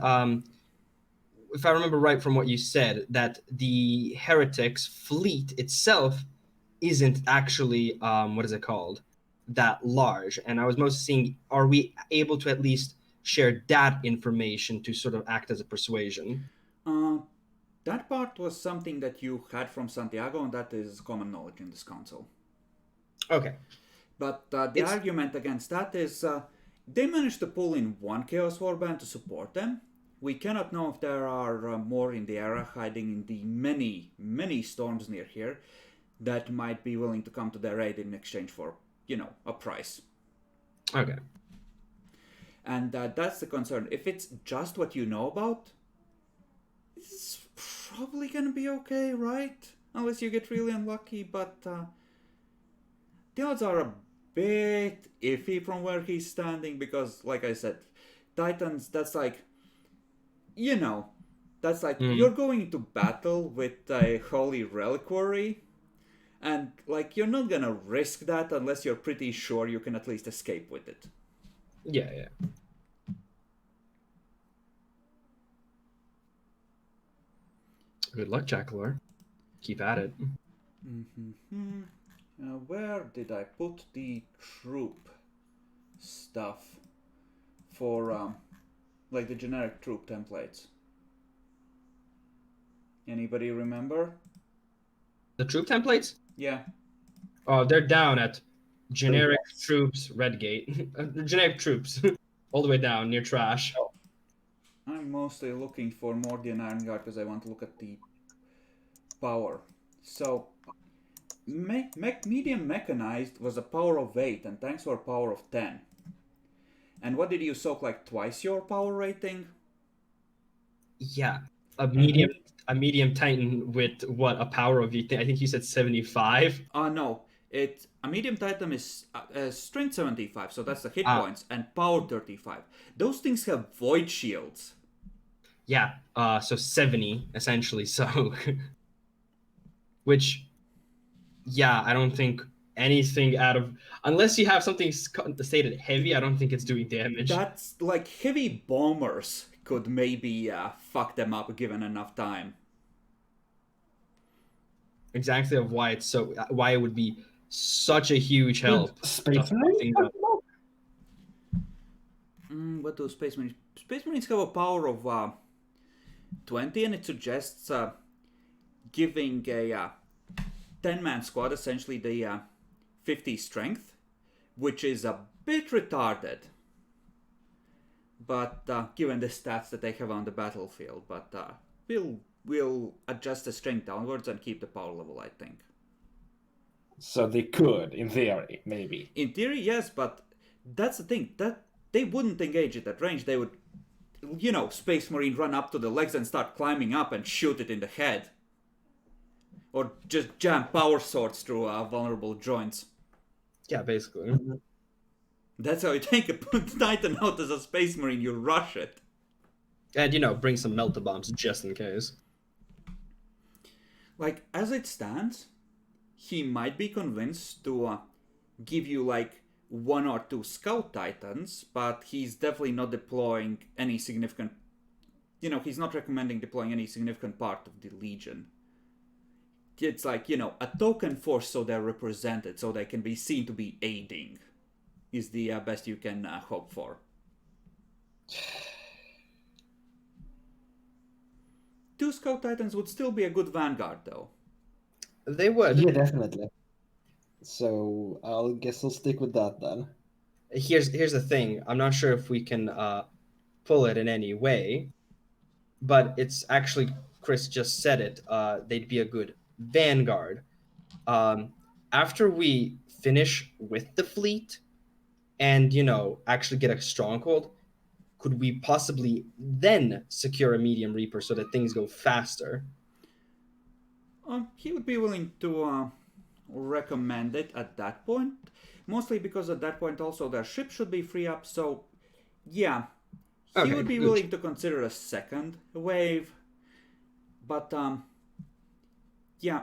if I remember right from what you said, that the heretics fleet itself isn't actually what is it called, that large. And I was mostly seeing, are we able to at least share that information to sort of act as a persuasion? That part was something that you had from Santiago, and that is common knowledge in this council. Okay. But the argument against that is they managed to pull in one Chaos Warband to support them. We cannot know if there are more in the area hiding in the many, many storms near here that might be willing to come to their aid in exchange for, a price. Okay. And that's the concern. If it's just what you know about, it's probably gonna be okay, right? Unless you get really unlucky, but the odds are a bit iffy from where he's standing because, like I said, Titans, that's like, you're going into battle with a holy reliquary, and, like, you're not gonna risk that unless you're pretty sure you can at least escape with it. Yeah. Good luck, Jackler. Keep at it. Mm-hmm. Where did I put the troop stuff for, like the generic troop templates? Anybody remember? The troop templates? Yeah. Oh, they're down at generic troops, Redgate. Generic troops, all the way down near trash. I'm mostly looking for Mordian Iron Guard because I want to look at the power. So, medium mechanized was a power of 8 and tanks were a power of 10. And what did you soak, like twice your power rating? Yeah, a medium Titan with what, a power of, I think you said 75? No. A medium Titan is strength 75, so that's the hit points, and power 35. Those things have void shields. Yeah, so 70, essentially, so... Which, yeah, I don't think anything out of... Unless you have something stated heavy, I don't think it's doing damage. That's, like, heavy bombers could maybe fuck them up given enough time. Exactly of why it's so... Why it would be such a huge help. Space Marines? What do Space Marines... Space Marines have a power of 20, and it suggests giving a 10-man squad essentially the 50 strength, which is a bit retarded. But given the stats that they have on the battlefield, but we'll adjust the strength downwards and keep the power level, I think. So they could, in theory, maybe. In theory, yes, but that's the thing. That they wouldn't engage it at range. They would, Space Marine run up to the legs and start climbing up and shoot it in the head. Or just jam power swords through vulnerable joints. Yeah, basically. That's how you take a Titan out as a Space Marine. You rush it. And, bring some melta bombs just in case. Like, as it stands, he might be convinced to give you, like, 1 or 2 Scout Titans, but he's definitely not deploying any significant... he's not recommending deploying any significant part of the Legion. It's like, a token force so they're represented, so they can be seen to be aiding, is the best you can hope for. Two Scout Titans would still be a good vanguard, though. They would. Yeah, definitely. So I'll guess I'll stick with that then. Here's the thing. I'm not sure if we can pull it in any way, but it's actually, Chris just said it. They'd be a good vanguard. After we finish with the fleet and, actually get a stronghold, could we possibly then secure a medium reaper so that things go faster? He would be willing to recommend it at that point, mostly because at that point also their ship should be free up, so yeah, he would be willing to consider a second wave, but yeah,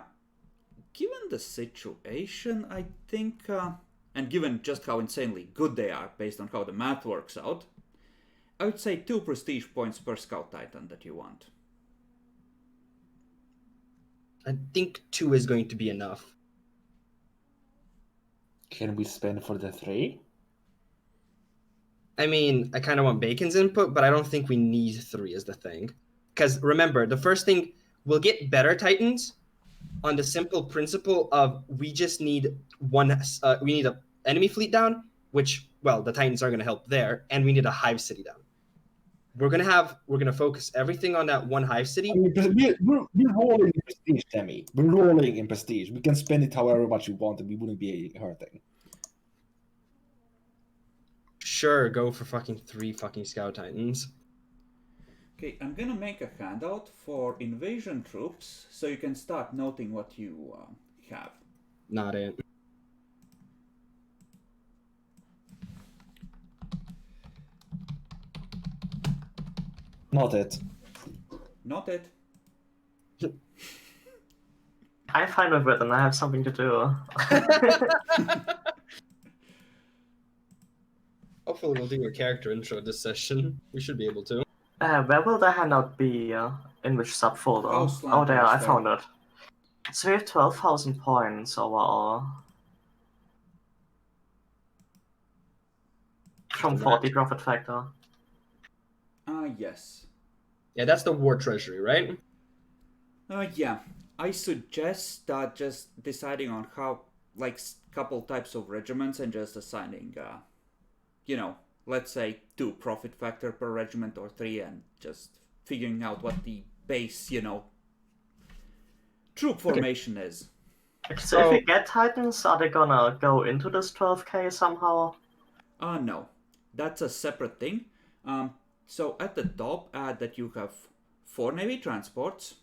given the situation, I think, and given just how insanely good they are based on how the math works out, I would say 2 prestige points per Scout Titan that you want. I think 2 is going to be enough. Can we spend for the 3? I mean, I kind of want Bacon's input, but I don't think we need 3 is the thing. Because remember, the first thing, we'll get better Titans on the simple principle of we just need we need an enemy fleet down, which, well, the Titans are going to help there, and we need a hive city down. We're gonna focus everything on that one hive city. I mean, we're rolling in prestige, Demi. We're rolling in prestige. We can spend it however much we want, and we wouldn't be hurting. Sure, go for fucking 3 fucking Scout Titans. Okay, I'm gonna make a handout for invasion troops, so you can start noting what you have. Not it. Not it. Not it. I find it with and I have something to do. Hopefully we'll do a character intro this session. We should be able to. Where will the handout be? In which subfolder? Oh, there, I found it. So we have 12,000 points overall. From 40 profit factor. Yes. Yeah, that's the war treasury, right? Yeah. I suggest just deciding on how, like, couple types of regiments and just assigning, let's say 2 profit factor per regiment or 3, and just figuring out what the base, troop formation is. So if we get Titans, are they gonna go into this 12k somehow? No. That's a separate thing. So at the top, add that you have 4 Navy transports,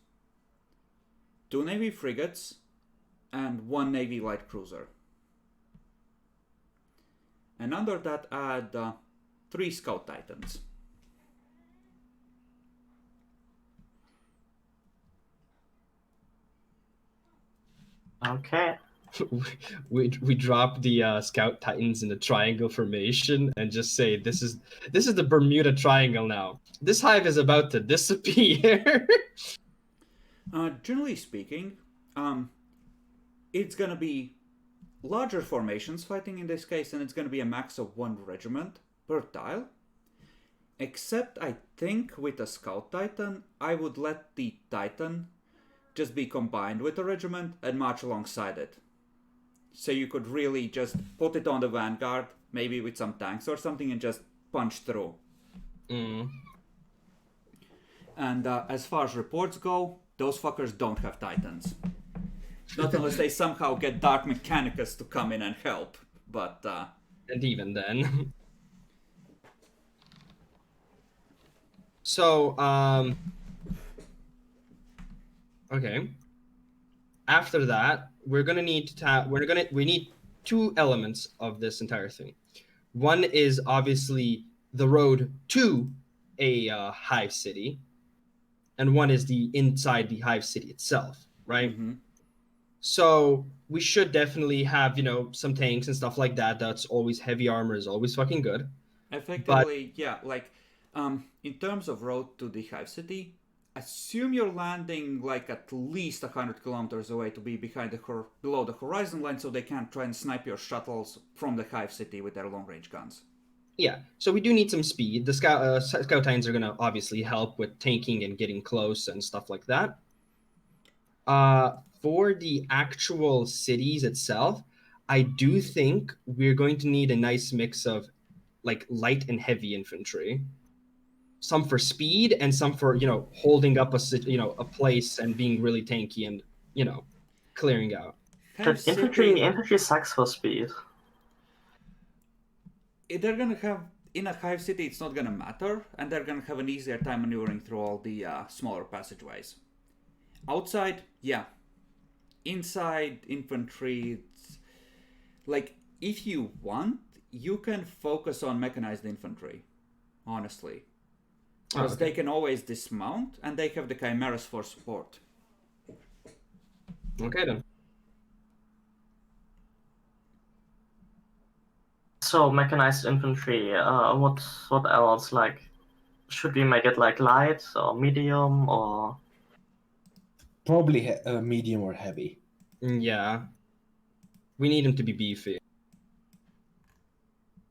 2 Navy frigates, and 1 Navy light cruiser. And under that, add 3 Scout Titans. Okay. we drop the Scout Titans in a triangle formation and just say this is the Bermuda Triangle now. This hive is about to disappear. Generally speaking, it's gonna be larger formations fighting in this case, and it's gonna be a max of 1 regiment per tile. Except I think with a Scout Titan, I would let the Titan just be combined with a regiment and march alongside it. So you could really just put it on the vanguard, maybe with some tanks or something, and just punch through. Mm. And as far as reports go, those fuckers don't have Titans. Not unless they somehow get Dark Mechanicus to come in and help, but... And even then. So, okay. After that, we're gonna need to we need two elements of this entire thing. One is obviously the road to a hive city, and one is the inside the hive city itself, right? Mm-hmm. So we should definitely have, some tanks and stuff like that. That's always heavy armor is always fucking good. Effectively, yeah, like, in terms of road to the hive city, assume you're landing like at least 100 kilometers away to be below the horizon line, so they can't try and snipe your shuttles from the hive city with their long range guns. Yeah, so we do need some speed. The scout tines are going to obviously help with tanking and getting close and stuff like that. For the actual cities itself, I do think we're going to need a nice mix of like light and heavy infantry. Some for speed and some for, holding up a place and being really tanky and, clearing out. But infantry sucks for speed. They're gonna have in a hive city. It's not gonna matter, and they're gonna have an easier time maneuvering through all the smaller passageways. Outside, yeah. Inside infantry, it's like if you want, you can focus on mechanized infantry. Honestly, because they can always dismount, and they have the chimeras for support. Okay then. So mechanized infantry. What else? Like, should we make it like light or medium or? Probably medium or heavy. Yeah, we need him to be beefy.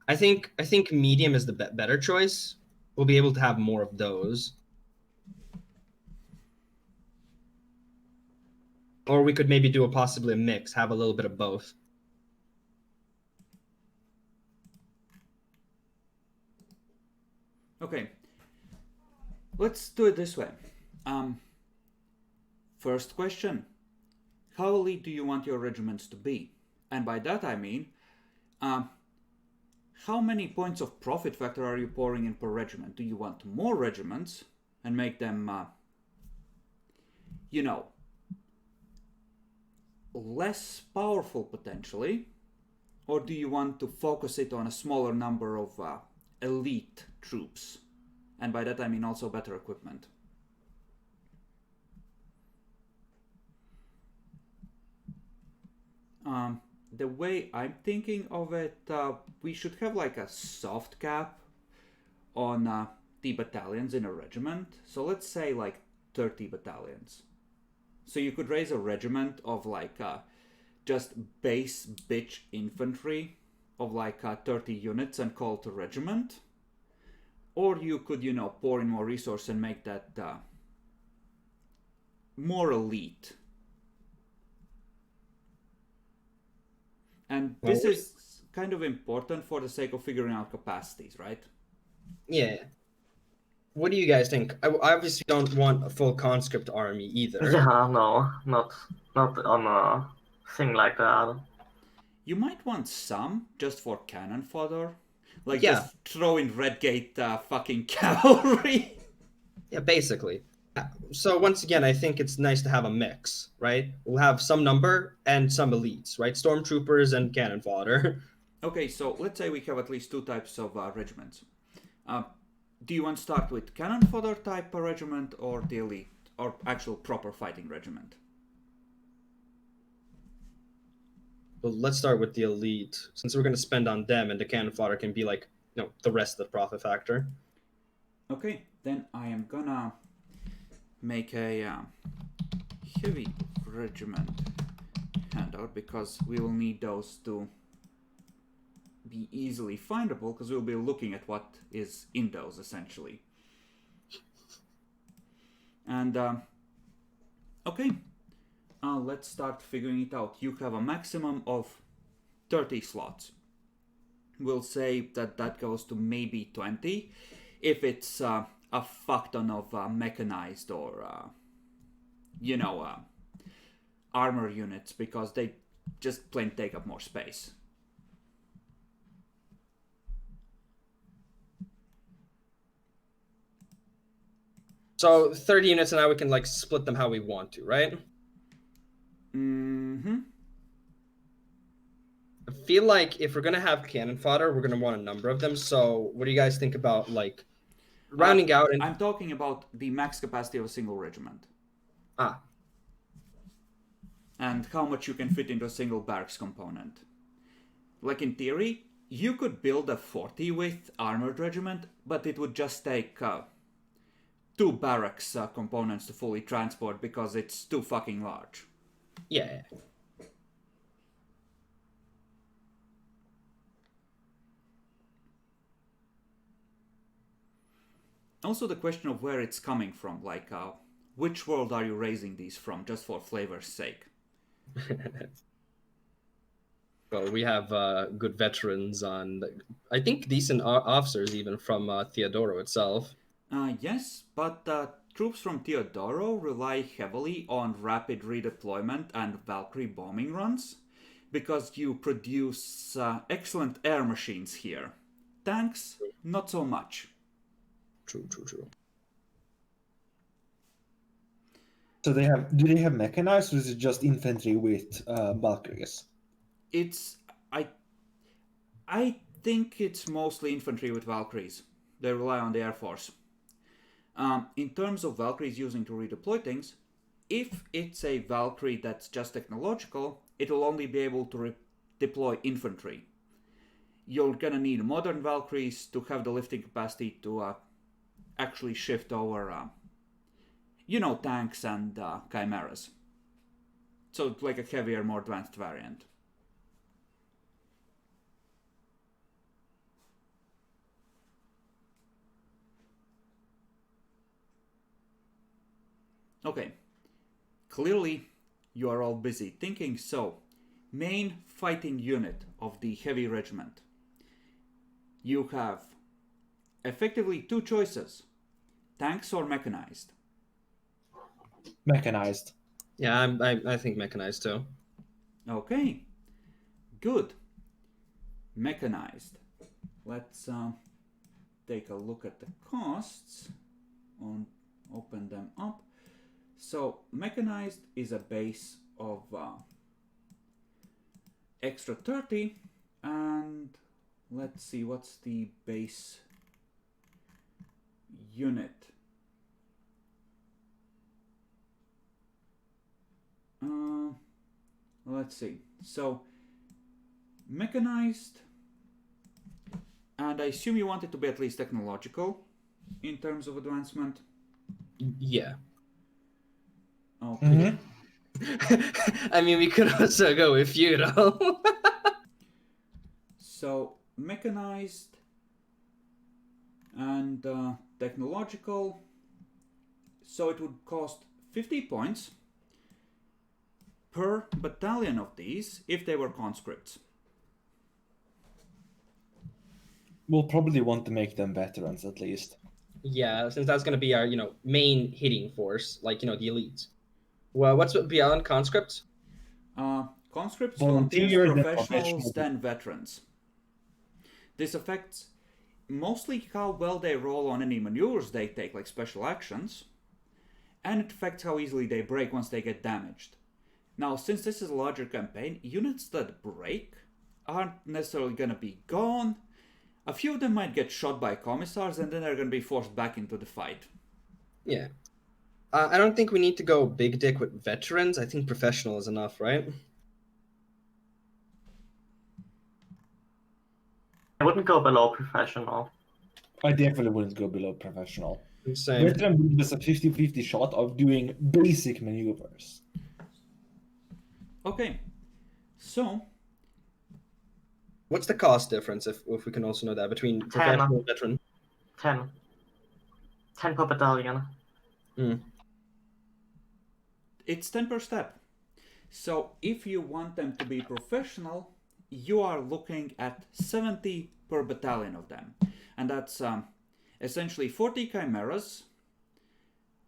I think medium is the better choice. We'll be able to have more of those. Or we could maybe do possibly a mix, have a little bit of both. Okay, let's do it this way. First question, how elite do you want your regiments to be? And by that I mean, how many points of profit factor are you pouring in per regiment? Do you want more regiments and make them, less powerful potentially? Or do you want to focus it on a smaller number of elite troops? And by that I mean also better equipment. The way I'm thinking of it, we should have like a soft cap on the battalions in a regiment. So let's say like 30 battalions. So you could raise a regiment of like just base bitch infantry of like 30 units and call it a regiment. Or you could, pour in more resource and make that more elite. And this is kind of important for the sake of figuring out capacities, right? Yeah. What do you guys think? I obviously don't want a full conscript army either. Yeah, no, not on a thing like that. You might want some just for cannon fodder. Like, Yeah. just throw in Redgate fucking cavalry. Yeah, basically. So once again, I think it's nice to have a mix, right? We'll have some number and some elites, right? Stormtroopers and cannon fodder. Okay, so let's say we have at least two types of regiments. Do you want to start with cannon fodder type regiment or the elite, or actual proper fighting regiment? Well, let's start with the elite, since we're going to spend on them, and the cannon fodder can be like, the rest of the profit factor. Okay, then I am gonna make a heavy regiment handout, because we will need those to be easily findable, because we'll be looking at what is in those essentially. And okay, let's start figuring it out. You have a maximum of 30 slots. We'll say that goes to maybe 20 if it's a fuck ton of mechanized or armor units because they just plain take up more space. So 30 units, and now we can like split them how we want to, right? Mm-hmm. I feel like if we're gonna have cannon fodder, we're gonna want a number of them. So what do you guys think about like rounding out? And I'm talking about the max capacity of a single regiment. And how much you can fit into a single barracks component. Like in theory, you could build a 40 with armored regiment, but it would just take 2 barracks components to fully transport because it's too fucking large. yeah. Also the question of where it's coming from, like which world are you raising these from, just for flavor's sake? Well, we have good veterans on, I think decent officers even from Theodoro itself. Yes, but troops from Teodoro rely heavily on rapid redeployment and Valkyrie bombing runs, because you produce excellent air machines here. Tanks, not so much. True. So do they have mechanized, or is it just infantry with Valkyries? I think it's mostly infantry with Valkyries. They rely on the Air Force. In terms of Valkyries using to redeploy things, if it's a Valkyrie that's just technological, it'll only be able to deploy infantry. You're gonna need modern Valkyries to have the lifting capacity to actually shift over, tanks and chimeras. So like a heavier, more advanced variant. Okay, clearly you are all busy thinking, so main fighting unit of the heavy regiment. You have effectively 2 choices, tanks or mechanized. Mechanized. Yeah, I think mechanized too. Okay, good. Mechanized. Let's take a look at the costs. Open them up. So mechanized is a base of extra 30, and let's see what's the base unit. Let's see. So mechanized, and I assume you want it to be at least technological in terms of advancement. Yeah. Okay. I mean, we could also go with feudal. So mechanized and technological. So it would cost 50 points per battalion of these if they were conscripts. We'll probably want to make them veterans at least. Yeah, since that's going to be our, main hitting force, like, the elites. Well, what's beyond conscripts? Conscripts, Volunteers, volunteers, then professionals, professionals. then veterans. This affects mostly how well they roll on any maneuvers they take, like special actions, and it affects how easily they break once they get damaged. Now, since this is a larger campaign, units that break aren't necessarily going to be gone. A few of them might get shot by commissars, and then they're going to be forced back into the fight. Yeah. I don't think we need to go big dick with veterans. I think professional is enough, right? I wouldn't go below professional. I definitely wouldn't go below professional. Same. Veteran would give us a 50-50 shot of doing basic maneuvers. Okay, so What's the cost difference, if we can also know that, between professional and veteran? 10. 10 per battalion. it's 10 per step. So if you want them to be professional, you are looking at 70 per battalion of them. And that's essentially 40 chimeras,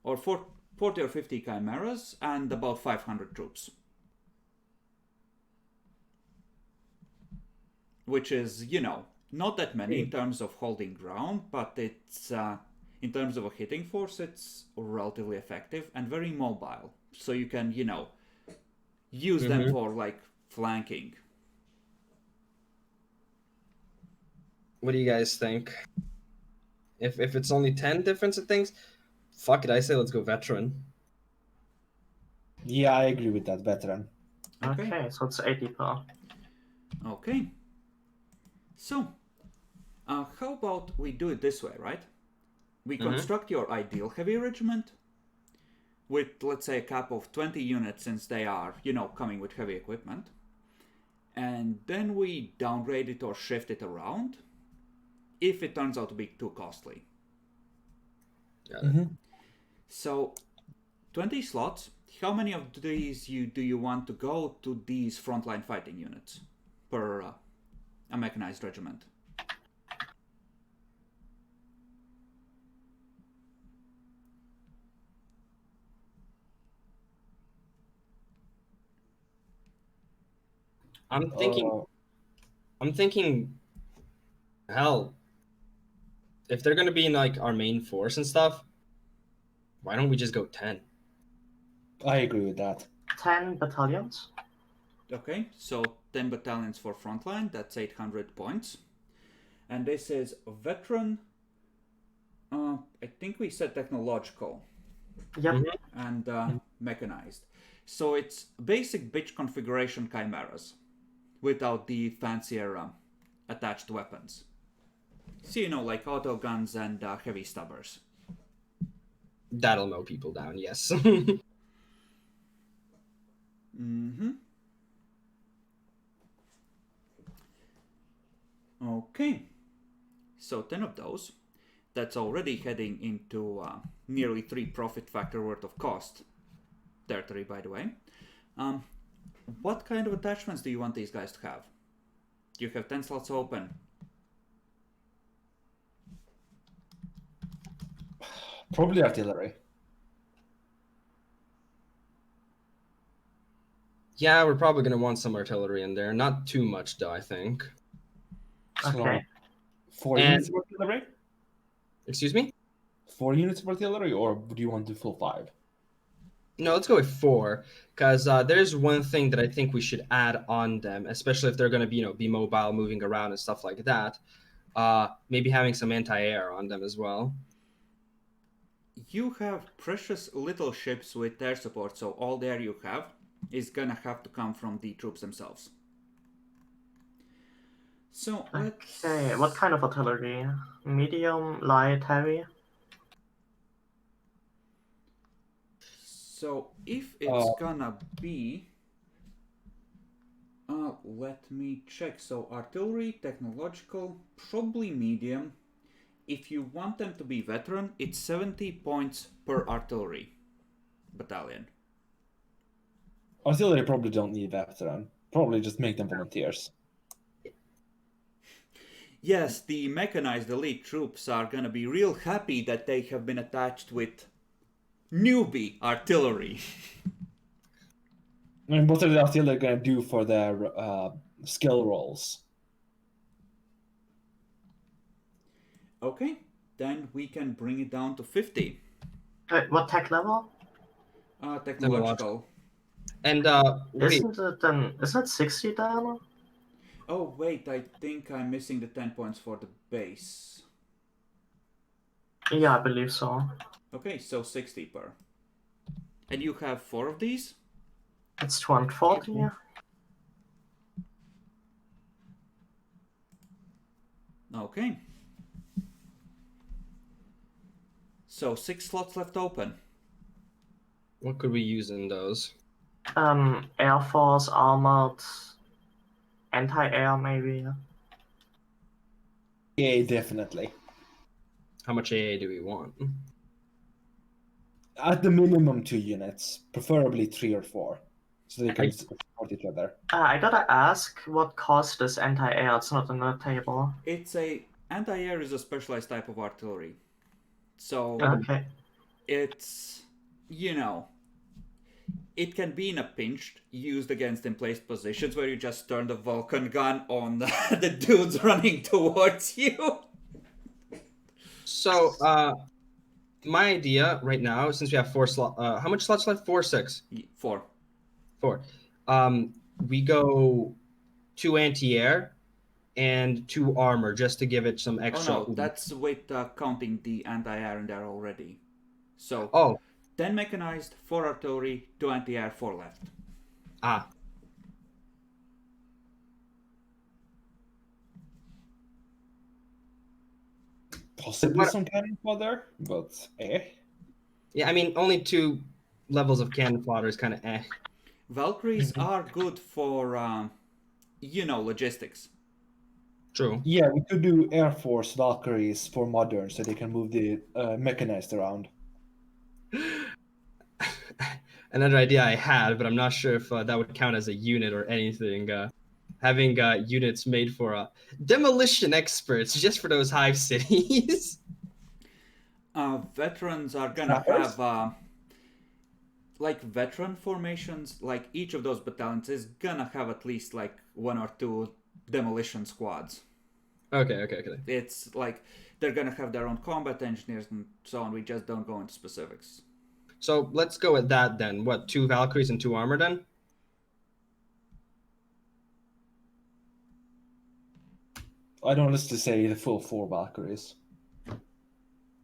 or 40 or 50 chimeras, and about 500 troops. which is, not that many in terms of holding ground, but it's in terms of a hitting force, it's relatively effective and very mobile. So you can, use them for like flanking. What do you guys think? If it's only 10 difference of things, fuck it, I say let's go veteran. Yeah, I agree with that, veteran. Okay, so it's 80 per. Okay. So, how about we do it this way, right? We construct your ideal heavy regiment with, let's say, a cap of 20 units since they are, coming with heavy equipment. And then we downgrade it or shift it around if it turns out to be too costly. So, 20 slots. How many of these do you want to go to these frontline fighting units per a mechanized regiment? I'm thinking, hell, if they're gonna be in like our main force and stuff, why don't we just go 10? I agree with that. 10 battalions. Okay, so 10 battalions for frontline, that's 800 points. And this is veteran, I think we said technological. Yep. And mechanized. So it's basic bitch configuration chimeras without the fancier attached weapons. So, like auto guns and heavy stubbers. That'll mow people down, yes. Okay. So 10 of those. That's already heading into nearly 3 profit factor worth of cost territory, by the way. What kind of attachments do you want these guys to have? You have 10 slots open. Probably artillery. Yeah, we're probably gonna want some artillery in there. Not too much, though, I think. So, Okay. 4 And- units of artillery? Excuse me? 4 units of artillery, or do you want to full 5? No, let's go with 4, because there's one thing that I think we should add on them, especially if they're gonna be mobile, moving around and stuff like that. Maybe having some anti-air on them as well. You have precious little ships with air support, so all the air you have is gonna have to come from the troops themselves. So let's... Okay, what kind of artillery? Medium, light, heavy? So if it's gonna be... let me check. So artillery, technological, probably medium. If you want them to be veteran, it's 70 points per artillery battalion. Artillery probably don't need veteran. Probably just make them volunteers. Yes, the mechanized elite troops are gonna be real happy that they have been attached with newbie artillery. I mean, what are the artillery going to do for their skill rolls? Okay, then we can bring it down to 50. Wait, what tech level? Technological. And Isn't it 60 then? Oh wait, I think I'm missing the 10 points for the base. Yeah, I believe so. Okay, so 60 per. And you have 4 of these? It's 240. Okay. Okay. So 6 slots left open. what could we use in those? Air Force, armored, anti-air maybe. Yeah, definitely. How much AA do we want? At the minimum 2 units, preferably 3 or 4, so they can support each other. I gotta ask, what cost is anti-air? It's not on the table. It's a... Anti-air is a specialized type of artillery. So... Okay. It's... it can be in a pinch used against emplaced positions where you just turn the Vulcan gun on the dudes running towards you. So, my idea right now, since we have 4 slots, how much slots left? 4, 6, 4. 4. We go 2 anti-air and 2 armor just to give it some extra. Oh no, that's with counting the anti-air in there already. So, Oh, 10 mechanized, 4 artillery, 2 anti-air, 4 left. ah. Possibly What- some cannon fodder, but Yeah, I mean, only 2 levels of cannon fodder is kind of eh. Valkyries are good for, logistics. True. Yeah, we could do Air Force Valkyries for modern, so they can move the mechanized around. Another idea I had, but I'm not sure if that would count as a unit or anything. Having units made for demolition experts just for those hive cities. Veterans are gonna Trappers? have, like, veteran formations, like, each of those battalions is gonna have at least, like, 1 or 2 demolition squads. Okay. It's like, they're gonna have their own combat engineers and so on, we just don't go into specifics. So let's go with that then. What, 2 Valkyries and 2 armor then? I don't want to say the full 4 Valkyries.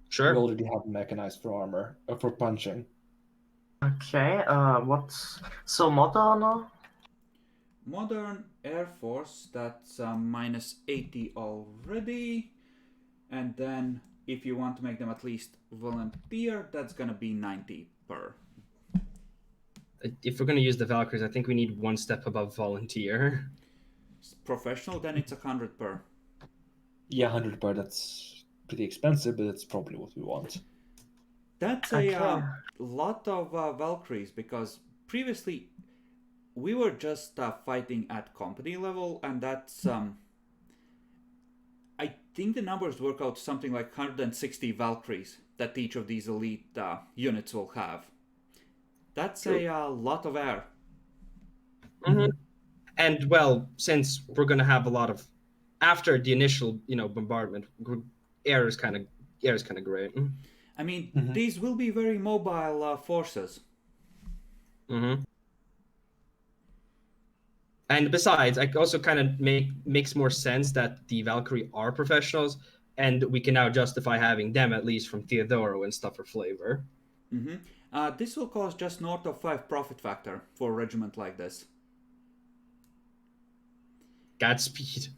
Sure. We already have mechanized for armor, for punching. Okay, what's so modern? Modern Air Force, that's minus 80 already. And then if you want to make them at least volunteer, that's gonna be 90 per. If we're gonna use the Valkyries, I think we need 1 step above volunteer. Professional, then it's 100 per. Yeah, 100 per, that's pretty expensive, but that's probably what we want. That's Okay. a lot of Valkyries, because previously we were just fighting at company level, and that's I think the numbers work out something like 160 Valkyries that each of these elite units will have. That's a lot of air. Mm-hmm. And well, since we're gonna have a lot of after the initial, bombardment, air is kind of great. I mean, Mhm. these will be very mobile forces. Mm-hmm. And besides, I also kind of makes more sense that the Valkyrie are professionals, and we can now justify having them at least from Theodoro and stuff for flavor. This will cost just north of 5 profit factor for a regiment like this. Godspeed.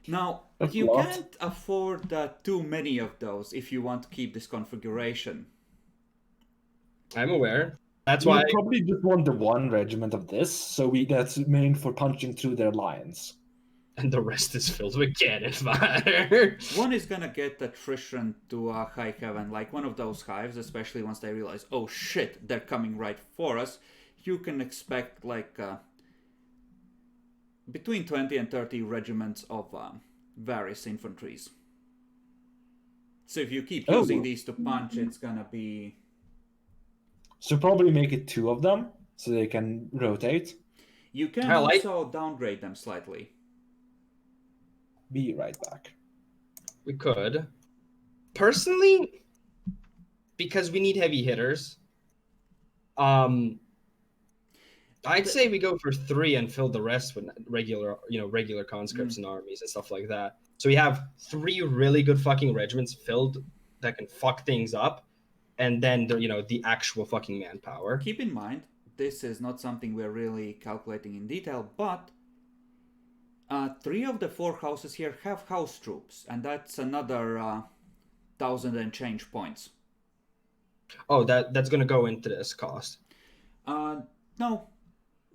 Now, That's you a lot. can't afford too many of those if you want to keep this configuration. I'm aware. That's We why. probably just want the 1 regiment of this, so that's main for punching through their lines. And the rest is filled with cannon fire. One is gonna get attrition to high heaven, like one of those hives, especially once they realize, oh shit, they're coming right for us. You can expect like between 20 and 30 regiments of various infantries. So if you keep using these to punch, it's gonna be... So probably make it 2 of them, so they can rotate. You can I like- also downgrade them slightly. Be right back. We could. Personally, because we need heavy hitters, I'd say we go for 3 and fill the rest with regular conscripts and armies and stuff like that. So we have 3 really good fucking regiments filled that can fuck things up, and then the actual fucking manpower. Keep in mind, this is not something we're really calculating in detail, but 3 of the 4 houses here have house troops, and that's another 1,000 and change points. Oh, that's gonna go into this cost. No,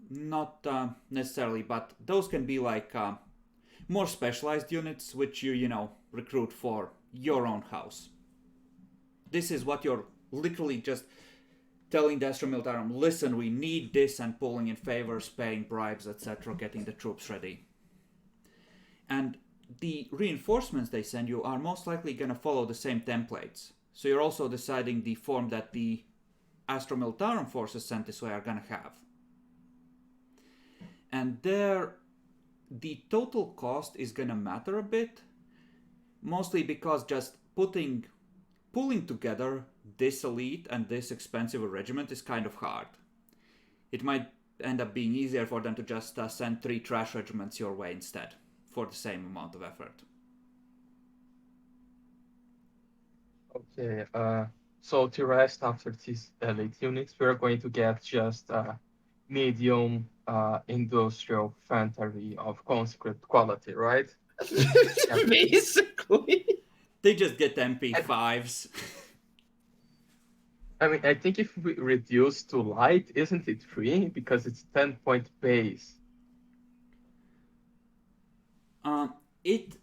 not necessarily, but those can be like more specialized units which you recruit for your own house. This is what you're literally just telling the Astra Militarum, listen, we need this, and pulling in favors, paying bribes, etc., getting the troops ready. And the reinforcements they send you are most likely going to follow the same templates. So you're also deciding the form that the Astro Militarum forces sent this way are gonna have. And there, the total cost is gonna matter a bit, mostly because just pulling together this elite and this expensive a regiment is kind of hard. It might end up being easier for them to just send 3 trash regiments your way instead, for the same amount of effort. Okay, so to rest after these elite units, we're going to get just medium industrial infantry of conscript quality, right? Basically. They just get MP5s. I mean, I think if we reduce to light, isn't it free? Because it's 10-point base. It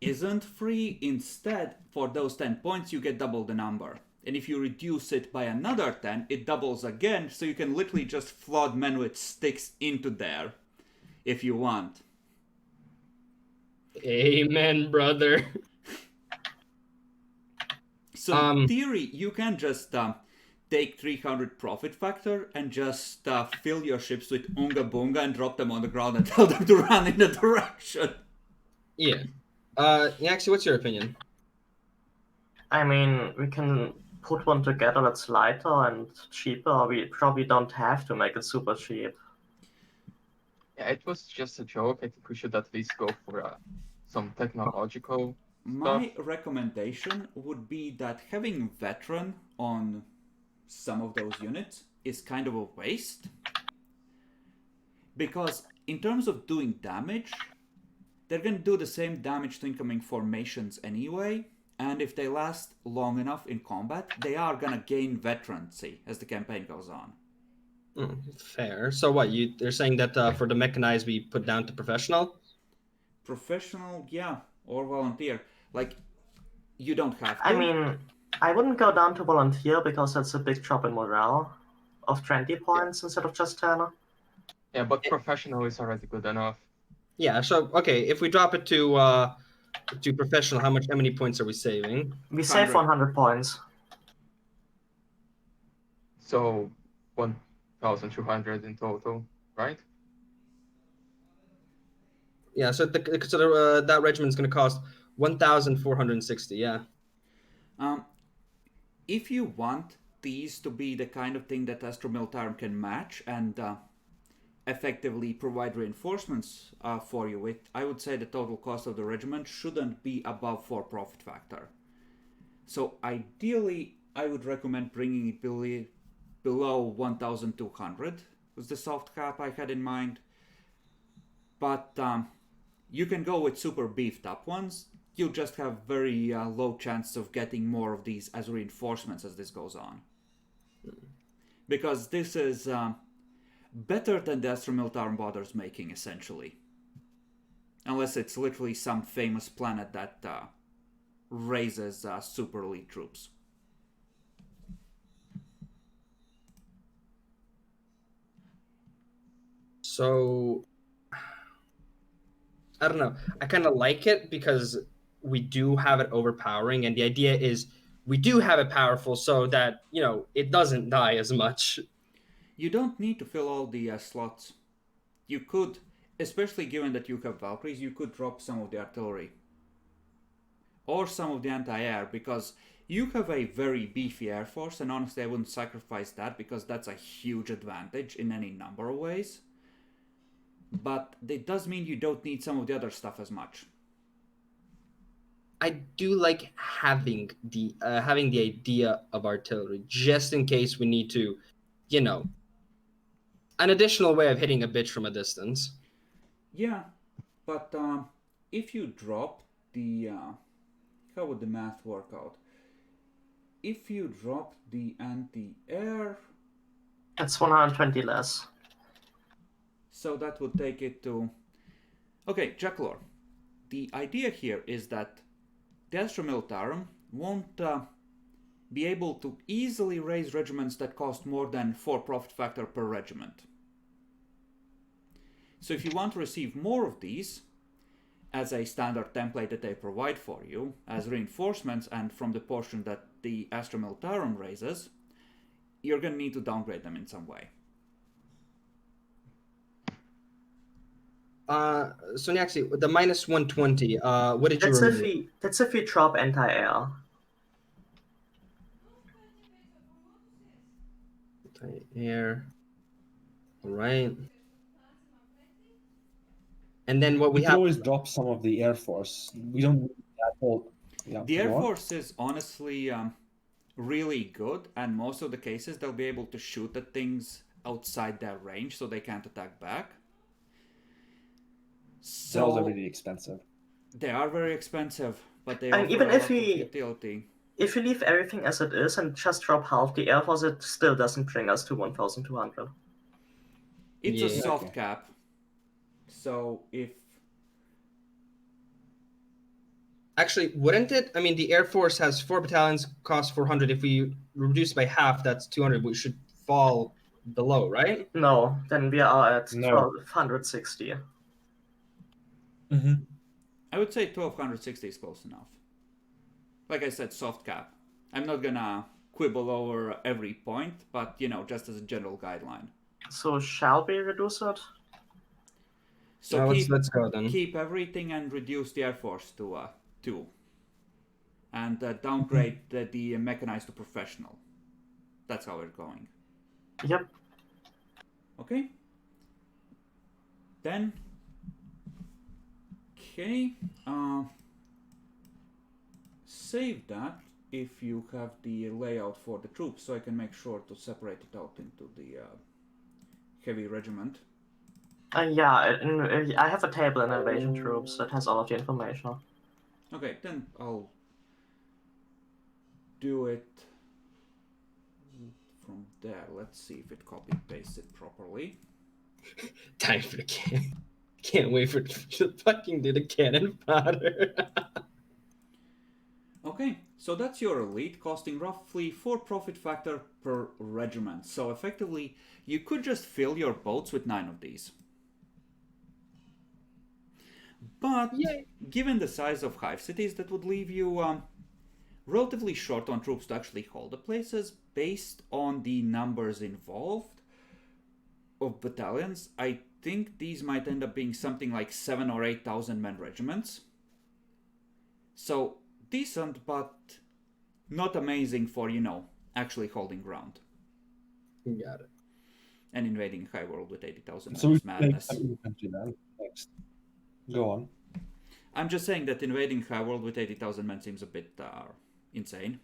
isn't free. Instead, for those 10 points, you get double the number. And if you reduce it by another 10, it doubles again, so you can literally just flood men with sticks into there, if you want. Amen, brother. So in theory, you can just take 300 profit factor and just fill your ships with Unga Bunga and drop them on the ground and tell them to run in the direction. Yeah. Yaxi, what's your opinion? I mean, we can put one together that's lighter and cheaper. We probably don't have to make it super cheap. Yeah, it was just a joke. I think we should at least go for some technological My recommendation would be that having veteran on some of those units is kind of a waste. Because in terms of doing damage, they're going to do the same damage to incoming formations anyway. And if they last long enough in combat, they are going to gain veterancy as the campaign goes on. Fair. So what, they're saying that for the mechanized we put down to professional? Professional, yeah, or volunteer. Like, you don't have to. I mean, I wouldn't go down to volunteer because that's a big drop in morale of 20 points instead of just 10. Yeah, but professional is already good enough. Yeah, so okay, if we drop it to professional, how many points are we saving? We save 100 points. So 1,200 in total, right? Yeah, so that regiment's going to cost 1,460. Yeah. If you want these to be the kind of thing that Astro Militarum can match and effectively provide reinforcements for you with, I would say the total cost of the regiment shouldn't be above 4 profit factor. So ideally, I would recommend bringing it below 1,200 was the soft cap I had in mind. But you can go with super beefed up ones. You'll just have very low chance of getting more of these as reinforcements as this goes on. Because this is better than the Astro Militarum bothers making, essentially. Unless it's literally some famous planet that raises super elite troops. So, I don't know. I kind of like it because we do have it overpowering, and the idea is we do have it powerful so that, you know, it doesn't die as much. You don't need to fill all the slots. You could, especially given that you have Valkyries, you could drop some of the artillery. Or some of the anti-air, because you have a very beefy air force, and honestly I wouldn't sacrifice that because that's a huge advantage in any number of ways. But it does mean you don't need some of the other stuff as much. I do like having the idea of artillery, just in case we need to, you know, an additional way of hitting a bitch from a distance. Yeah, but if you drop the... how would the math work out? If you drop the anti-air... It's 120 less. So that would take it to... Okay, Jackalor. The idea here is that the Astro Militarum won't be able to easily raise regiments that cost more than 4 profit factor per regiment. So if you want to receive more of these, as a standard template that they provide for you, as reinforcements and from the portion that the Astro Militarum raises, you're going to need to downgrade them in some way. So actually, the minus 120. What did you That's remove? if we drop anti-air. Here. All right. And then what we We can have. always drop some of the Air Force. We don't need that whole. Yeah, The Air go on. Force is honestly really good, and most of the cases they'll be able to shoot at things outside their range, so they can't attack back. They're also So really expensive. they are very expensive, but they And offer even a if lot of we- utility. If we leave everything as it is and just drop half the Air Force, it still doesn't bring us to 1,200. It's a Yeah. soft Okay. cap. So if Actually, wouldn't it? I mean, the Air Force has 4 battalions, cost 400. If we reduce by half, that's 200. We should fall below, right? No, then we are at No. 1,260. Mm-hmm. I would say 1,260 is close enough. Like I said, soft cap. I'm not gonna quibble over every point, but just as a general guideline. So shall we reduce it? So Let's go then. keep everything and reduce the Air Force to 2. And downgrade the mechanized to professional. That's how we're going. Yep. Okay. Then. Okay. Save that if you have the layout for the troops, so I can make sure to separate it out into the heavy regiment. Yeah, I have a table in invasion troops that has all of the information. Okay, then I'll do it from there. Let's see if it copy pastes it properly. Time for the cannon. Can't wait for to fucking do the cannon fodder. Okay, so that's your elite, costing roughly 4 profit factor per regiment. So effectively, you could just fill your boats with 9 of these. But Yay. given the size of hive cities, that would leave you relatively short on troops to actually hold the places. Based on the numbers involved of battalions, I think these might end up being something like 7,000 or 8,000 men regiments. So decent, but not amazing for, actually holding ground. Got it. And invading High World with 80,000 men So we is can make madness. some infantry then next. Go on. I'm just saying that invading High World with 80,000 men seems a bit insane.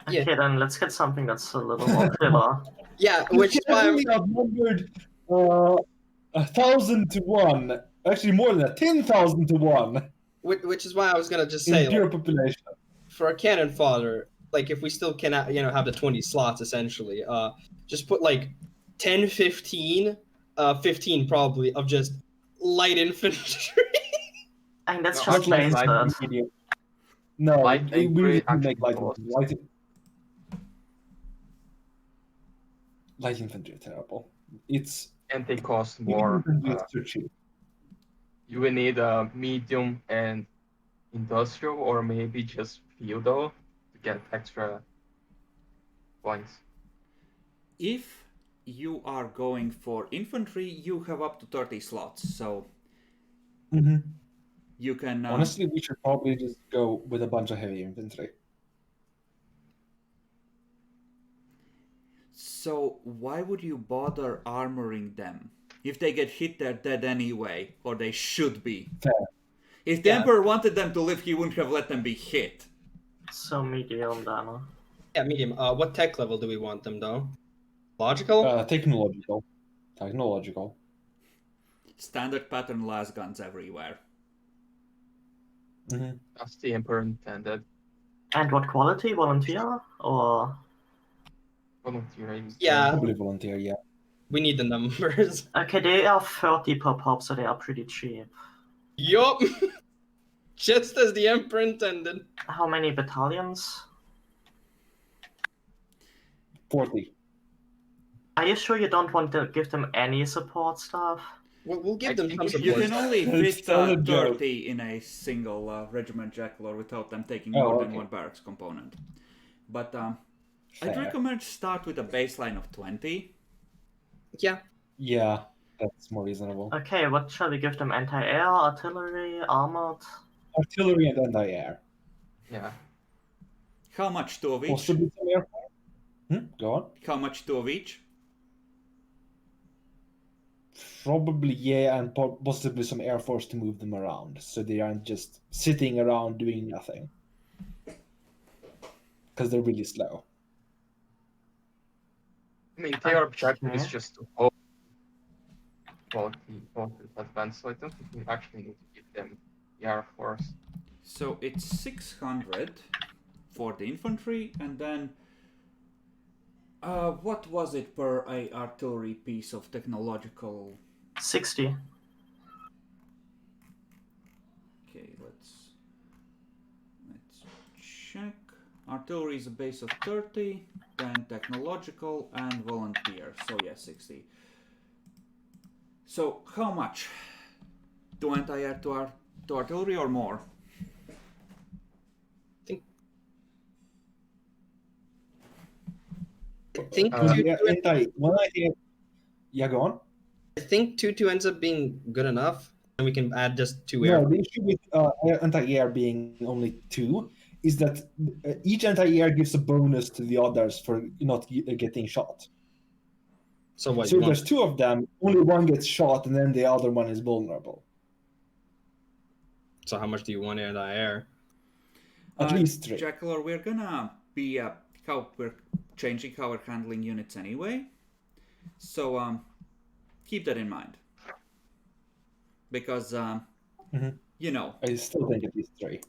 Yeah. Okay, then let's get something that's a little more killer. Yeah, which is why I'm, Heavily outnumbered 1,000 to 1. Actually, more than that, 10,000 to 1 which is why I was gonna just in say, pure like, population. for a cannon fodder, like if we still cannot, have the 20 slots essentially, just put like 10, 15, 15 probably of just light infantry. And that's No, just actually, wasted. like, Medium. No, Light we infantry really make actually light costs. infantry. Light infantry terrible. It's And they cost more. infantry is too cheap. You will need a medium and industrial, or maybe just feudal to get extra points. If you are going for infantry, you have up to 30 slots, so Mm-hmm. you can... Honestly, we should probably just go with a bunch of heavy infantry. So why would you bother armoring them? If they get hit, they're dead anyway, or they should be. Fair. If the Yeah. Emperor wanted them to live, he wouldn't have let them be hit. So medium then. Yeah, medium. What tech level do we want them though? Logical? Technological. Technological. Standard pattern las guns everywhere. Mm-hmm. That's the Emperor intended. And what quality? Volunteer? Or... Volunteering. Yeah. Probably volunteer, yeah. We need the numbers. Okay, they are 30 per pop, so they are pretty cheap. Yup. Just as the Emperor intended. How many battalions? 40. Are you sure you don't want to give them any support stuff? We'll give I them think some you support. You can only It's fit still a joke. 30 in a single regiment Jackalor without them taking Oh, more than okay. one barracks component. But I'd Fair. recommend start with a baseline of 20. Yeah. Yeah, that's more reasonable. Okay, what shall we give them? Anti-air, artillery, armored? Artillery and anti-air. Yeah. How much? 2 of each? Possibly some air force. Go on. How much? 2 of each? Probably, yeah, and possibly some air force to move them around, so they aren't just sitting around doing nothing. Because they're really slow. I mean, their objective is Okay. just to hold the advance, so I don't think we actually need to give them the Air Force. So it's 600 for the infantry, and then what was it per artillery piece of technological? 60. Okay, let's check. Artillery is a base of 30, then technological and volunteer. So yeah, 60. So how much? To anti-air to artillery or more? I think Yeah, go on. I think 2-2 ends up being good enough, and we can add just 2 No, air. the issue with anti-air being only 2 is that each anti-air gives a bonus to the others for not getting shot. So what? So You if want? there's 2 of them, only one gets shot, and then the other one is vulnerable. So how much do you want anti-air? At least 3. Jackler, we're gonna be how we're changing how we're handling units anyway. So keep that in mind. Because you know. I still think at least 3.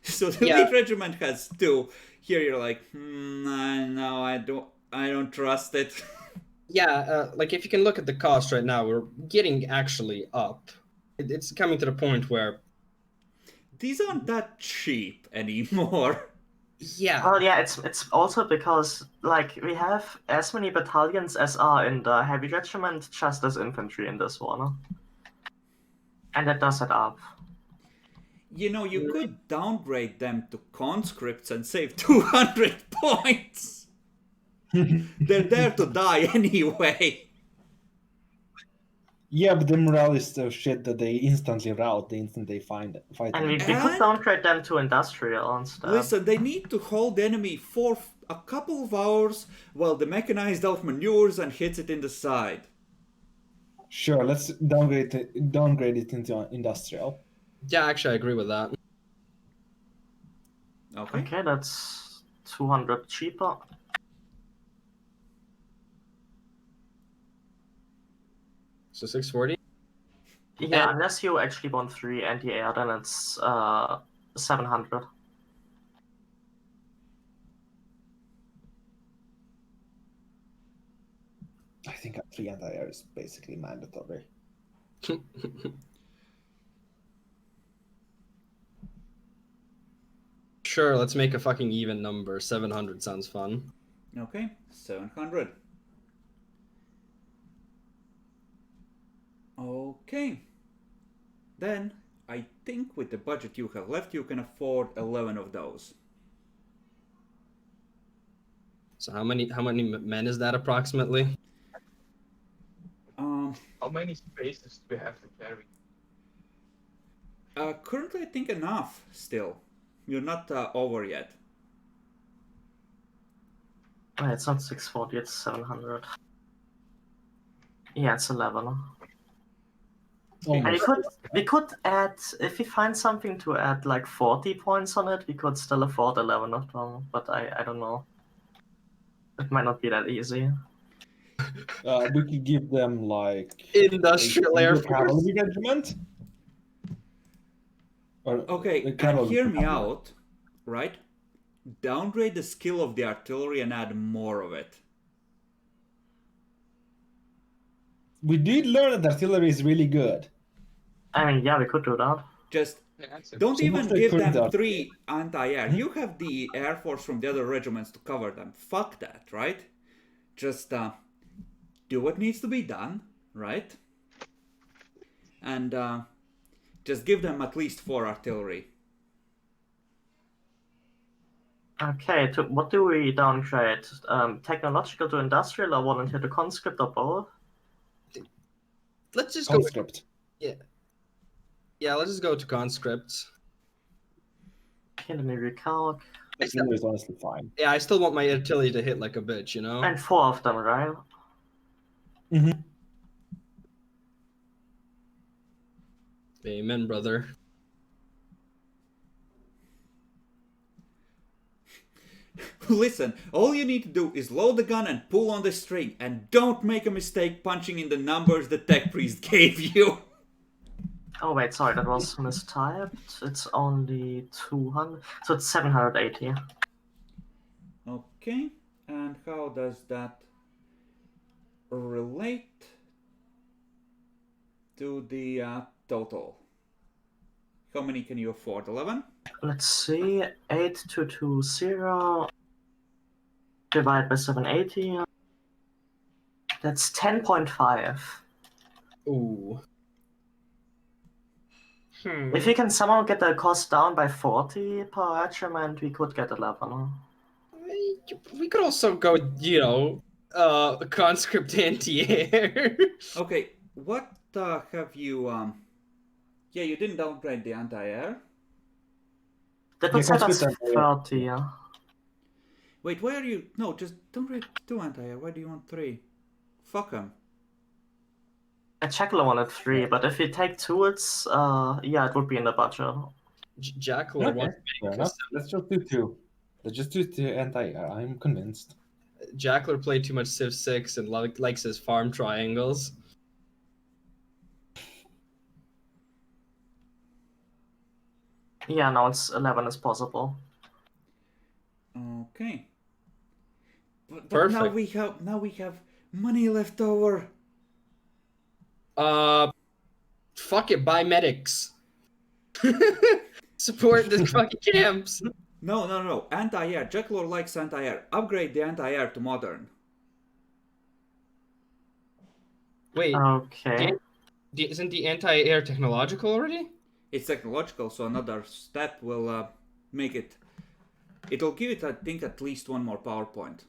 So the lead regiment has 2. Here you're like, no, I don't trust it. Yeah, like if you can look at the cost right now, we're getting actually up. It's coming to the point where These aren't that cheap anymore. yeah. Well, yeah, it's also because like we have as many battalions as are in the heavy regiment, just as infantry in this one, and that does add up. You know, you could downgrade them to conscripts and save 200 points. They're there to die anyway. Yeah, but the morale is so shit that they instantly rout the instant they fight. And we could And- downgrade them to industrial instead. Listen, they need to hold the enemy for a couple of hours while the mechanized outmaneuvers and hits it in the side. Sure, let's downgrade it into industrial. Yeah, actually, I agree with that. Okay. Okay, that's 200 cheaper. So 640. Yeah, unless you actually want 3 anti-air, then it's 700. I think 3 anti-air is basically mandatory. Sure, let's make a fucking even number. 700 sounds fun. Okay, 700. Okay. Then, I think with the budget you have left, you can afford 11 of those. So how many men is that approximately? How many spaces do we have to carry? Currently, I think enough still. You're not over yet. Wait, it's not 640, it's 700. Yeah, it's 11. And we could add, if we find something to add like 40 points on it, we could still afford 11 of them, but I don't know. It might not be that easy. We could give them like Industrial Air Force. cavalry regiment. Or Okay, the and cavalry hear me cavalry. out, right? Downgrade the skill of the artillery and add more of it. We did learn that artillery is really good. I mean, yeah, we could do that. Just Yeah, that's a- don't So even what's the give current them artillery? 3 anti-air. You have the air force from the other regiments to cover them. Fuck that, right? Just do what needs to be done, right? And just give them at least 4 artillery. Okay, what do we downgrade? Technological to industrial or volunteer to conscript or both? Let's just go. Conscript. Yeah, let's just go to conscript. Okay, let me recalc. Engineer is honestly fine. Yeah, I still want my artillery to hit like a bitch, you know? And 4 of them, right? Mm-hmm. Amen, brother. Listen, all you need to do is load the gun and pull on the string, and don't make a mistake punching in the numbers the tech priest gave you. Oh wait, sorry, that was mistyped. It's only 200, so it's 780. Okay, and how does that relate to the total? How many can you afford? 11? Let's see, 8220 divided by 780. That's 10.5. Ooh. If you can somehow get the cost down by 40 per regiment, we could get 11. We could also go, you know, conscript anti-air. Okay, what have you... Yeah, you didn't downgrade the anti-air. That would Yeah, set us conscript anti-air. 30, yeah. Wait, why are you... No, just downgrade 2 anti-air. Why do you want 3? Fuck 'em. A Jackal wanted 3, but if you take 2, it's, yeah, it would be in the budget. Jackal Okay, wants fair enough. Let's just do 2. Let's just do 2 anti-air. I'm convinced. Jackler played too much Civ 6 and likes his farm triangles. Yeah, now it's 11 is possible. Okay. But Perfect. now we have money left over. Fuck it, buy medics. Support the fucking camps. No. Anti-air. Jacklor likes anti-air. Upgrade the anti-air to modern. Wait, Okay. isn't the anti-air technological already? It's technological, so another step will make it... It'll give it, I think, at least 1 more PowerPoint.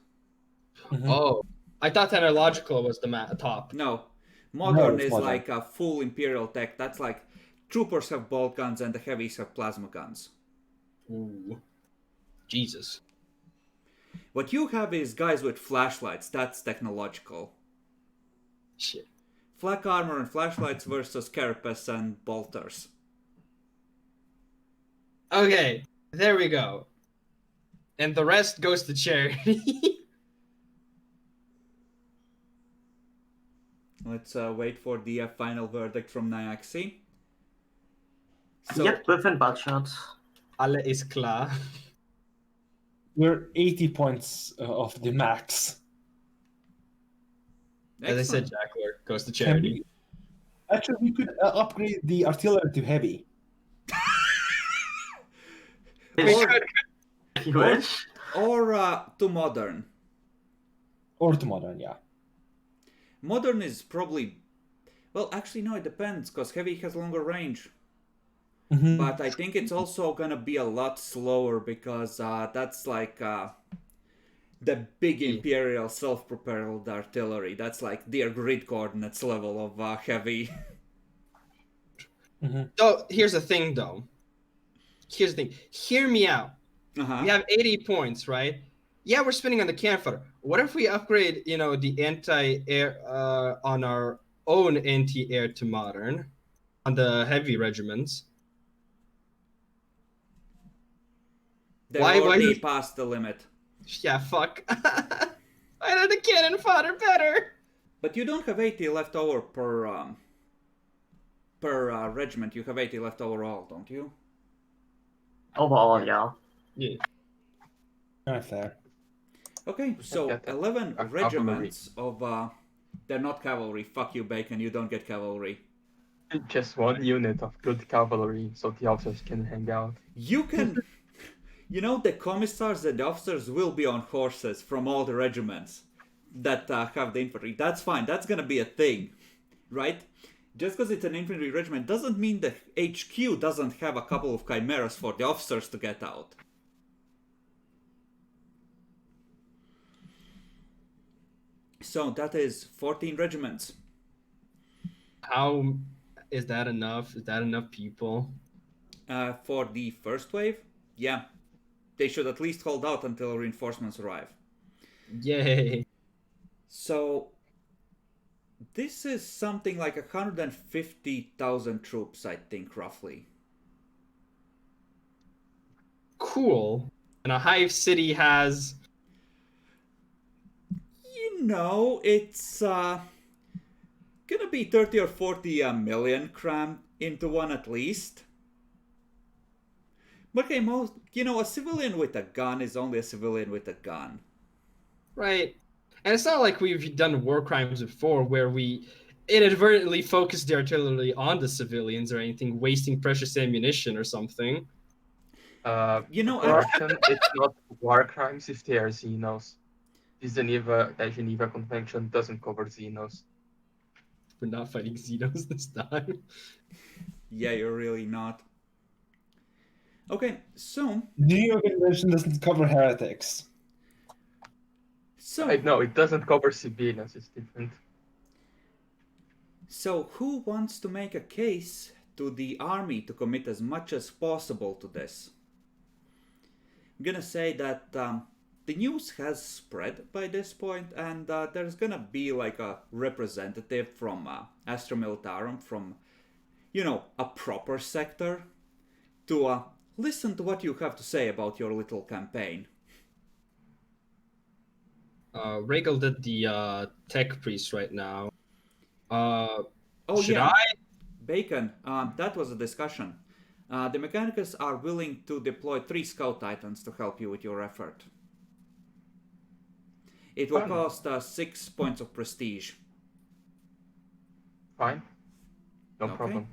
Mhm. Oh, I thought technological was the top. No. Modern it's is modern. like a full Imperial tech. That's like... Troopers have bolt guns and the heavies have plasma guns. Ooh, Jesus. What you have is guys with flashlights. That's technological. Shit. Flak armor and flashlights versus carapace and bolters. Okay, there we go. And the rest goes to charity. Let's wait for the final verdict from Nyaxi. So, Yep, within budget. Alle is klar. We're 80 points off the max. As I said, excellent. Jackler goes to Can charity. Actually, we could upgrade the artillery to heavy. If you wish. Or to modern. Or to modern, yeah. Modern is probably... Well, actually, no, it depends, because heavy has longer range. Mhm. But I think it's also gonna be a lot slower, because that's like the big Imperial self-propelled artillery. That's like their grid coordinates level of heavy. Oh, here's the thing, though. Here's the thing. Hear me out. Uh-huh. We have 80 points, right? Yeah, we're spending on the campfire. What if we upgrade, you know, the anti-air on our own anti-air to modern on the heavy regiments? They're Why already do- past the limit. Yeah, fuck. I know the cannon fodder better. But you don't have 80 left over per regiment. You have 80 left overall, don't you? Overall, yeah. Yeah. Not fair. Okay, so get that. 11 Cavalry. regiments of... They're not cavalry. Fuck you, Bacon. You don't get cavalry. Just 1 unit of good cavalry, so the officers can hang out. You can... You know, the commissars and the officers will be on horses from all the regiments that have the infantry. That's fine. That's gonna be a thing, right? Just because it's an infantry regiment doesn't mean the HQ doesn't have a couple of chimeras for the officers to get out. So that is 14 regiments. How is that enough? Is that enough people? For the first wave, yeah, they should at least hold out until reinforcements arrive. Yay. So this is something like 150,000 troops, I think, roughly. Cool. And a hive city has You know, it's gonna be 30 or 40 million crammed into one at least. But okay, a civilian with a gun is only a civilian with a gun. right. And it's not like we've done war crimes before where we inadvertently focus the artillery on the civilians or anything, wasting precious ammunition or something. Corruption, it's not war crimes if they are Xenos. The Geneva Convention doesn't cover Xenos. We're not fighting Xenos this time. Yeah, you're really not. Okay, so The New York Convention doesn't cover heretics. No, it doesn't cover civilians. It's different. So who wants to make a case to the army to commit as much as possible to this? I'm gonna say that the news has spread by this point, and there's gonna be like a representative from Astra Militarum, from, a proper sector, to listen to what you have to say about your little campaign. Regal did the tech priest right now. Should Yeah, I? Bacon, that was a discussion. The Mechanicus are willing to deploy 3 Scout Titans to help you with your effort. It will Fine. cost 6 points of prestige. Fine. No Okay. problem.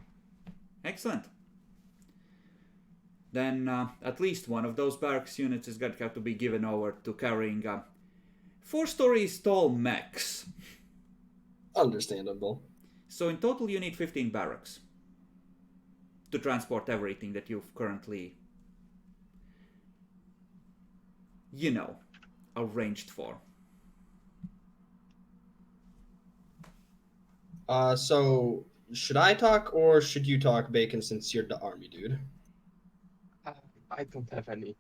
Excellent. Then at least one of those barracks units is going to have to be given over to carrying 4 stories tall mechs. Understandable. So in total you need 15 barracks to transport everything that you've currently, arranged for. So should I talk or should you talk, Bacon, since you're the army dude? I don't have any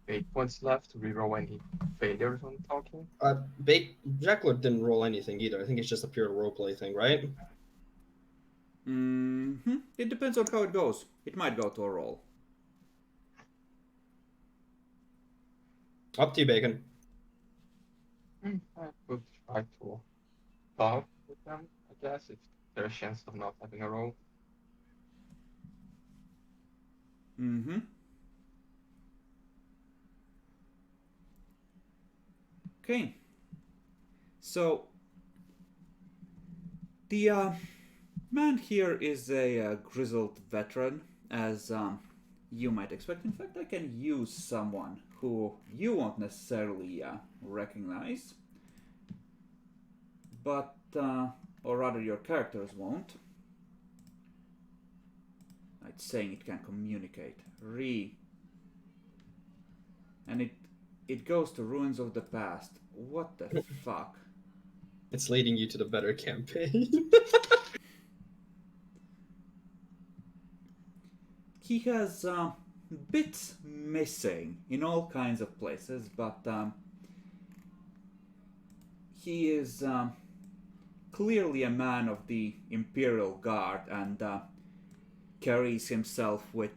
fate points left to reroll any failures on talking. Jacqueline didn't roll anything either. I think it's just a pure roleplay thing, right? It depends on how it goes. It might go to a roll. Up to you, Bacon. I could try to talk with them, I guess, if there's a chance of not having a roll. Okay. So the man here is a grizzled veteran, as you might expect. In fact, I can use someone who you won't necessarily recognize, but or rather your characters won't. It's saying it can communicate. And it goes to ruins of the past. What the fuck? It's leading you to the better campaign. He has bits missing in all kinds of places, but he is clearly a man of the Imperial Guard and carries himself with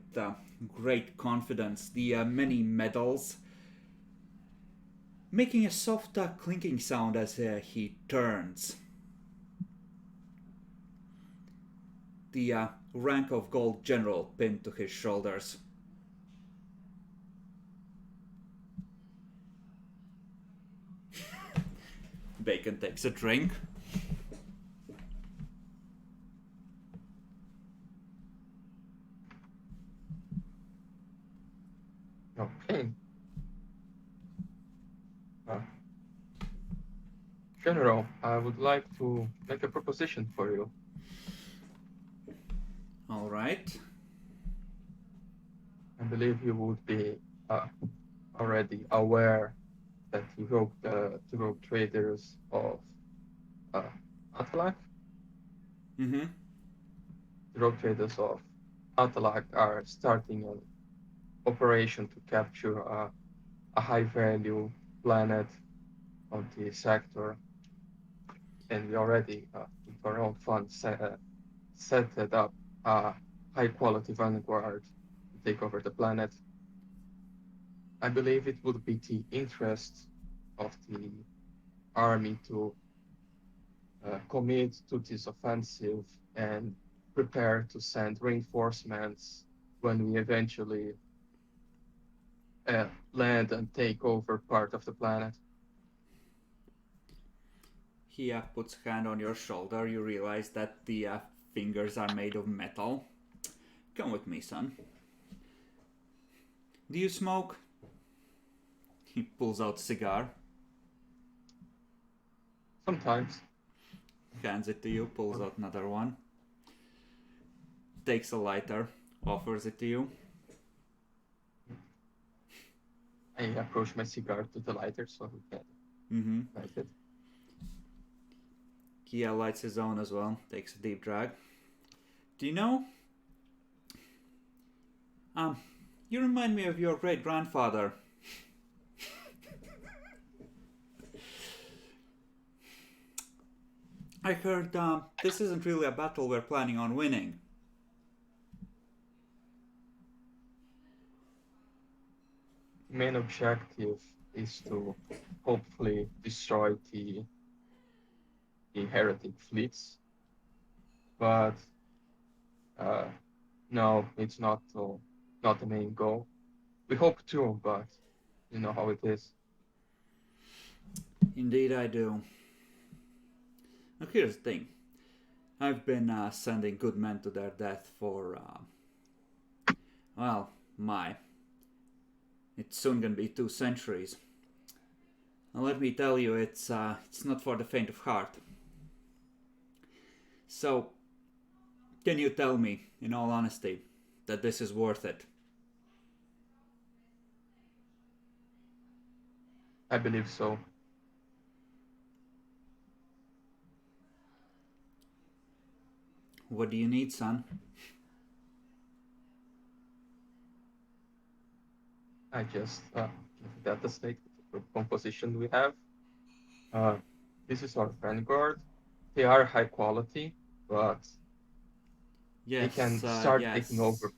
great confidence. The many medals making a soft clinking sound as he turns. The rank of Gold General pinned to his shoulders. Bacon takes a drink. Okay. General, I would like to make a proposition for you. All right. I believe you would be already aware that the rogue traders of Athelaq. Mm-hmm. The rogue traders of Athelaq are starting an operation to capture a high-value planet on the sector, and we already, with our own funds, set it up a high-quality vanguard to take over the planet. I believe it would be the interest of the army to commit to this offensive and prepare to send reinforcements when we eventually land and take over part of the planet. He puts a hand on your shoulder. You realize that the fingers are made of metal. Come with me, son. Do you smoke? He pulls out a cigar, Sometimes. hands it to you, pulls out another one, takes a lighter, offers it to you. I approach my cigar to the lighter so he can Mm-hmm. light it. Kia lights his own as well, takes a deep drag. Do you know? You remind me of your great-grandfather. I heard this isn't really a battle we're planning on winning. Main objective is to hopefully destroy the heretic fleets, but no, it's not the main goal. We hope to, but you know how it is. Indeed I do. Now here's the thing. I've been sending good men to their death for, it's soon gonna be 2 centuries. And let me tell you, it's not for the faint of heart. So, can you tell me, in all honesty, that this is worth it? I believe so. What do you need, son? I just that the state composition we have. This is our vanguard. They are high quality, but Yes, they can start yes. taking over.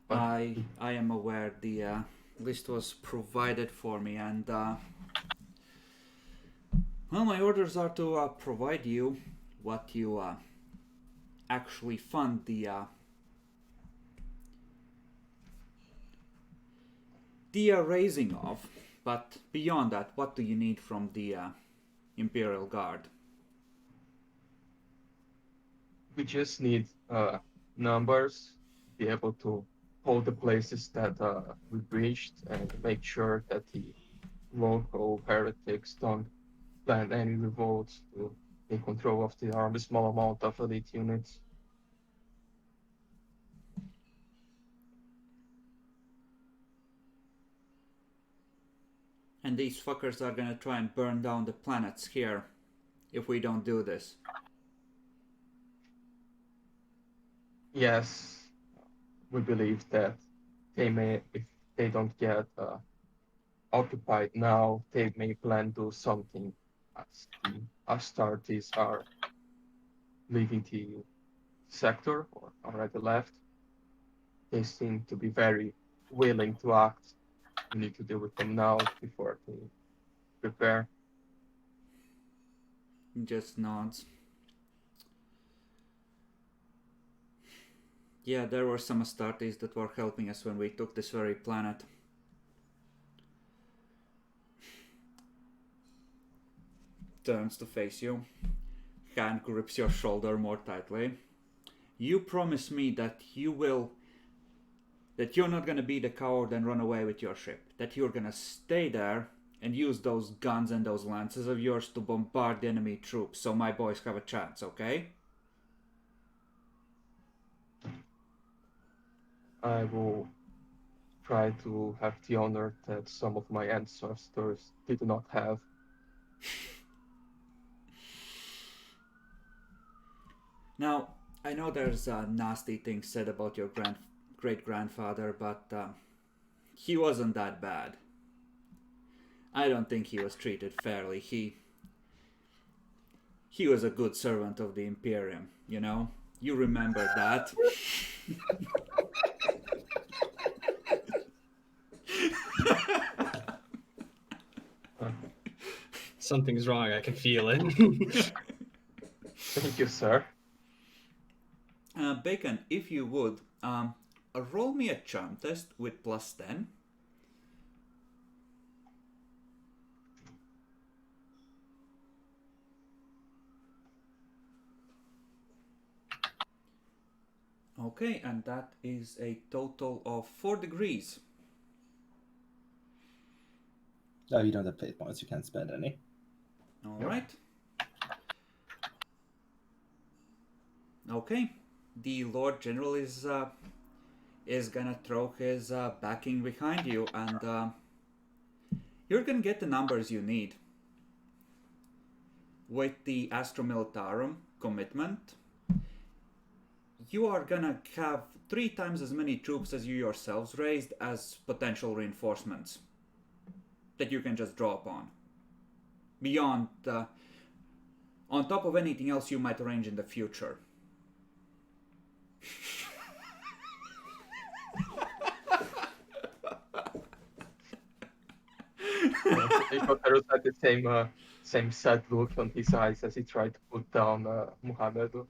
But I am aware the list was provided for me, and well, my orders are to provide you what you actually fund the raising of. But beyond that, what do you need from the Imperial Guard? we just need numbers, be able to hold the places that we breached, and make sure that the local heretics don't plan any revolts to take control of the army, small amount of elite units. And these fuckers are gonna try and burn down the planets here if we don't do this. Yes, we believe that they may, if they don't get occupied now, they may plan to do something as the Astartes are leaving the sector or already left. They seem to be very willing to act. We need to deal with them now before they prepare. He just nods. Yeah, there were some Astartes that were helping us when we took this very planet. Turns to face you. Hand grips your shoulder more tightly. You promise me that that you're not gonna be the coward and run away with your ship. That you're gonna stay there and use those guns and those lances of yours to bombard the enemy troops so my boys have a chance, okay? I will try to have the honor that some of my ancestors did not have. Now, I know there's nasty things said about your great-grandfather, but he wasn't that bad. I don't think he was treated fairly. He was a good servant of the Imperium, you know? You remember that. Something's wrong. I can feel it. Thank you, sir. Bacon, if you would, roll me a charm test with +10. Okay, and that is a total of 4 degrees. Oh, you don't have fate points. You can't spend any. All right. Okay, the Lord General is gonna throw his backing behind you, and you're gonna get the numbers you need. With the Astra Militarum commitment, you are gonna have 3 times as many troops as you yourselves raised as potential reinforcements that you can just draw upon. Beyond, on top of anything else you might arrange in the future. Ikotaros had the same sad look on his eyes as he tried to put down Muhammad. God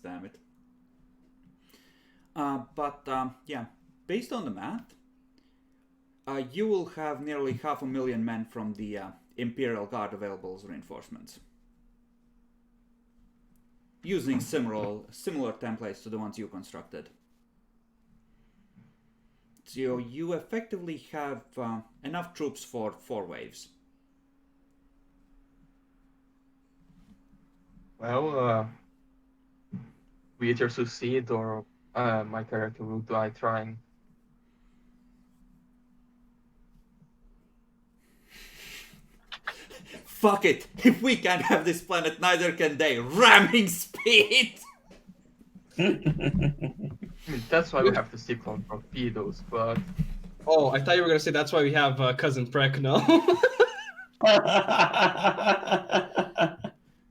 damn it. Yeah, based on the math, you will have nearly 500,000 men from the Imperial Guard available as reinforcements. Using similar templates to the ones you constructed. So you effectively have enough troops for 4 waves. Well, we either succeed or my character will die trying. Fuck it! If we can't have this planet, neither can they. Ramming speed! I mean, that's why we have the cyclone torpedoes, but Oh, I thought you were gonna say that's why we have cousin Prek. No.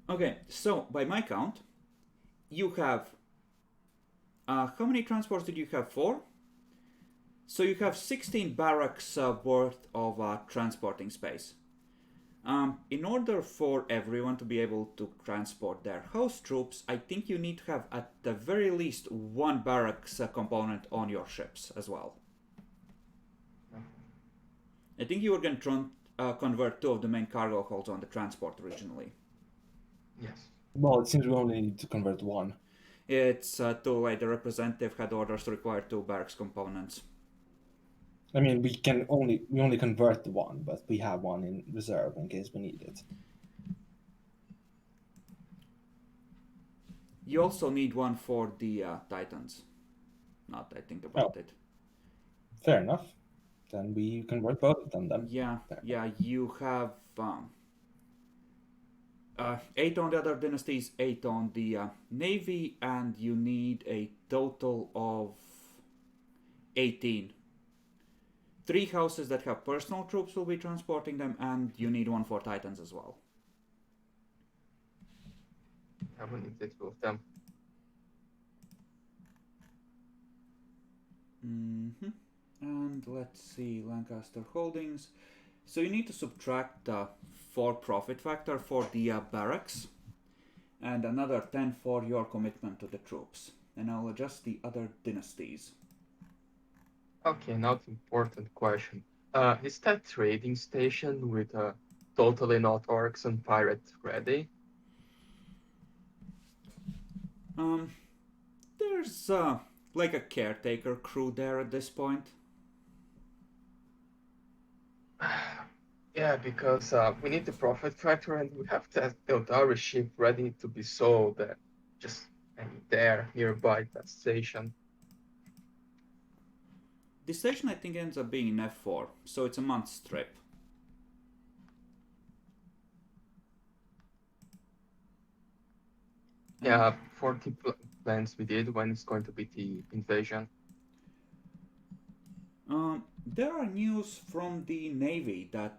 Okay, so by my count, you have... how many transports did you have? 4? So you have 16 barracks worth of transporting space. In order for everyone to be able to transport their host troops, I think you need to have at the very least 1 barracks component on your ships as well. I think you were going to convert 2 of the main cargo holds on the transport originally. yes. Well, it seems we only need to convert 1. It's too late. The representative had orders to require 2 barracks components. I mean, we only convert the 1, but we have 1 in reserve in case we need it. You also need 1 for the Titans. Not that I think about it. Fair enough. Then we convert both of them then. Yeah, you have 8 on the other dynasties, 8 on the Navy, and you need a total of 18. 3 houses that have personal troops will be transporting them, and you need 1 for Titans as well. I will need the 2 of them. And let's see, Lancaster Holdings. So you need to subtract 4 profit factor for the barracks, and another 10 for your commitment to the troops. And I'll adjust the other dynasties. Okay, now the important question. Is that trading station with totally not orcs and pirates ready? There's like a caretaker crew there at this point. Yeah, because we need the profit factor and we have that Eldari ship ready to be sold. Just there, nearby that station. The station I think ends up being in F4, so it's a month's trip. Yeah, 40 plans we did. When it's going to be the invasion? There are news from the Navy that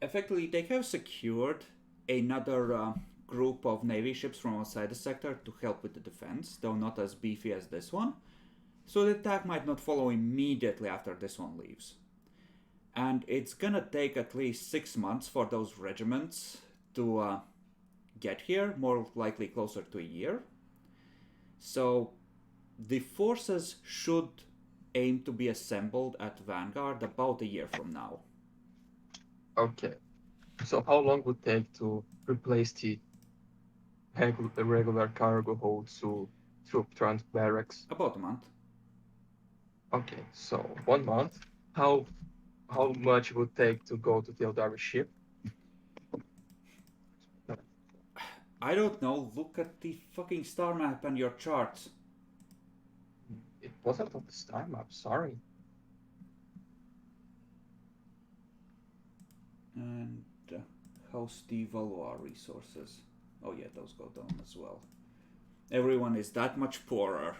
effectively they have secured another group of Navy ships from outside the sector to help with the defense, though not as beefy as this one. So the attack might not follow immediately after this one leaves. And it's gonna take at least 6 months for those regiments to get here, more likely closer to a year. So the forces should aim to be assembled at Vanguard about a year from now. Okay. So how long would it take to replace the regular cargo holds to troop trans barracks? About a month. Okay, so 1 month. How much would it take to go to the Eldari ship? I don't know, look at the fucking star map and your charts. It wasn't on the star map, sorry. And how's the Valois resources? Oh yeah, those go down as well. Everyone is that much poorer.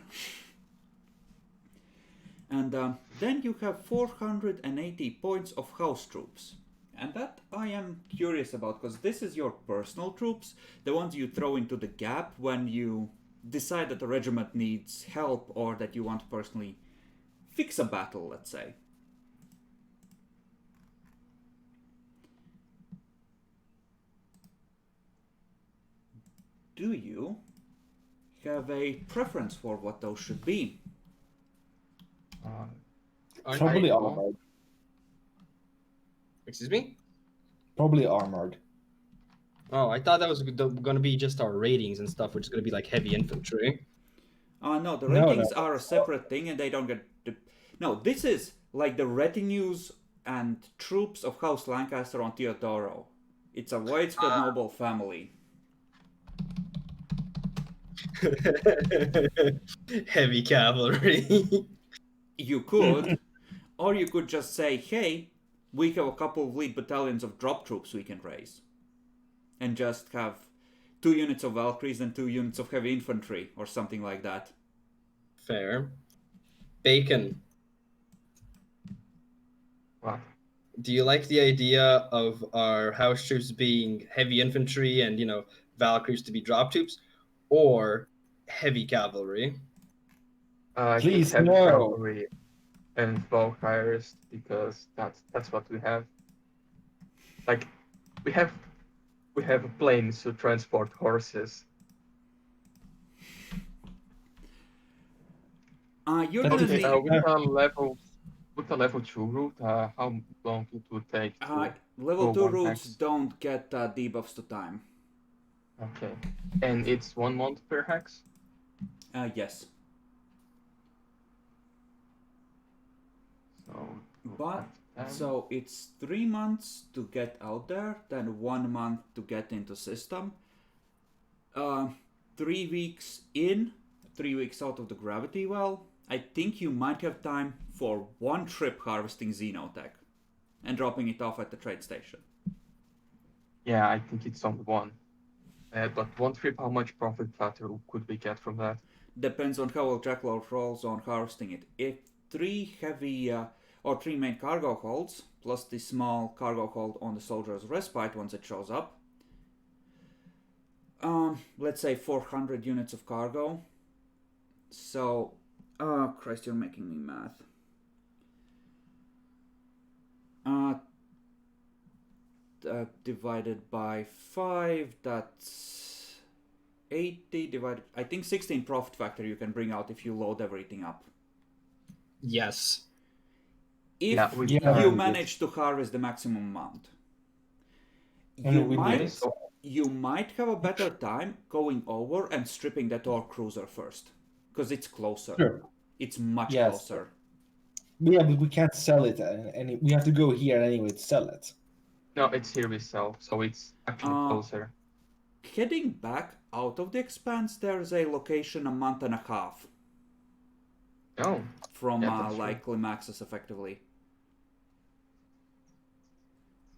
And then you have 480 points of house troops. And that I am curious about, because this is your personal troops, the ones you throw into the gap when you decide that the regiment needs help or that you want to personally fix a battle, let's say. Do you have a preference for what those should be? Probably armored. Excuse me? Probably armored. Oh, I thought that was going to be just our ratings and stuff, which is going to be like heavy infantry. No, the No, ratings no. are a separate thing and they don't get... No, this is like the retinues and troops of House Lancaster on Teodoro. It's a widespread noble family. Heavy cavalry. You could, or you could just say, hey, we have a couple of lead battalions of drop troops we can raise. And just have 2 units of Valkyries and 2 units of heavy infantry, or something like that. Fair. Bacon. What? Do you like the idea of our house troops being heavy infantry and, Valkyries to be drop troops? Or heavy cavalry? Please, heavy no. cavalry and Valkyries, because that's what we have. Like, we have planes to transport horses. You're But gonna if need... With a level 2 route, how long it would take to level go 2 one routes hex? don't get debuffs to time. Okay. And it's 1 month per hex? Yes. So, But, so it's 3 months to get out there, then 1 month to get into system. 3 weeks in, 3 weeks out of the gravity well. I think you might have time for 1 trip harvesting Xenotech and dropping it off at the trade station. yeah, I think it's on 1. But 1 trip, how much profit platter could we get from that? Depends on how well Jackalord rolls on harvesting it. If 3 heavy or 3 main cargo holds, plus the small cargo hold on the Soldier's Respite once it shows up, let's say 400 units of cargo. So, Christ, you're making me math. Divided by 5, that's 80 divided... I think 16 profit factor you can bring out if you load everything up. Yes. If Yeah, you manage to harvest the maximum amount. You might have a better time going over and stripping that ore cruiser first. Because it's closer. Sure. It's much Yes. closer. Yeah, but we can't sell it, and we have to go here anyway to sell it. No, it's here we sell, so it's actually closer. Heading back out of the expanse, there's a location a month and a half Oh, from Yeah, that's like Climaxus effectively.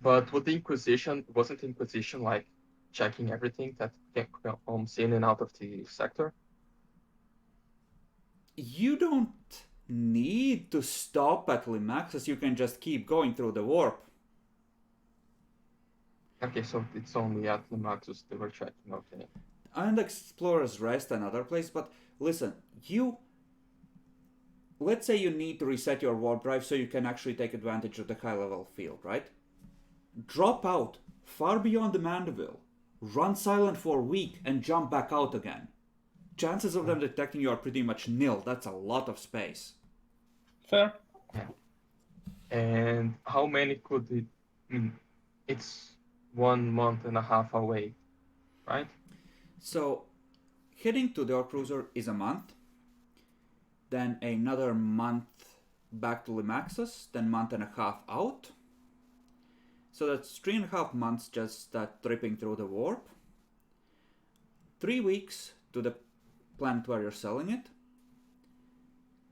but with the Inquisition, wasn't Inquisition like checking everything that comes in and out of the sector? You don't need to stop at Limaxus, you can just keep going through the warp. Okay, so it's only at the Maxus they were checking, okay. And Explorer's Rest another place, but listen, let's say you need to reset your warp drive so you can actually take advantage of the high level field, right? Drop out far beyond the Mandeville, run silent for a week and jump back out again. Chances of them detecting you are pretty much nil. That's a lot of space. Fair. Yeah. And how many could it... it's 1 month and a half away, right? So, heading to the Orc Cruiser is a month. Then another month back to Limaxus. Then month and a half out. So that's 3.5 months just tripping through the warp. 3 weeks to the planet where you're selling it.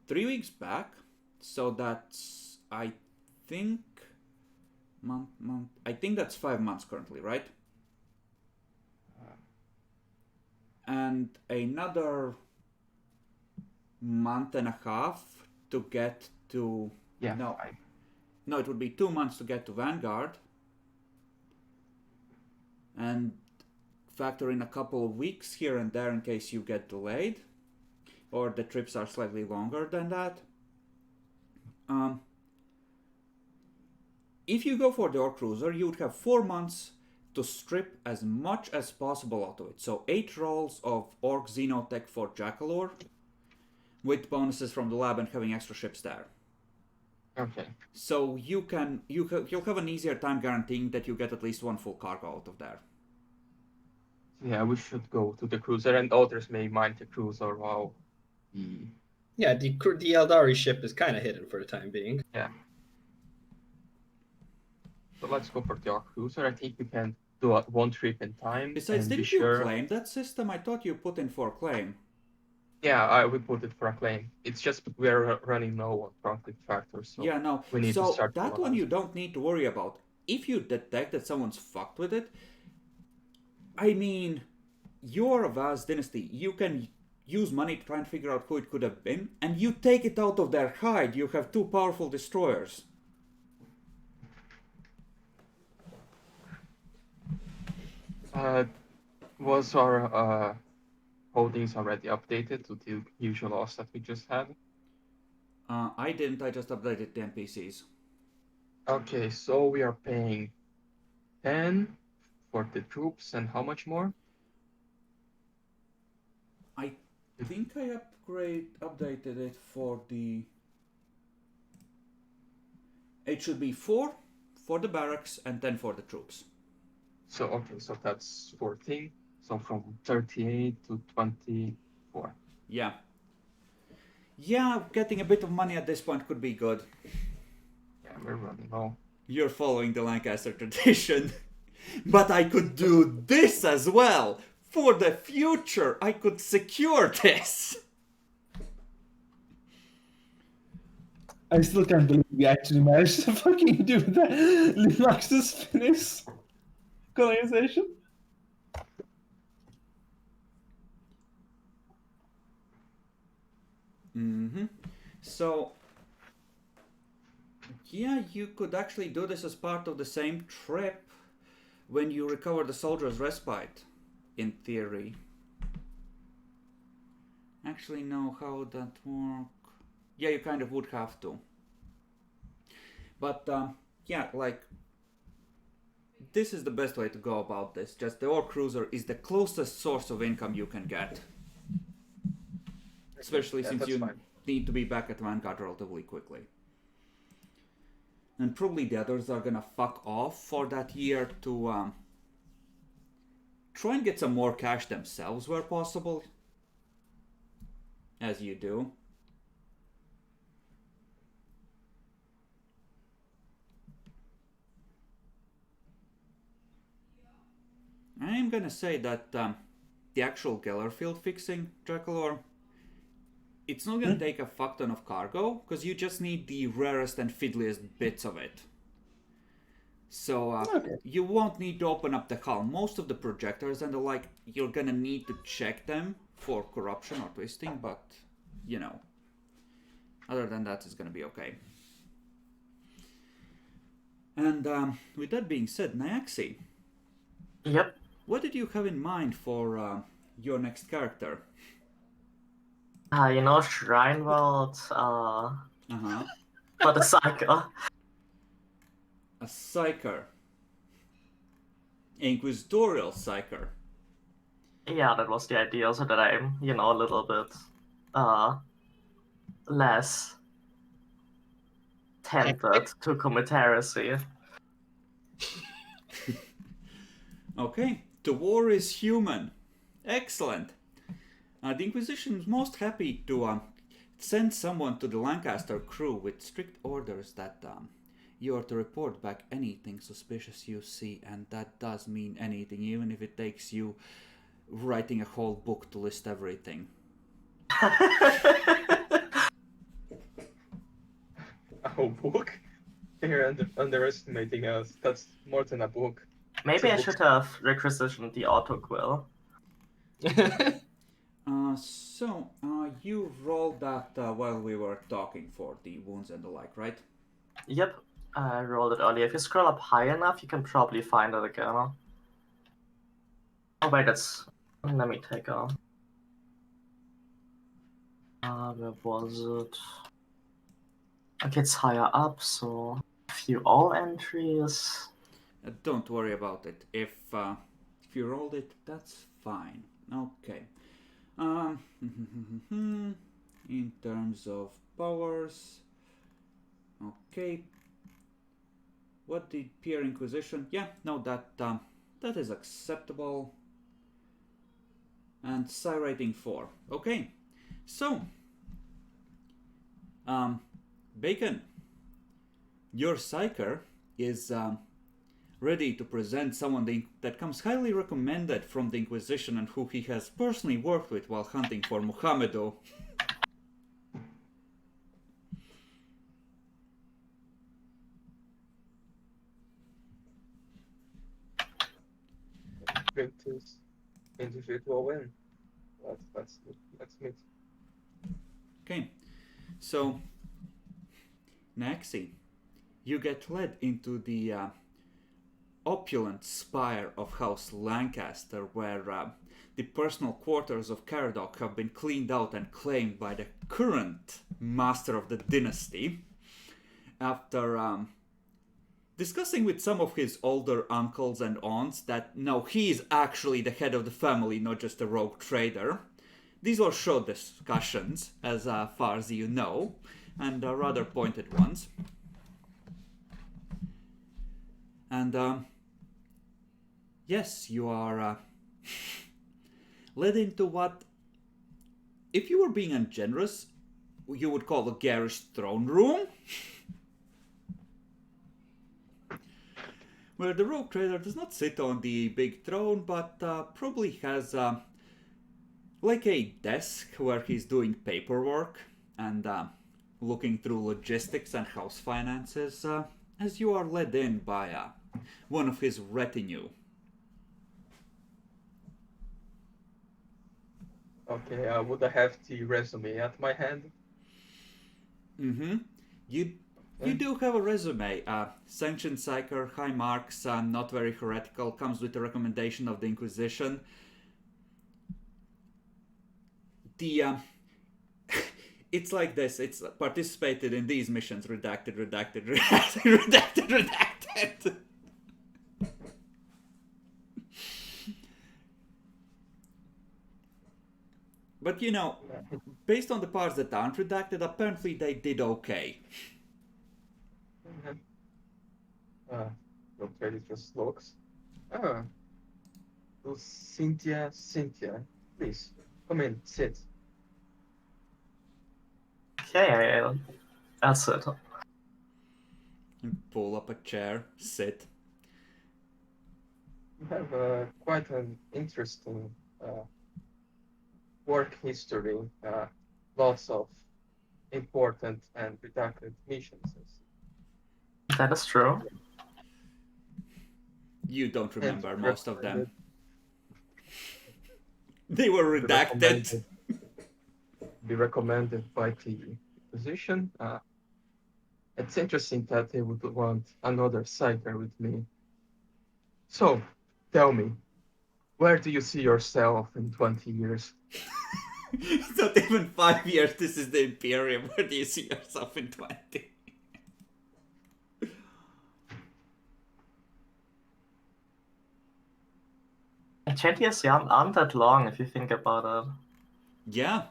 3 weeks back. So that's, I think that's 5 months currently, right? And another month and a half to get to... Yeah. No, it would be 2 months to get to Vanguard. And factor in a couple of weeks here and there in case you get delayed. Or the trips are slightly longer than that. If you go for the Orc Cruiser, you would have 4 months to strip as much as possible out of it. So 8 rolls of Orc Xenotech for Jackalor, with bonuses from the lab and having extra ships there. Okay. So you'll have an easier time guaranteeing that you get at least 1 full cargo out of there. Yeah, we should go to the cruiser, and others may mind the cruiser while the... Yeah, the Eldari ship is kind of hidden for the time being. Yeah. So let's go for the Orc Cruiser. I think we can do 1 trip in time. Besides, and be didn't you sure... claim that system? I thought you put in for claim. Yeah, we put it for a claim. It's just we're running low on profit factors, so Yeah, no. we need to So start that one you don't need to worry about. If you detect that someone's fucked with it, I mean, you're a vast dynasty. You can use money to try and figure out who it could have been, and you take it out of their hide. You have 2 powerful destroyers. Was our holdings already updated to the usual loss that we just had? I didn't. I just updated the NPCs. Okay, so we are paying 10 for the troops, and how much more? I think I updated it for the... It should be 4 for the barracks and 10 for the troops. So, okay, so that's 14. So from 38 to 24. Yeah. Yeah, getting a bit of money at this point could be good. Yeah, we're running low. You're following the Lancaster tradition. But I could do this as well! For the future, I could secure this! I still can't believe we actually managed to fucking do that. Limaxus finish colonization. So, yeah, you could actually do this as part of the same trip when you recover the soldier's respite, in theory. Actually, no, how would that work? Yeah, you kind of would have to. But, yeah, like, this is the best way to go about this. Just the Orc Cruiser is the closest source of income you can get. Especially since you need to be back at Vanguard relatively quickly. And probably the others are gonna fuck off for that year to try and get some more cash themselves where possible. As you do. I'm gonna say that the actual Geller field fixing, Draculor, it's not gonna take a fuck ton of cargo, because you just need the rarest and fiddliest bits of it. So Okay. you won't need to open up the hull. Most of the projectors and the like, you're gonna need to check them for corruption or twisting, but you know, other than that, it's gonna be okay. And with that being said, Nyaxi, Yep. what did you have in mind for your next character? Shrine World, Uh-huh. for the cycle. A psyker. Inquisitorial psyker. Yeah, that was the idea, so that I'm, a little bit less tempted to commit heresy. Okay, the war is human. Excellent. The Inquisition is most happy to send someone to the Lancaster crew with strict orders that you are to report back anything suspicious you see, and that does mean anything, even if it takes you writing a whole book to list everything. A whole book? They're underestimating us. That's more than a book. Maybe It's a I book. should have requisitioned the autoquill. So, you rolled that while we were talking for the wounds and the like, right? Yep, I rolled it earlier. If you scroll up high enough, you can probably find it again. Oh wait, let me take a... where was it? Okay, it's higher up, so a few all entries. Don't worry about it. If you rolled it, that's fine. Okay. In terms of powers, okay. What did Peer Inquisition? Yeah, no, that is acceptable. And psi rating 4. Okay. So, Bacon, your psyker is ready to present someone that comes highly recommended from the Inquisition and who he has personally worked with while hunting for Muhammadu. Greatest individual win. Let's meet. Okay, so Naxi, you get led into the opulent spire of House Lancaster, where the personal quarters of Caradoc have been cleaned out and claimed by the current master of the dynasty. After discussing with some of his older uncles and aunts that no, he is actually the head of the family, not just a rogue trader. These were short discussions, as far as you know, and rather pointed ones. And yes, you are led into what, if you were being ungenerous, you would call the garish throne room, where the rogue trader does not sit on the big throne, but probably has like a desk where he's doing paperwork and looking through logistics and house finances, as you are led in by one of his retinue. Okay, would I have the resume at my hand? Mm-hmm. You do have a resume. Sanctioned Psyker, high marks, not very heretical, comes with a recommendation of the Inquisition. The it's like this. It's participated in these missions. Redacted. But you know, based on the parts that aren't redacted, apparently they did okay. Don't really just looks. Ah, so Cynthia, please come in, sit. Okay, that's it. You pull up a chair, sit. You have quite an interesting work history. Lots of important and redacted missions. That is true. You don't remember And most of them. recommended- They were be redacted. recommended- Be recommended by the physician. It's interesting that they would want another psyker with me. So, tell me, where do you see yourself in 20 years? It's not even 5 years. This is the Imperium. Where do you see yourself in 20? And 20 years aren't that long if you think about it. Yeah.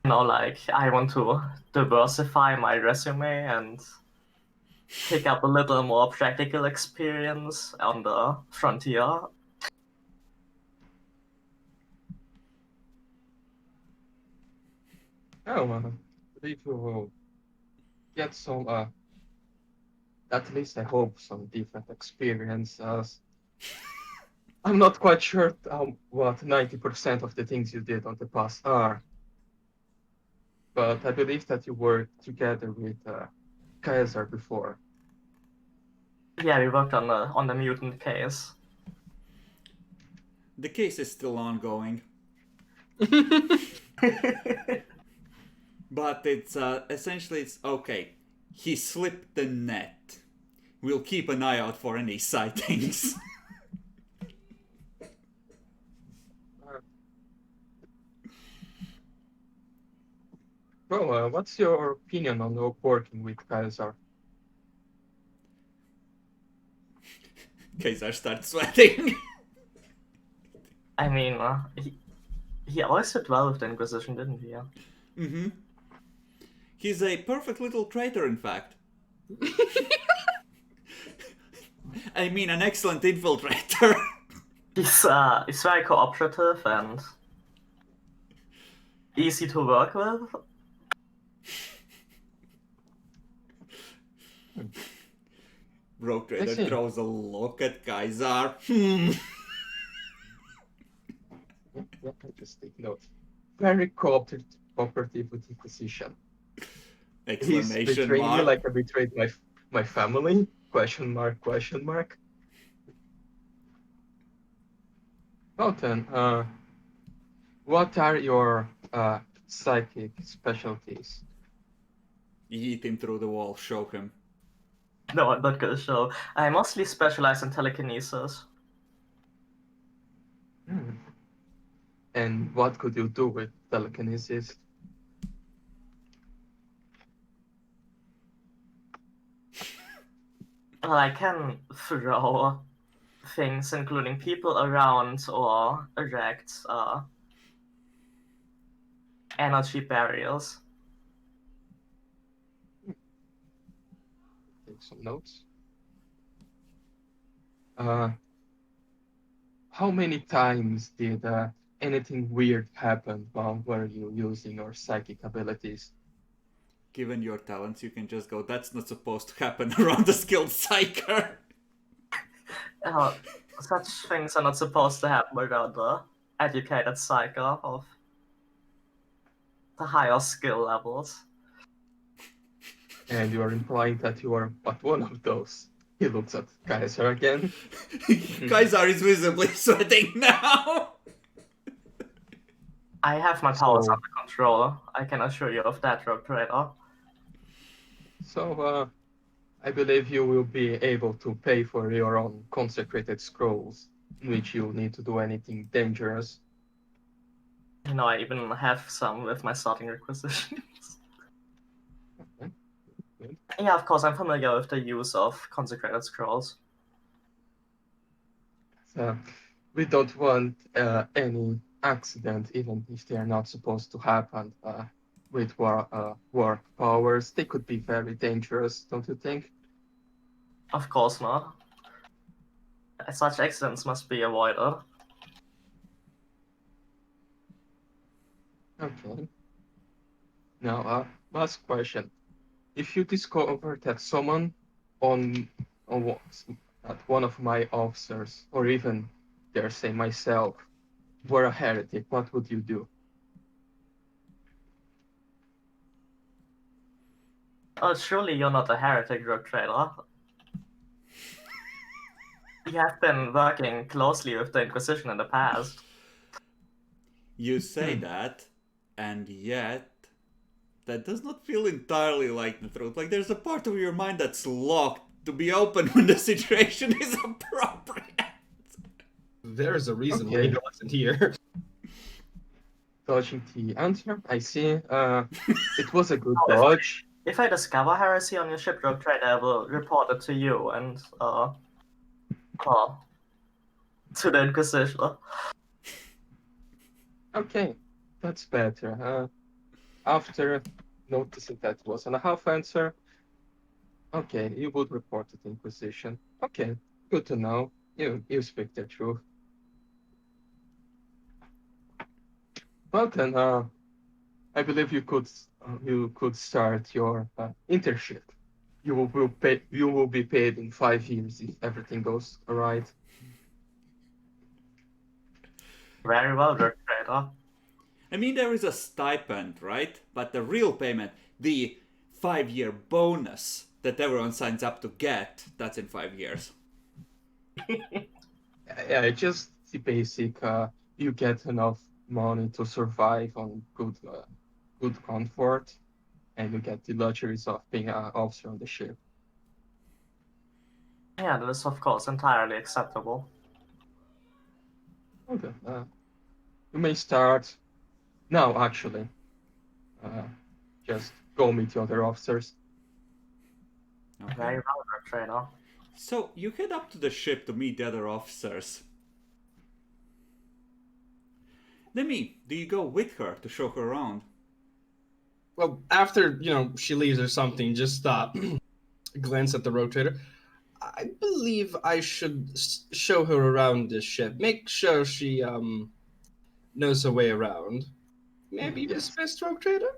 You know, like, I want to diversify my resume and pick up a little more practical experience on the frontier. Oh, I believe you will get some, at least I hope, some different experiences. I'm not quite sure what 90% of the things you did on the past are, but I believe that you worked together with Kaiser before. Yeah, we worked on the mutant case. The case is still ongoing. But it's essentially it's okay. He slipped the net. We'll keep an eye out for any sightings. Well, what's your opinion on working with Kaiser? Kaiser starts sweating. I mean, he always did well with the Inquisition, didn't he? Mm-hmm. He's a perfect little traitor, in fact. I mean, an excellent infiltrator. He's very cooperative and easy to work with. Rogue Trader Listen. throws a look at Kaiser. Yeah, I just take note. Very cooperative with Inquisition. He's Exclamation betraying me mark. like I betrayed my family? Question mark, question mark. Well then, what are your psychic specialties? Yeet him through the wall, show him. No, I'm not gonna show. I mostly specialize in telekinesis. Hmm. And what could you do with telekinesis? Well, I can throw things, including people around, or erect energy barriers. Take some notes. How many times did anything weird happen while were you using your psychic abilities? Given your talents, you can just go, that's not supposed to happen around a skilled psyker. Such things are not supposed to happen without the educated psycho of the higher skill levels. And you are implying that you are but one of those. He looks at Kaiser again. Kaiser is visibly sweating now. I have my powers So- under control. I can assure you of that, Rogue Trader. So, I believe you will be able to pay for your own consecrated scrolls, in which you need to do anything dangerous. You know, I even have some with my starting requisitions. Okay, good. Yeah, of course, I'm familiar with the use of consecrated scrolls. So, we don't want any accident, even if they are not supposed to happen. With war powers, they could be very dangerous, don't you think? Of course not. Such accidents must be avoided. Okay. Now, last question. If you discover that someone that one of my officers, or even dare say myself, were a heretic, what would you do? Oh, surely you're not a heretic drug trader. You have been working closely with the Inquisition in the past. You say that, and yet that does not feel entirely like the truth. Like there's a part of your mind that's locked to be open when the situation is appropriate. There's a reason Okay. Rhaegar wasn't here. Dodging the answer. I see. It was a good Oh, dodge. If I discover heresy on your ship, drug trader, I will report it to you and to the Inquisition. Okay, that's better. After noticing that wasn't a half answer, okay, you would report it to the Inquisition. Okay, good to know. You speak the truth. Well then, I believe you could start your internship. You will be paid in 5 years if everything goes alright. Very well, drug trader. I mean, there is a stipend, right? But the real payment, the 5-year bonus that everyone signs up to get, that's in 5 years. Yeah, just the basic. You get enough money to survive on good comfort, and you get the luxuries of being an officer on the ship. Yeah, that is of course entirely acceptable. Okay, you may start now. Actually, just go meet the other officers. Okay. Very well, drug trader. So you head up to the ship to meet the other officers. Demi, do you go with her to show her around? Well, after, she leaves or something, just glance at the rotator. I believe I should show her around this ship. Make sure she knows her way around. Maybe Yes. dismiss rotator?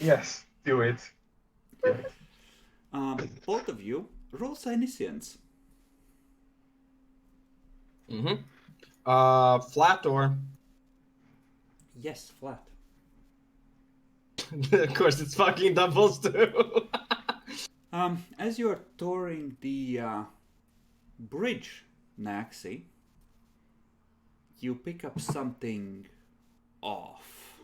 Yes, do it. Do it. Both of you, roll senescence. Mm-hmm. Flat or? Yes, flat. Of course, it's fucking doubles too. As you are touring the bridge, Naxi, you pick up something off.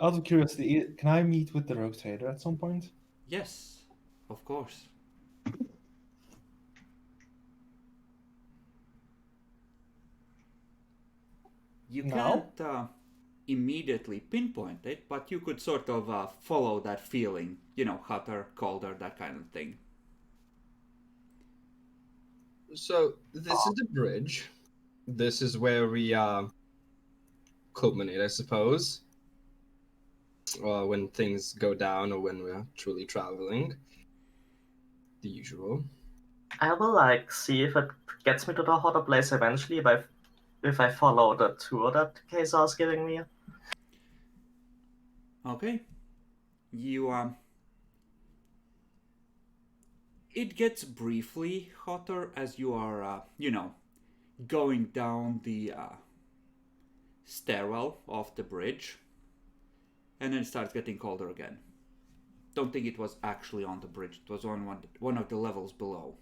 Out of curiosity, can I meet with the rotator at some point? Yes, of course. You Now? can't immediately pinpoint it, but you could sort of follow that feeling, hotter, colder, that kind of thing. So, this is the bridge. This is where we culminate, I suppose. When things go down or when we're truly traveling. The usual. I will see if it gets me to the hotter place eventually if I follow the tour that Kesar's giving me. Okay. You it gets briefly hotter as you are going down the stairwell of the bridge, and then it starts getting colder again. Don't think it was actually on the bridge. It was on one of the levels below.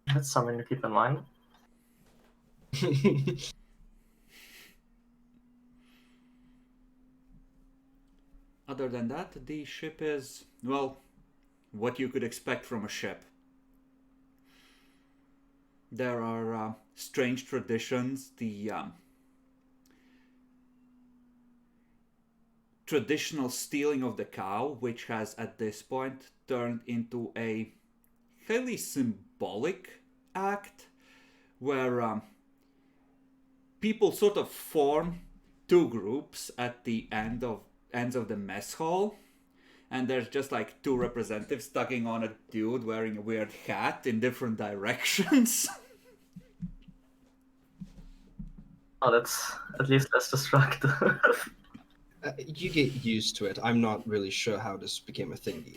That's something to keep in mind. Other than that, the ship is, well, what you could expect from a ship. There are strange traditions. The traditional stealing of the cow, which has at this point turned into a highly symbolic act where people sort of form 2 groups at the ends of the mess hall, and there's just like 2 representatives tugging on a dude wearing a weird hat in different directions. Oh, that's at least less destructive. You get used to it. I'm not really sure how this became a thing.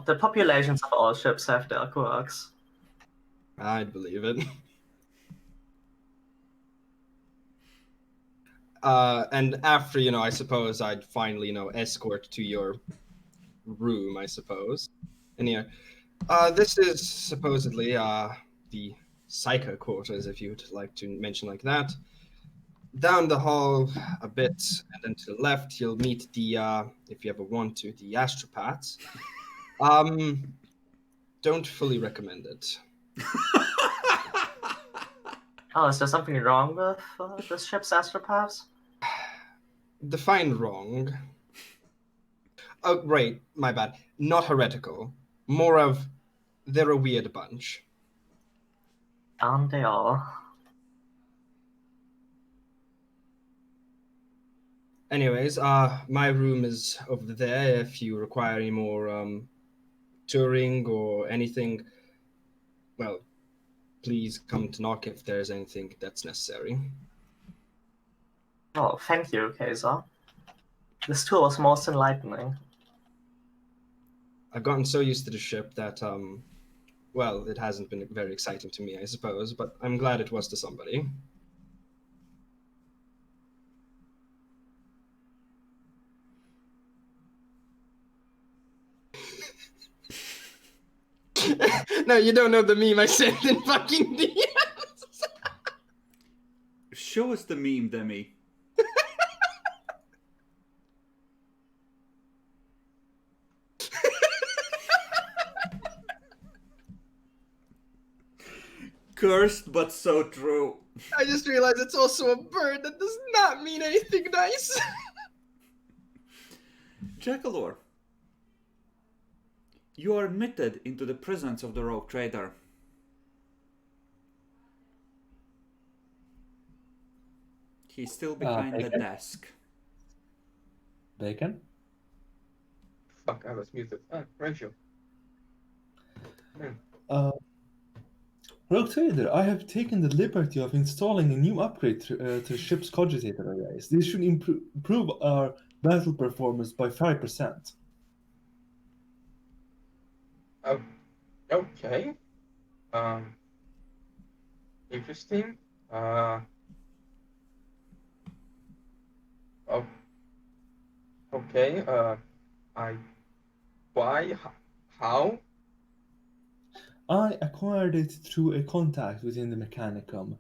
The populations of all ships have their quirks. I'd believe it. And after, I suppose I'd finally, escort to your room, I suppose. And this is supposedly the psycho quarters, if you'd like to mention like that. Down the hall a bit, and then to the left, you'll meet the, if you ever want to, the astropaths. Don't fully recommend it. Oh, is there something wrong with the ship's astropaths? Define wrong. Oh, right, my bad. Not heretical. More of, they're a weird bunch. Aren't they all? Anyways, my room is over there if you require any more touring or anything. Well, please come to knock if there's anything that's necessary. Oh, thank you, Kaiser. This tour was most enlightening. I've gotten so used to the ship that, well, it hasn't been very exciting to me, I suppose, but I'm glad it was to somebody. No, you don't know the meme I sent in fucking DMs. Show us the meme, Demi. Cursed, but so true. I just realized it's also a bird. That does not mean anything nice. Jackalor, you are admitted into the presence of the rogue trader. He's still behind the Bacon? desk. Bacon? Fuck, I was muted. Rachel. Rogue Trader, I have taken the liberty of installing a new upgrade to the ship's cogitator arrays. This should improve our battle performance by 5%. Okay. Interesting. Okay. Why? How? I acquired it through a contact within the Mechanicum.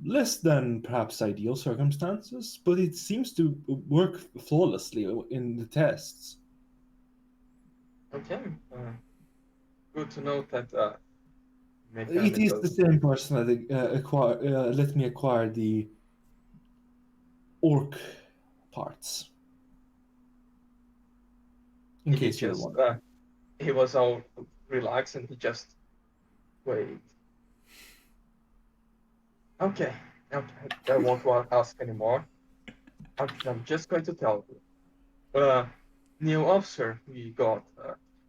Less than perhaps ideal circumstances, but it seems to work flawlessly in the tests. Okay. Good to know that. It is the same person that let me acquire the orc parts. In He case you're just, wondering. he was all relaxed and he just wait. Okay. I won't want to ask anymore. I'm just going to tell you. New officer we got,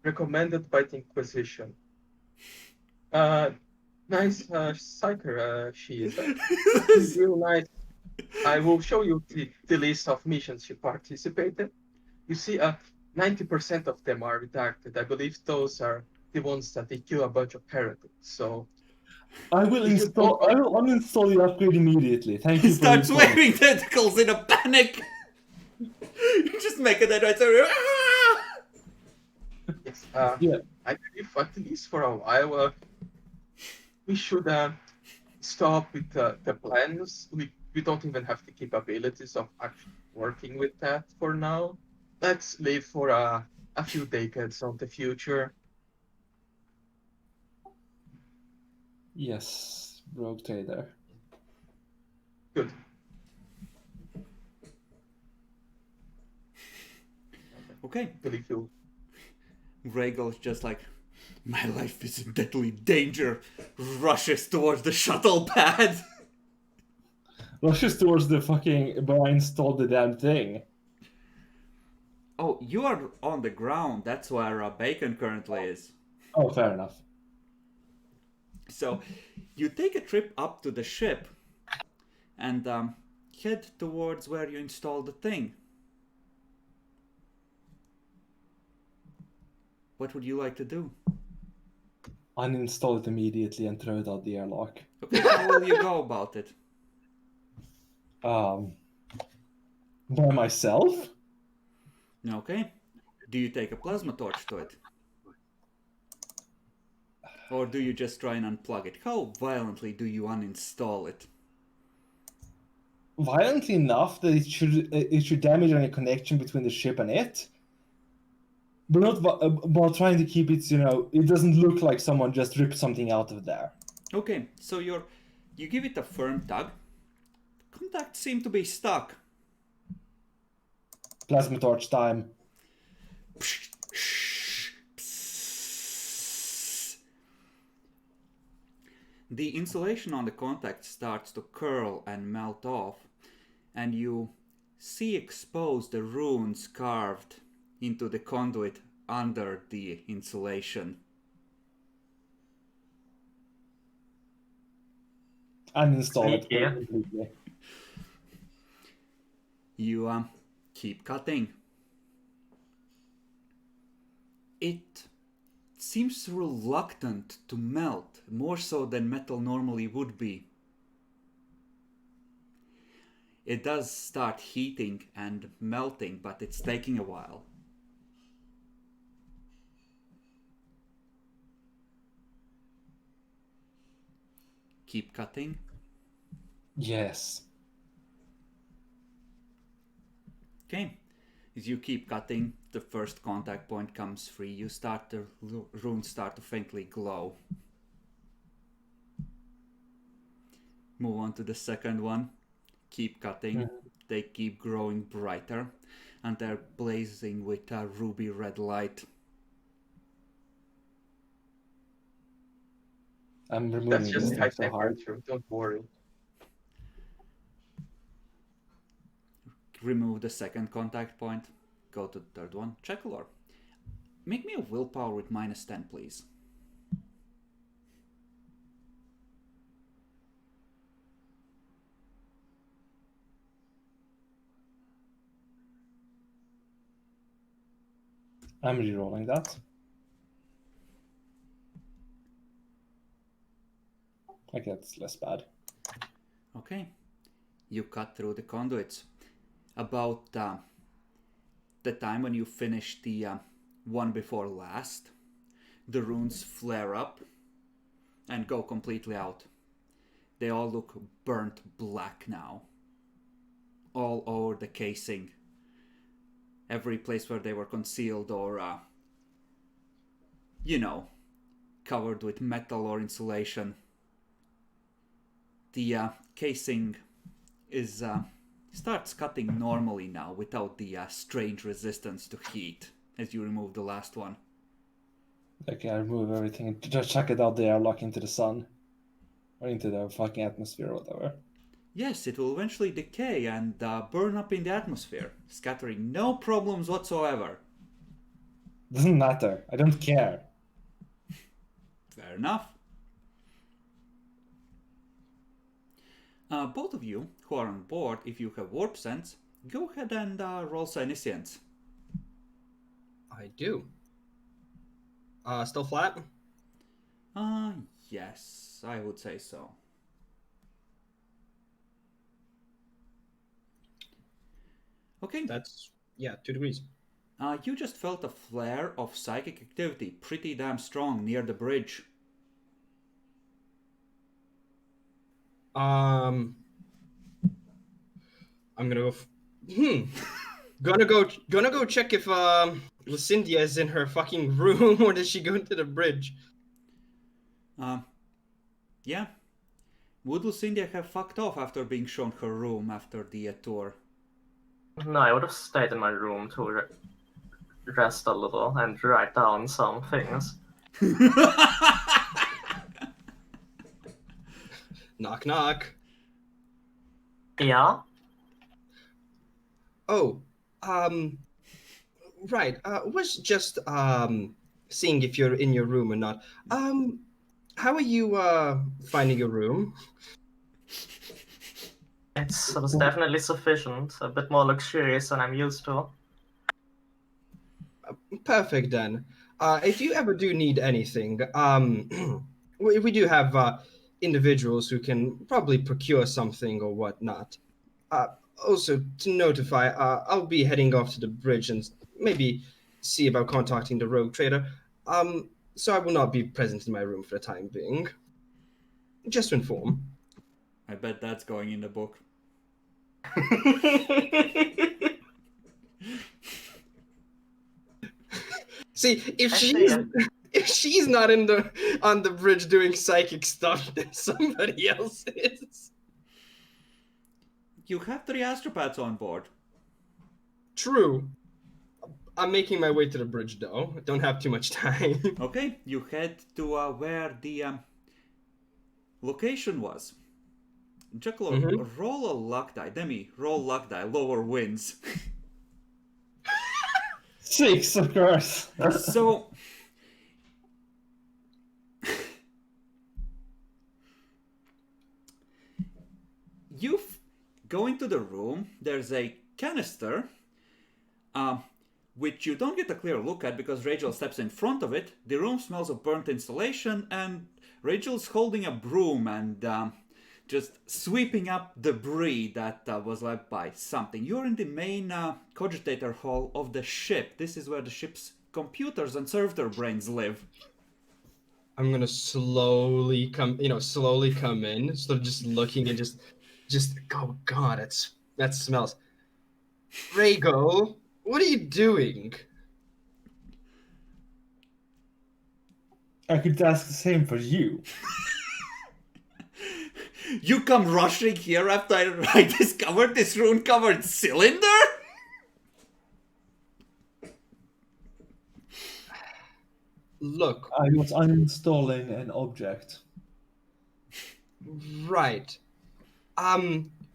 recommended by the Inquisition. Nice psyker she is. She's real nice. I will show you the list of missions she participated. You see, 90% of them are redacted. I believe those are the ones that they kill a bunch of heretics. So I will uninstall the upgrade immediately. Thank He you for starts informing. waving tentacles in a panic. You just make it that right there. yes, Yeah. I believe at least for a while we should stop with the plans. We don't even have the capabilities of actually working with that for now. Let's live for a few decades on the future. Yes, Rogue Trader. Good. Okay. I believe you. Rhaegal's just like, my life is in deadly danger. Rushes towards the shuttle pad. Rushes towards the fucking, but I installed the damn thing. Oh, you are on the ground. That's where Bacon currently is. Oh, fair enough. So, you take a trip up to the ship and head towards where you installed the thing. What would you like to do? Uninstall it immediately and throw it out the airlock. Okay, how will you go about it? By myself? Okay. Do you take a plasma torch to it? Or do you just try and unplug it? How violently do you uninstall it? Violently enough that it should damage any connection between the ship and it, but not while trying to keep it. It doesn't look like someone just ripped something out of there. Okay, so you give it a firm tug. Contacts seem to be stuck. Plasma torch time. The insulation on the contact starts to curl and melt off, and you see exposed the runes carved into the conduit under the insulation. Uninstall it Yeah. completely. You keep cutting. It seems reluctant to melt, more so than metal normally would be. It does start heating and melting, but it's taking a while. Keep cutting. Yes. Okay. As you keep cutting, the first contact point comes free. The runes start to faintly glow. Move on to the second one. Keep cutting. They keep growing brighter, and they're blazing with a ruby red light. I'm removing That's this just high thing so hard. temperature. Don't worry. Remove the second contact point. Go to the third one. Checolor. Make me a willpower with -10, please. I'm rerolling that. Okay, that's less bad. Okay. You cut through the conduits. About the time when you finish the one before last, the runes flare up and go completely out. They all look burnt black now. All over the casing. Every place where they were concealed or, covered with metal or insulation. The casing is starts cutting normally now without the strange resistance to heat as you remove the last one. Okay, I remove everything and just chuck it out there, lock into the sun. Or into the fucking atmosphere or whatever. Yes, it will eventually decay and burn up in the atmosphere, scattering no problems whatsoever. Doesn't matter. I don't care. Fair enough. Both of you who are on board, if you have warp sense, go ahead and roll Senescence. I do. Still flat? Yes, I would say so. Okay. That's, 2 degrees. You just felt a flare of psychic activity pretty damn strong near the bridge. I'm gonna go. Gonna go check if Lucindia is in her fucking room or did she go into the bridge? Yeah. Would Lucindia have fucked off after being shown her room after the tour? No, I would have stayed in my room to rest a little and write down some things. Knock knock. Yeah? Oh, right. Was just seeing if you're in your room or not. How are you finding your room? It was definitely sufficient, a bit more luxurious than I'm used to. Perfect then. If you ever do need anything, we do have individuals who can probably procure something or whatnot. Also, to notify, I'll be heading off to the bridge and maybe see about contacting the rogue trader. So I will not be present in my room for the time being. Just to inform. I bet that's going in the book. See, if Actually, she's not on the bridge doing psychic stuff, then somebody else is. You have 3 astropaths on board. True. I'm making my way to the bridge though. I don't have too much time. Okay, you head to where the location was. Jackal, roll a luck die. Demi, roll luck die. Lower wins. 6, of course. So... you go into the room. There's a canister, which you don't get a clear look at because Rachel steps in front of it. The room smells of burnt insulation, and Rachel's holding a broom and just sweeping up debris that was left by something. You're in the main cogitator hall of the ship. This is where the ship's computers and server brains live. I'm gonna slowly come in, sort of just looking and just oh god, that smells. Rhaego, what are you doing? I could ask the same for you. You come rushing here after I discovered this rune-covered cylinder? Look, I was uninstalling an object. right.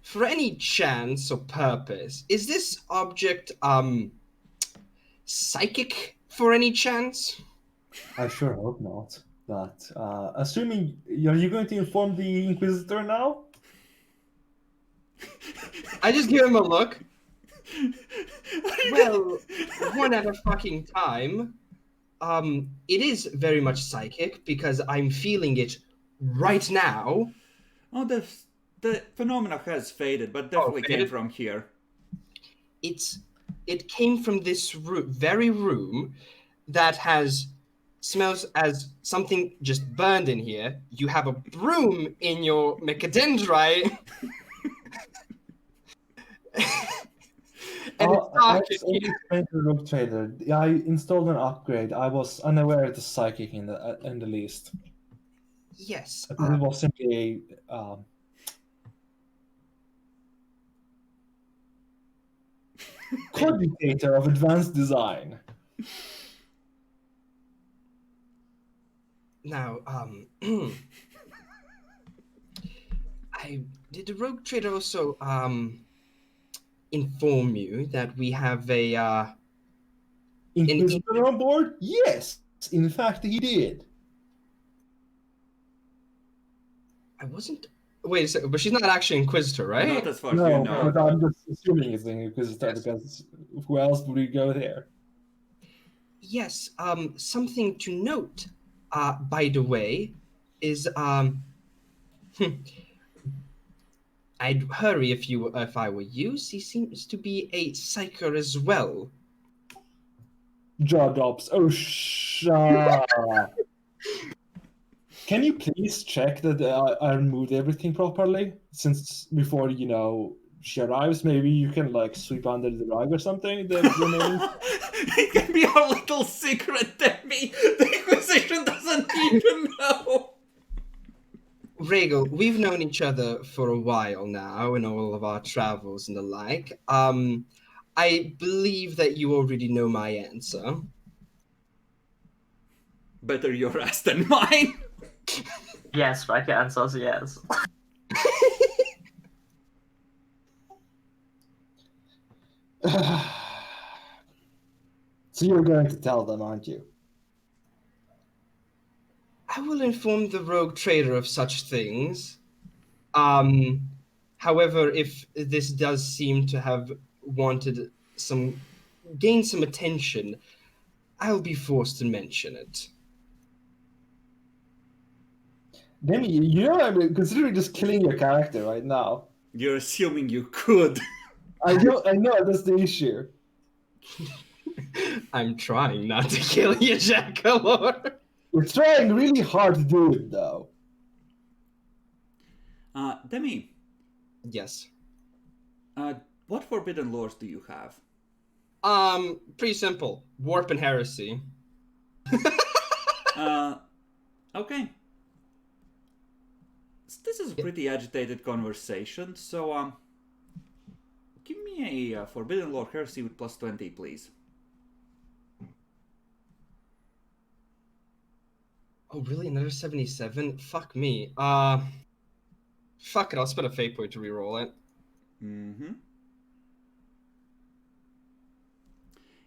For any chance or purpose, is this object psychic for any chance? I sure hope not. But assuming are you going to inform the Inquisitor now? I just give him a look. Well, one at a fucking time. It is very much psychic because I'm feeling it right now. Oh, the phenomena has faded, but definitely came faded? from here. It came from this very room that smells as something just burned in here. You have a broom in your mechadendrite. And it's dark in here. explain to the Rogue Trader. I installed an upgrade. I was unaware of the psychic in the least. Yes. I think it was simply a cogitator of advanced design. Now, did the Rogue Trader also inform you that we have a Inquisitor on board? Yes, in fact, he did. I wasn't. Wait a second, but she's not actually Inquisitor, right? Not as far as No, you know. but I'm just assuming it's an Inquisitor because who else would we go there? Yes. Something to note, by the way, is I'd hurry if I were you. He seems to be a psyker as well. Jaw drops. Oh, shut up. Can you please check that I removed everything properly? Since before, she arrives, maybe you can, sweep under the rug or something? The remaining... It can be our little secret, Demi. The Inquisition doesn't need to know. Rhaego, we've known each other for a while now in all of our travels and the like. I believe that you already know my answer. Better your ass than mine. Yes, right? Your answer is yes. So you're going to tell them, aren't you? I will inform the Rogue Trader of such things. However, if this does seem to have gained some attention, I'll be forced to mention it. Demi, I'm considering just killing your character right now. You're assuming you could. I know that's the issue. I'm trying not to kill you, Jackalor. We're trying really hard to do it, though. Demi, Yes. what forbidden lores do you have? Pretty simple. Warp and heresy. Okay. This is a pretty agitated conversation, so give me a forbidden lore heresy with plus 20, please. Oh, really? Another 77? Fuck me. Fuck it. I'll spend a fate point to reroll it. Mm-hmm.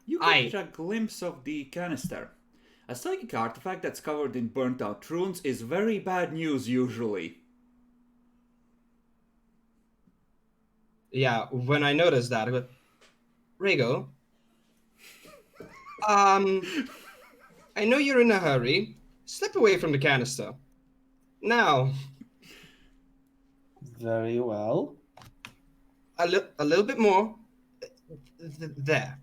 You get a glimpse of the canister. A psychic artifact that's covered in burnt-out runes is very bad news usually. Yeah, when I noticed that, I go, Rego, I know you're in a hurry. Step away from the canister. Now. Very well. A little bit more. There.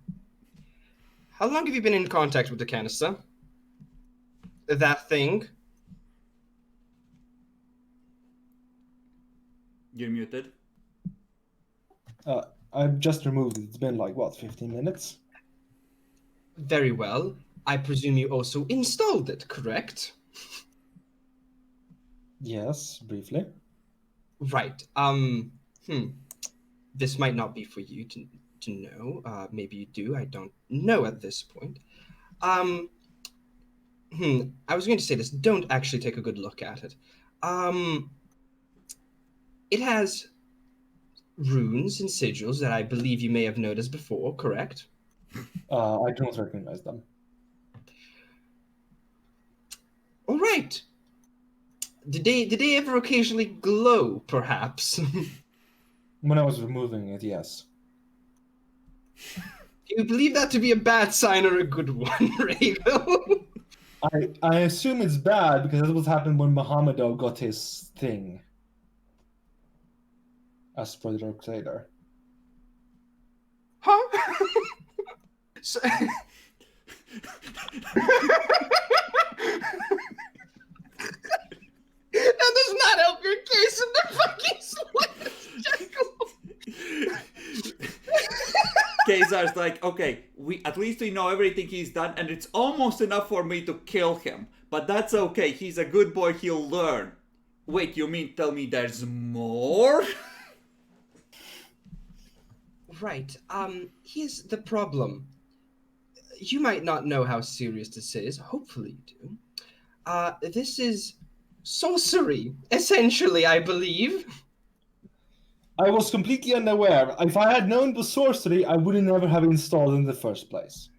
How long have you been in contact with the canister? That thing? You're muted. I've just removed it. It's been like, what, 15 minutes? Very well. I presume you also installed it, correct? Yes, briefly. Right. This might not be for you to know. Maybe you do. I don't know at this point. I was going to say this. Don't actually take a good look at it. It has runes and sigils that I believe you may have noticed before, correct? I do not recognize them. All right. Did they ever occasionally glow, perhaps? When I was removing it, yes. Do you believe that to be a bad sign or a good one, Rego? I assume it's bad because that's what happened when Mohammedo got his thing. As per the Crusader. Huh? So... That does not help your case in the fucking slightest, Kazar's like, okay, at least we know everything he's done, and it's almost enough for me to kill him. But that's okay, he's a good boy, he'll learn. Wait, you mean tell me there's more? Right, here's the problem. You might not know how serious this is, hopefully you do. This is sorcery, essentially, I believe. I was completely unaware. If I had known the sorcery, I would never have installed in the first place.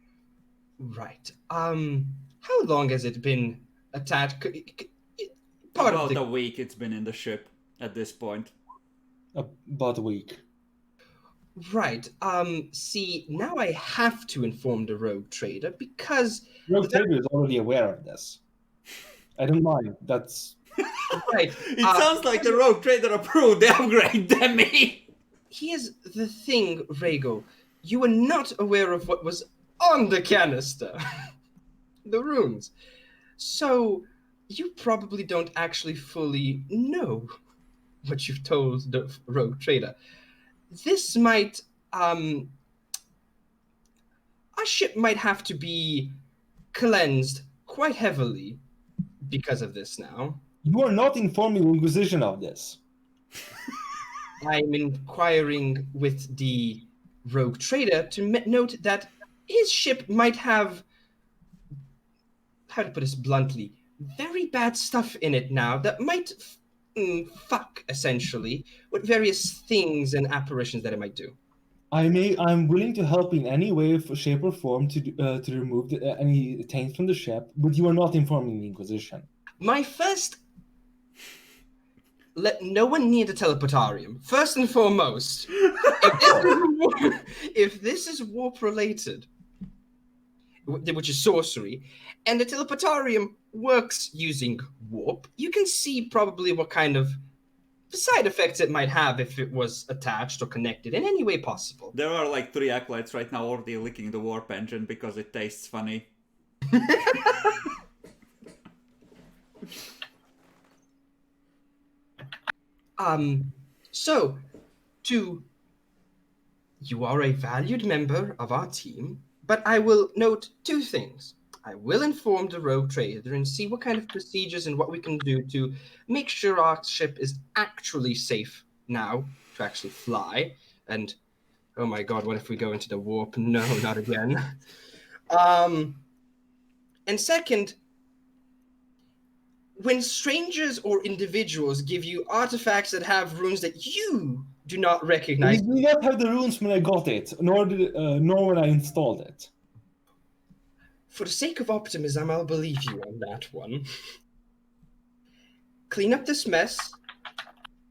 Right. How long has it been attached? About a week it's been in the ship at this point. About a week. Right. See, now I have to inform the rogue trader because... Rogue trader is already aware of this. I don't mind. That's... Right. It sounds like the rogue trader approved the upgrade, Demi! Here's the thing, Rego. You were not aware of what was on the canister. The runes. So, you probably don't actually fully know what you've told the rogue trader. This might, our ship might have to be cleansed quite heavily because of this now. You are not informing the Inquisition of this. I'm inquiring with the rogue trader to note that his ship might have, how to put this bluntly, very bad stuff in it now that might fuck, essentially, with various things and apparitions that it might do. I'm willing to help in any way, shape, or form to remove any taint from the ship, but you are not informing the Inquisition. My first... Let no one near the teleportarium. First and foremost, if this is warp-related, which is sorcery, and the teleportarium works using warp, you can see probably what kind of side effects it might have if it was attached or connected in any way possible. There are like 3 acolytes right now already licking the warp engine because it tastes funny. So, you are a valued member of our team, but I will note 2 things. I will inform the rogue trader and see what kind of procedures and what we can do to make sure our ship is actually safe now to actually fly. And oh my god, what if we go into the warp? No, not again. And second, when strangers or individuals give you artifacts that have runes that you do not recognize. We did not have the runes when I got it, nor when I installed it. For the sake of optimism, I'll believe you on that one. Clean up this mess.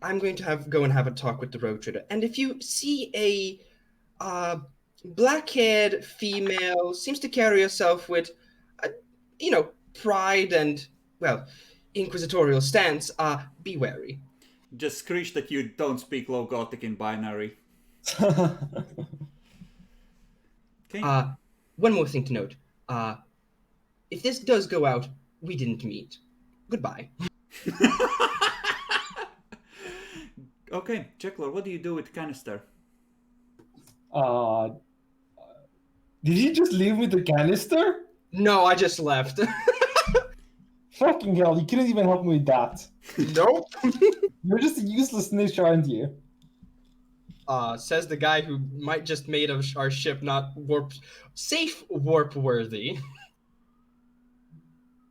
I'm going to go and have a talk with the rogue trader. And if you see a black-haired female, seems to carry herself with, pride and, well, inquisitorial stance, be wary. Just screech that you don't speak Low Gothic in binary. Okay. One more thing to note. If this does go out, we didn't meet. Goodbye. Okay, Jacklor, what do you do with canister? Did you just leave with the canister? No, I just left. Fucking hell, you couldn't even help me with that. Nope. You're just a useless niche, aren't you? Says the guy who might just made our ship not safe warp worthy.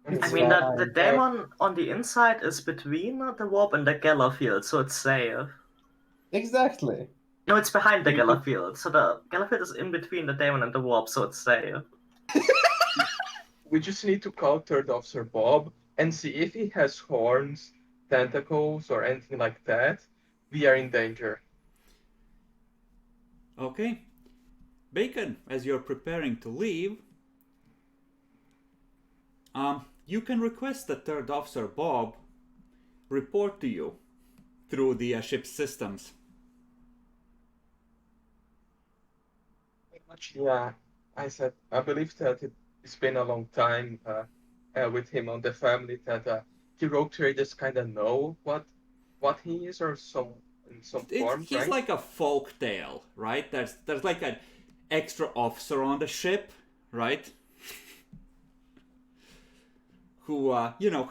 I mean, the demon on the inside is between the warp and the Geller field, so it's safe. Exactly. No, it's behind the Geller field, so the Geller field is in between the demon and the warp, so it's safe. We just need to call Third Officer Bob and see if he has horns, tentacles, or anything like that. We are in danger. Okay. Bacon, as you're preparing to leave, you can request that Third Officer Bob report to you through the ship's systems. Yeah, I believe that it's been a long time with him on the family that the rogue traders kind of know what he is or in some form, He's right? like a folk tale, right? There's like an extra officer on the ship, right? Who,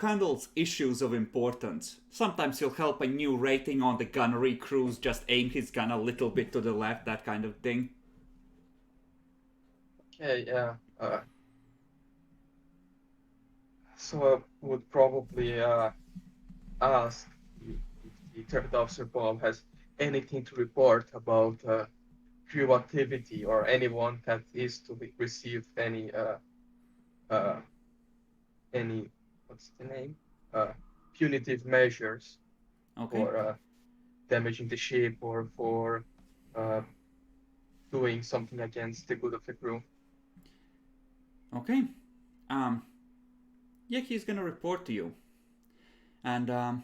handles issues of importance. Sometimes he'll help a new rating on the gunnery crews, just aim his gun a little bit to the left, that kind of thing. Okay, yeah. So I would probably ask if the Third Officer Bob has anything to report about crew activity or anyone that is to receive any what's the name? Punitive measures Okay. for damaging the ship or for doing something against the good of the crew. Okay. Yeah, he's gonna report to you. And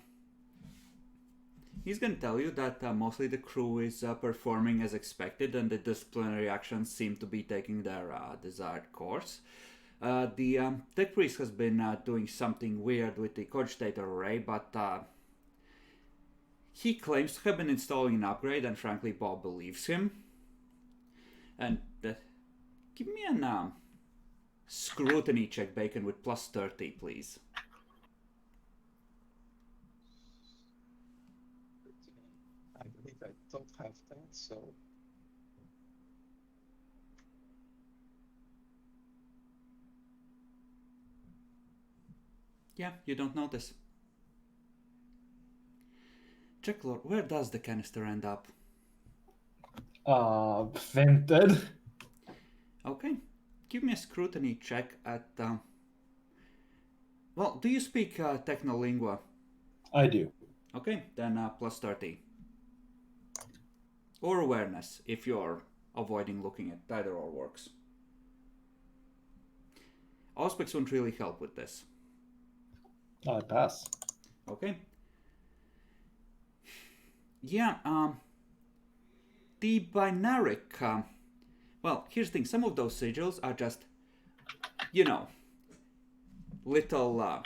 he's gonna tell you that mostly the crew is performing as expected and the disciplinary actions seem to be taking their desired course. The tech priest has been doing something weird with the cogitator array, but he claims to have been installing an upgrade, and frankly Bob believes him. And give me an scrutiny check, Bacon, with plus 30, please. I believe I don't have that, so Yeah, you don't notice. Jacklor, where does the canister end up? Vented. Okay, give me a scrutiny check at... Well, do you speak Technolingua? I do. Okay, then plus 30. Or awareness, if you're avoiding looking at either or works. Auspex won't really help with this. I pass. Okay. Yeah, the binaric. Well, here's the thing: some of those sigils are just, you know, little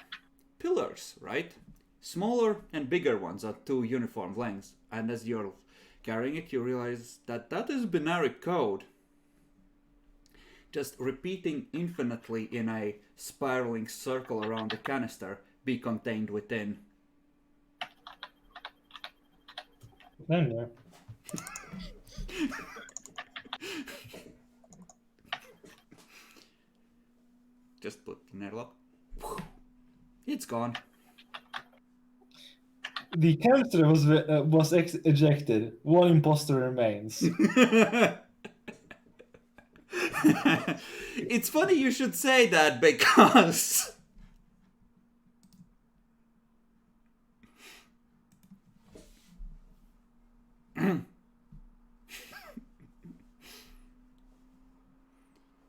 pillars, right? Smaller and bigger ones are two uniform lengths, and as you're carrying it, you realize that that is binary code. Just repeating infinitely in a spiraling circle around the canister, be contained within. Then, yeah. Just put in airlock. It's gone. The canister was ejected. One imposter remains. It's funny you should say that because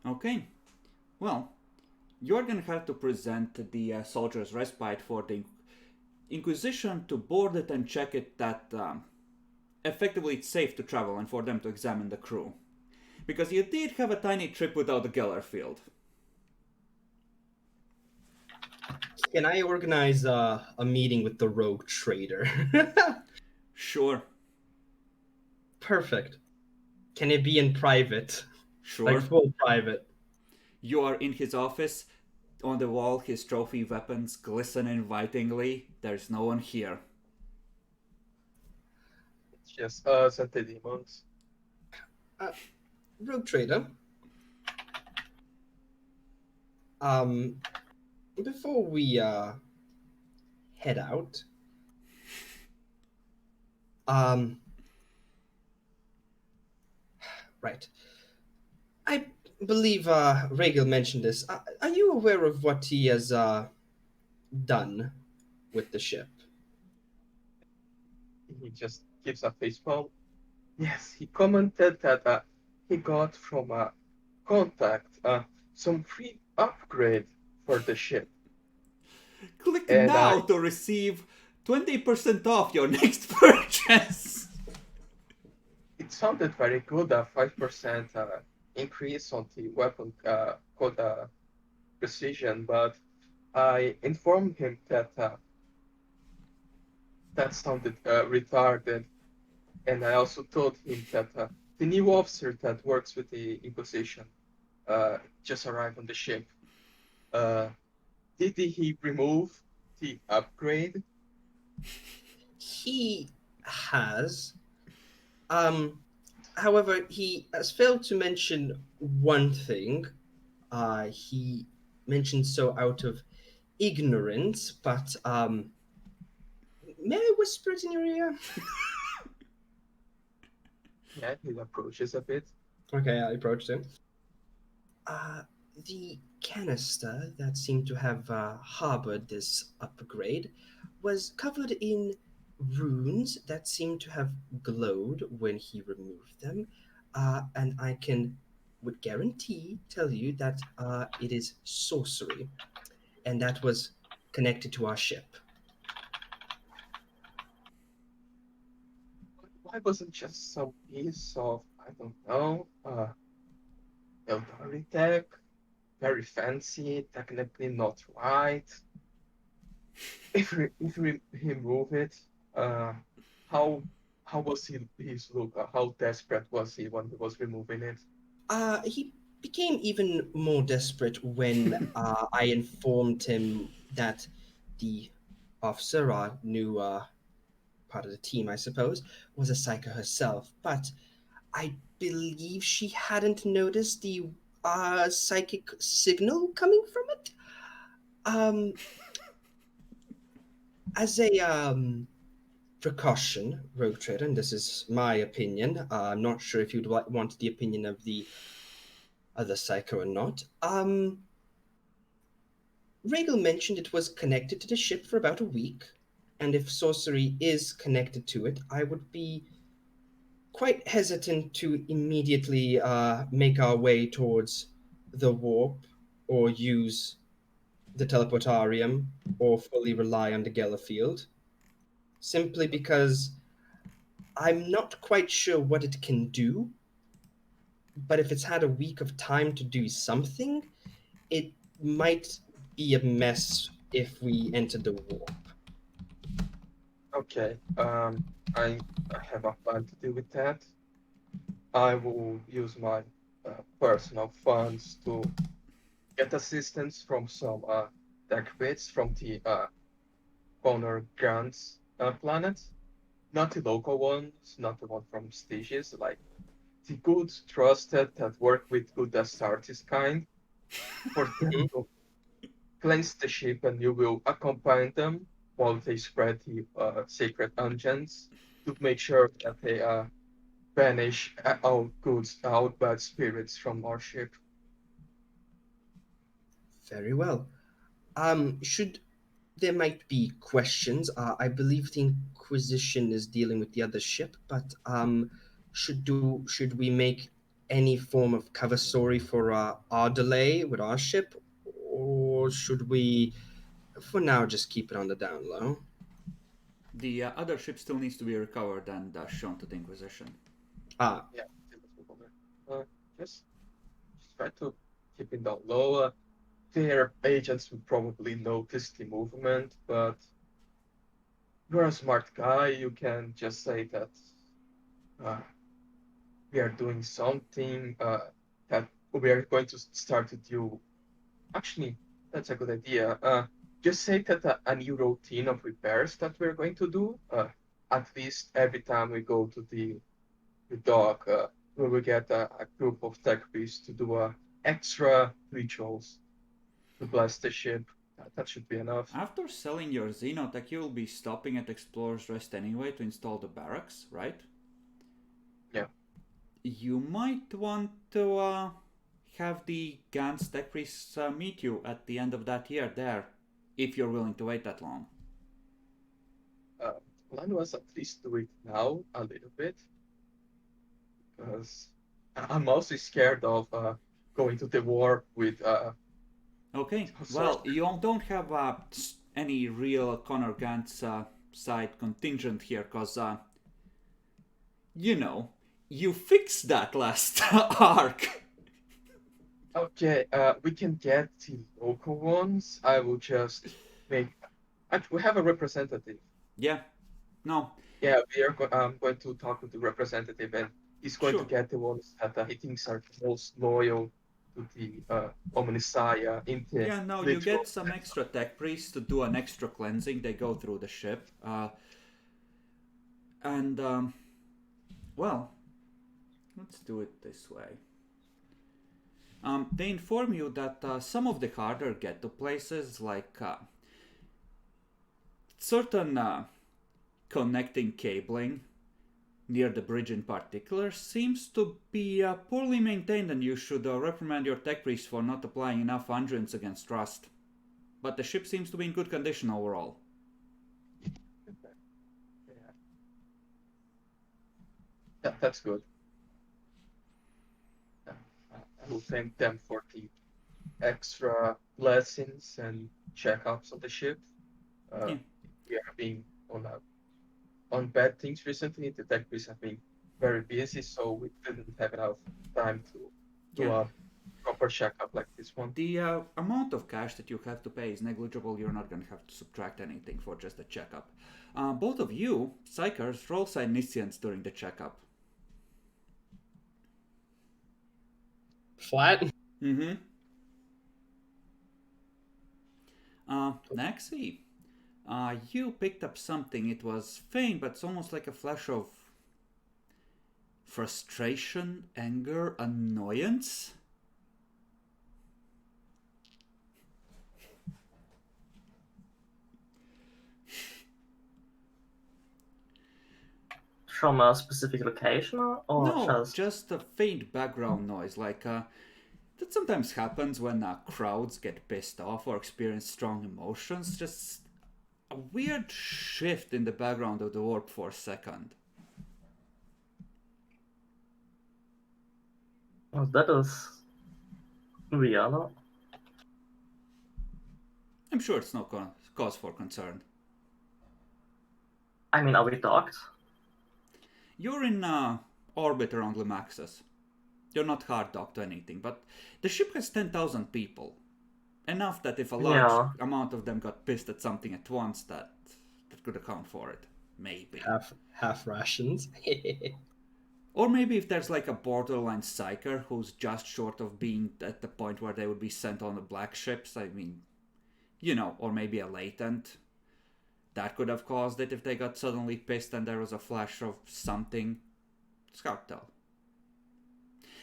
okay. Well, you're gonna have to present the soldier's respite for the Inquisition to board it and check it that effectively it's safe to travel and for them to examine the crew. Because you did have a tiny trip without the Geller field. Can I organize a meeting with the rogue trader? Sure. Perfect. Can it be in private? Sure. Like full private. You are in his office. On the wall, his trophy weapons glisten invitingly. There's no one here. It's just us and the demons. Rogue trader. Before we head out, right. I believe Regil mentioned this. Are you aware of what he has done with the ship? He just gives a facepalm. Yes, he commented that he got from a contact some free upgrade for the ship. Click And now to receive 20% off your next purchase. It sounded very good, a 5% increase on the weapon called precision, but I informed him that that sounded retarded, and I also told him that the new officer that works with the Inquisition just arrived on the ship. Did he remove the upgrade? He has. However, he has failed to mention one thing. He mentioned so out of ignorance, but may I whisper it in your ear? Yeah, he approaches a bit. Okay, I approached him. The canister that seemed to have harbored this upgrade was covered in runes that seemed to have glowed when he removed them, and I can, with guarantee, tell you that it is sorcery, and that was connected to our ship. Why wasn't just some piece of, I don't know, Eldari tech? Very fancy, technically not right. If we remove it, how was his look? How desperate was he when he was removing it? He became even more desperate when I informed him that the officer, our new part of the team, I suppose, was a psycho herself. But I believe she hadn't noticed the psychic signal coming from it. As a precaution, Rogue Trader, and this is my opinion. I'm not sure if you'd want the opinion of the other psycho or not. Regal mentioned it was connected to the ship for about a week, and if sorcery is connected to it, I would be quite hesitant to immediately make our way towards the warp or use the teleportarium or fully rely on the Geller field, simply because I'm not quite sure what it can do, but if it's had a week of time to do something, it might be a mess if we enter the warp. Okay. I have a plan to deal with that. I will use my personal funds to get assistance from some tech bits from the Connor Grant's planet. Not the local ones, not the one from Stygius, like the good, trusted, that work with good Astartes kind, for them to cleanse the ship, and you will accompany them while they spread the sacred unguents to make sure that they banish all bad spirits from our ship. Very well. Should there might be questions. I believe the Inquisition is dealing with the other ship, but should we make any form of cover story for our delay with our ship, or should we, for now, just keep it on the down low? The other ship still needs to be recovered and shown to the Inquisition. Ah, Yeah, just try to keep it down low. Their agents will probably notice the movement, but you're a smart guy. You can just say that uh, we are doing something, that we are going to start to do. Actually, that's a good idea. Just say that a new routine of repairs that we're going to do, at least every time we go to the dock, we will get a group of tech priests to do extra rituals to bless the ship. That should be enough. After selling your Xenotech, you'll be stopping at Explorer's Rest anyway to install the barracks, right? Yeah. You might want to have the Gans tech priests meet you at the end of that year there, if you're willing to wait that long. Plan was at least do it now a little bit, because I'm mostly scared of going to the war with Okay, sorry. well, you don't have any real Connor Gantz side contingent here, because, you fixed that last arc. Okay, we can get the local ones. I will just make. Actually, we have a representative. Yeah, no, Yeah, I'm going to talk with the representative, and he's going to Sure. get the ones that he thinks are most loyal to the Omnisaya in the Yeah, no, you ritual. get some extra tech priests to do an extra cleansing. They go through the ship. And, well, let's do it this way. They inform you that some of the harder get-to places, like certain connecting cabling near the bridge in particular, seems to be poorly maintained, and you should reprimand your tech priest for not applying enough unguents against rust. But the ship seems to be in good condition overall. Yeah, that's good. I will thank them for the extra lessons and checkups of the ship. Yeah. We have been on bad things recently. The tech priests have been very busy, so we didn't have enough time to do Yeah. a proper checkup like this one. The amount of cash that you have to pay is negligible. You're not going to have to subtract anything for just a checkup. Both of you, Psychers, roll Psyniscience during the checkup. flat. Mm-hmm. Naxi, you picked up something. It was faint, but it's almost like a flash of frustration, anger, annoyance. From a specific location or No, just a faint background noise, like that sometimes happens when crowds get pissed off or experience strong emotions. Just a weird shift in the background of the warp for a second. Oh, that is weird. I'm sure it's no cause for concern. I mean, are we docked? you're in orbit around Limaxus. You're not hard docked to anything, but the ship has 10,000 people. Enough that if a large amount of them got pissed at something at once, that could account for it. Maybe. Half rations. Or maybe if there's like a borderline psyker who's just short of being at the point where they would be sent on the black ships. I mean, you know, or maybe a latent. That could have caused it if they got suddenly pissed and there was a flash of something. It's hard to tell.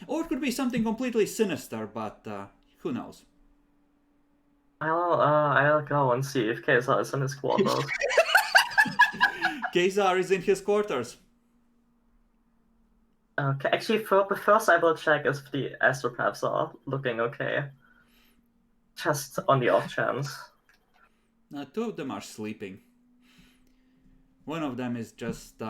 Or it could be something completely sinister, but who knows? I'll go and see if Kesar is in his quarters. Kesar is in his quarters. Okay, actually, first I will check if the astropaths are looking okay. Just on the off chance. Two of them are sleeping. One of them is just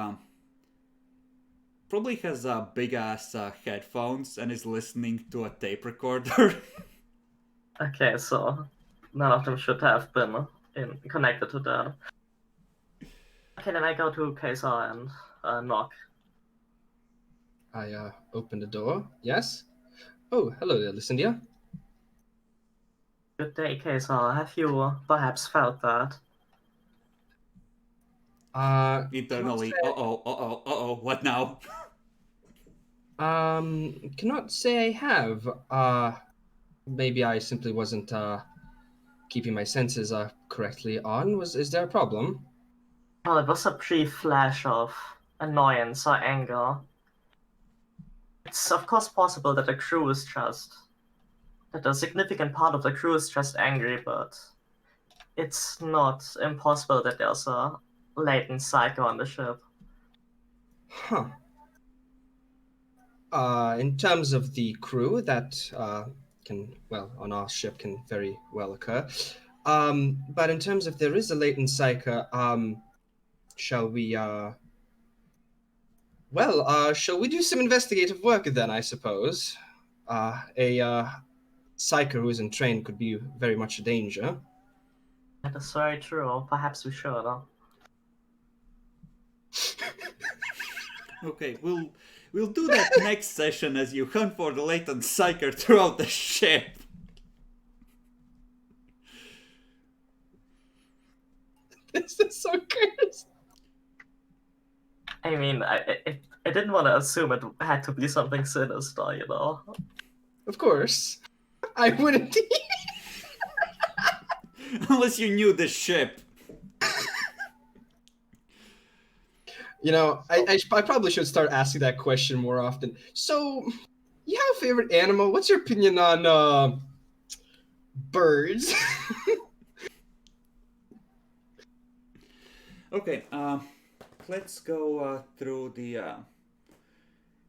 probably has big ass headphones and is listening to a tape recorder. Okay, so none of them should have been connected to that. Okay, then I go to Kesar and knock. I open the door. Yes? Oh, hello there, Lucindia. Good day, Kesar. Have you perhaps felt that? Internally, what now? Cannot say I have. Maybe I simply wasn't keeping my senses correctly on. Is there a problem? Well, it was a brief flash of annoyance or anger. It's of course possible that that a significant part of the crew is just angry, but it's not impossible that there's a latent psycho on the ship. Huh. In terms of the crew, that on our ship can very well occur. But in terms of there is a latent psycho, shall we do some investigative work then, I suppose? A psyker who isn't trained could be very much a danger. That is very true. Perhaps we should. Okay, we'll do that next session as you hunt for the latent psyker throughout the ship. This is so cursed. I mean, I didn't want to assume it had to be something sinister, you know? Of course. I wouldn't. Unless you knew the ship. You know, I probably should start asking that question more often. So, you have a favorite animal? What's your opinion on birds? Okay, let's go through the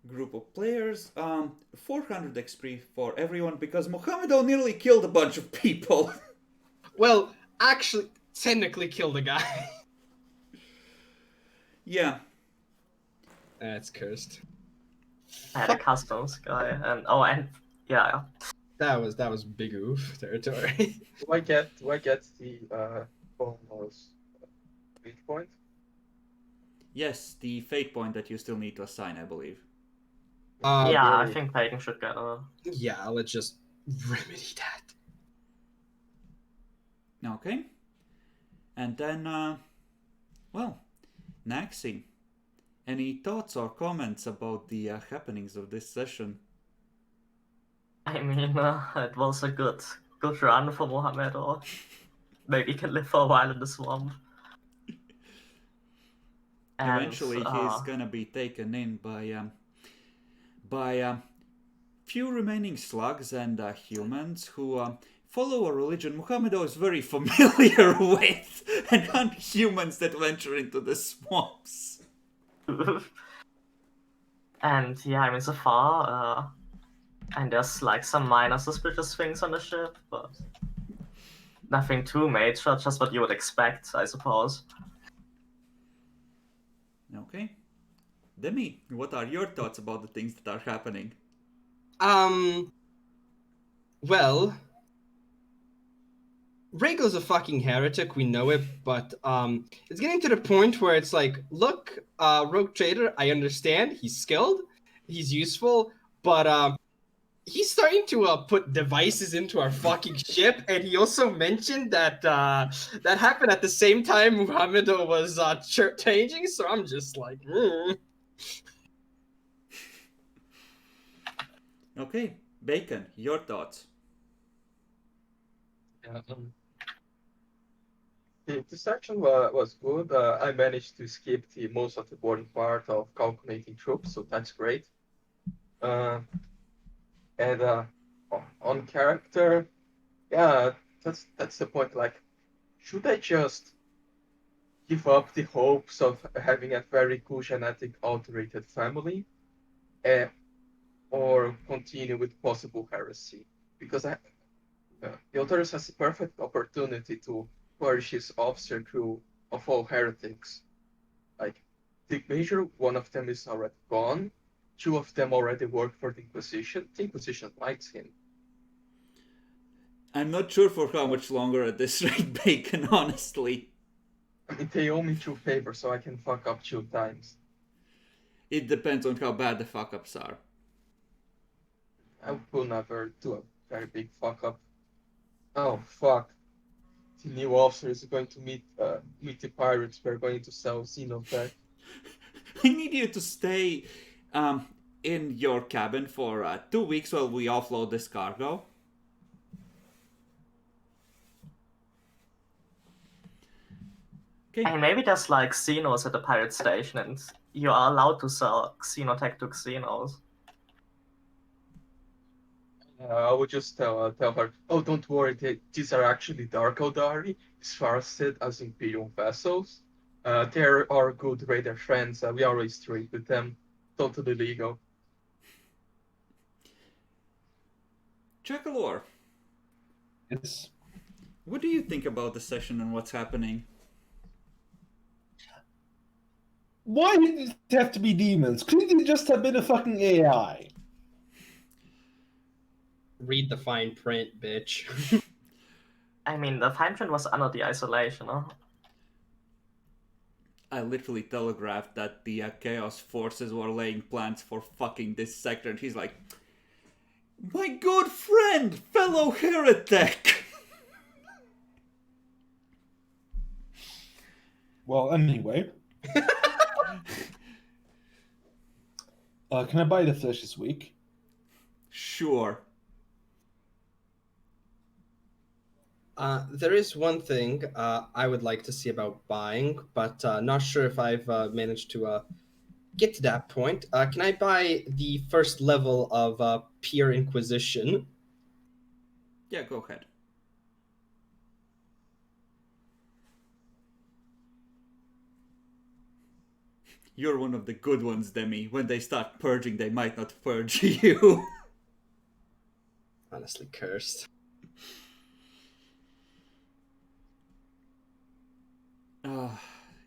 group of players. 400 XP for everyone because Mohamedo nearly killed a bunch of people. Well, actually, technically killed a guy. Yeah. That's cursed. I had a customs guy, and yeah. That was big oof territory. Do I get the bonus fate point? Yes, the fate point that you still need to assign, I believe. Yeah, I Well, think Peyton should get a... yeah, let's just remedy that. Okay. And then, Naxi, any thoughts or comments about the happenings of this session? I mean, it was a good run for Mohammed, or maybe he can live for a while in the swamp. And, Eventually, he's gonna be taken in by few remaining slugs and humans who follow a religion Mohamedo is very familiar with, and hunt humans that venture into the swamps. And yeah, I mean, so far, and there's like some minor suspicious things on the ship, but nothing too major, just what you would expect, I suppose. Okay. Demi, what are your thoughts about the things that are happening? Well, Rhaegal's a fucking heretic, we know it, but it's getting to the point where it's like, look, Rogue Trader, I understand, he's skilled, he's useful, but he's starting to put devices into our fucking ship, and he also mentioned that that happened at the same time Muhammad was changing, so I'm just like, Okay, Bacon, your thoughts. Yeah, the section was good. I managed to skip the most of the boring part of calculating troops, so that's great. And on character, yeah, that's the point. Like, should I just give up the hopes of having a very cool genetic alterated family, uh, or continue with possible heresy? Because the authors has a perfect opportunity to purge his officer crew of all heretics. Like, the major one of them is already gone. Two of them already work for the Inquisition. The Inquisition likes him. I'm not sure for how much longer at this rate, Bacon, honestly. I mean, they owe me two favors, so I can fuck up 2 times. It depends on how bad the fuck-ups are. I will never do a very big fuck up. Oh fuck! The new officer is going to meet the pirates. We're going to sell Xenotech. I need you to stay in your cabin for 2 weeks while we offload this cargo. Okay. And maybe there's like Xenos at the pirate station, and you are allowed to sell Xenotech to Xenos. I would just tell her, oh, don't worry, these are actually Dark Eldari, disfranced as Imperial vessels. They're our good raider friends. We always trade with them. Totally legal. Chakalor, It's what do you think about the session and what's happening? why did it have to be demons? Couldn't it just have been a fucking AI? read the fine print, bitch. I mean, the fine print was under the isolation, huh? I literally telegraphed that the Chaos Forces were laying plans for fucking this sector, and he's like, my good friend, fellow heretic! Well, anyway. Can I buy the flesh this week? Sure. There is one thing I would like to see about buying, but not sure if I've managed to get to that point. Can I buy the first level of Pure Inquisition? Yeah, go ahead. You're one of the good ones, Demi. When they start purging, they might not purge you. Honestly, cursed.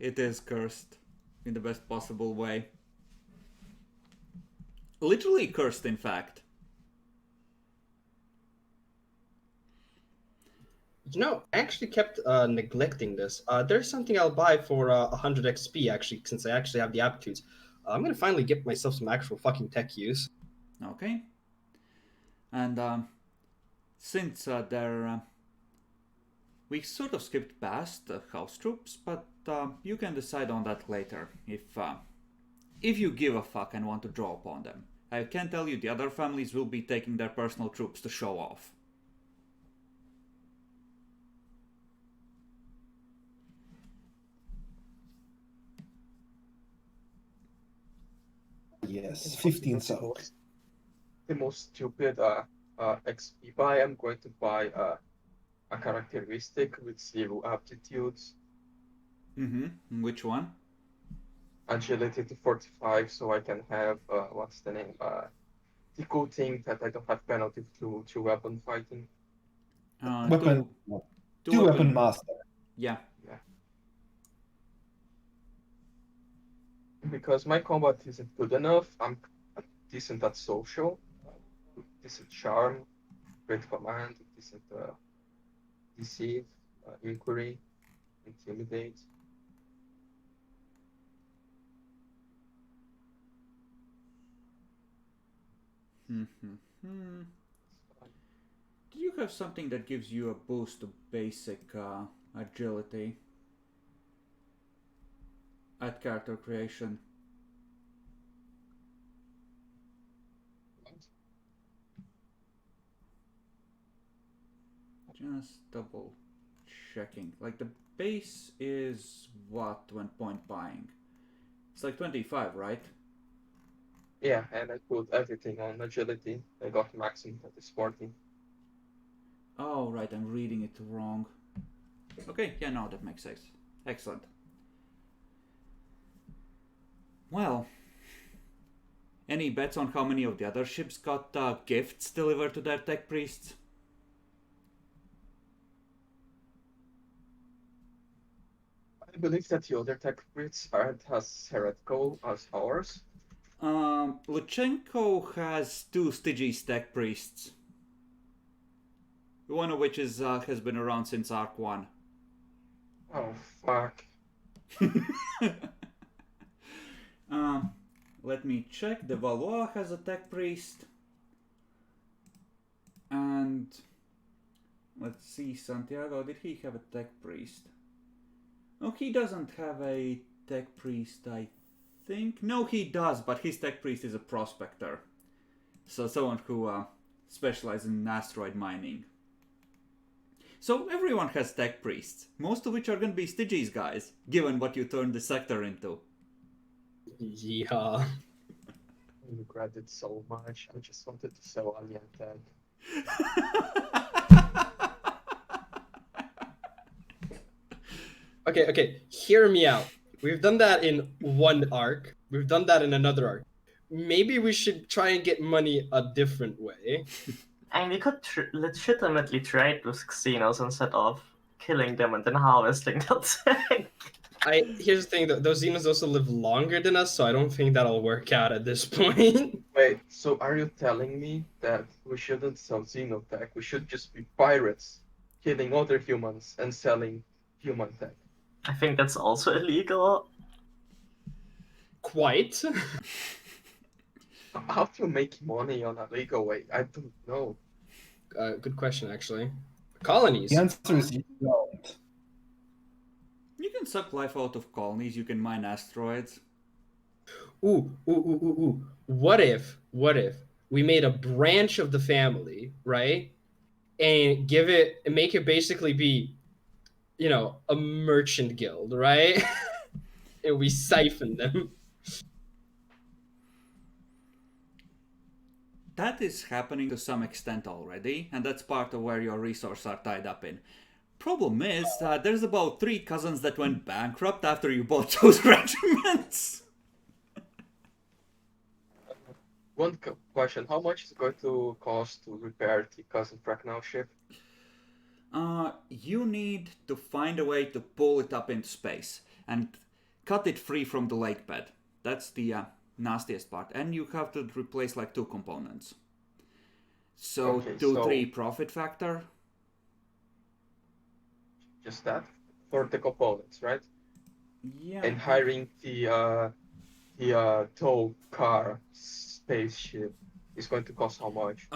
It is cursed. In the best possible way. Literally cursed, in fact. You know, I actually kept neglecting this. There's something I'll buy for 100 XP, actually, since I actually have the aptitudes. I'm gonna finally get myself some actual fucking tech use. Okay. And since we sort of skipped past the house troops, but you can decide on that later if you give a fuck and want to draw upon them. I can tell you the other families will be taking their personal troops to show off. Yes, 15 so. The most stupid XP buy. I'm going to buy a characteristic with 0 aptitudes. Mm-hmm. Which one? Agility to 45, so I can have what's the name? The cool thing that I don't have penalty to weapon fighting. Weapon. Two Two weapon master. Yeah. Because my combat isn't good enough. I'm decent at social, decent charm, great command, decent deceive, inquiry, intimidate. Do you have something that gives you a boost to basic agility at character creation? Just double checking. Like the base is what when point buying? It's like 25, right? Yeah, and I put everything on agility. I got maximum at this 40. Oh, right, I'm reading it wrong. Okay, yeah, no, that makes sense. Excellent. Well, any bets on how many of the other ships got gifts delivered to their tech priests? I believe that the other tech priests aren't as heretical as ours. Luchenko has 2 Stygies tech priests. One of which is has been around since Arc 1. Oh, fuck. Let me check. The Valois has a tech priest. And let's see, Santiago, did he have a tech priest? No, he doesn't have a tech priest, I think. No, he does, but his tech priest is a prospector. So someone who specializes in asteroid mining. So everyone has tech priests, most of which are going to be Stygies guys, given what you turned the sector into. Yeah. I regret it so much. I just wanted to sell Alien Tech. Okay, hear me out. We've done that in one arc. We've done that in another arc. Maybe we should try and get money a different way. And we could legitimately trade with Xenos instead of killing them and then harvesting the tech. Here's the thing, those Xenos also live longer than us, so I don't think that'll work out at this point. Wait, so are you telling me that we shouldn't sell Xenotech? We should just be pirates, killing other humans and selling human tech? I think that's also illegal. Quite. How do you make money on a legal way? I don't know. Good question, actually. Colonies. The answer is you don't. You can suck life out of colonies, you can mine asteroids. Ooh. What if we made a branch of the family, right? And make it basically be, a merchant guild, right? And we siphon them. That is happening to some extent already, and that's part of where your resources are tied up in. Problem is, there's about 3 cousins that went bankrupt after you bought those regiments. One question, how much is it going to cost to repair the Cousin Bracknell ship? You need to find a way to pull it up into space and cut it free from the lake bed. That's the nastiest part. And you have to replace like 2 components. So Okay, 2-3 profit factor. Just that? For the components, right? Yeah. And hiring the tow car spaceship is going to cost how much?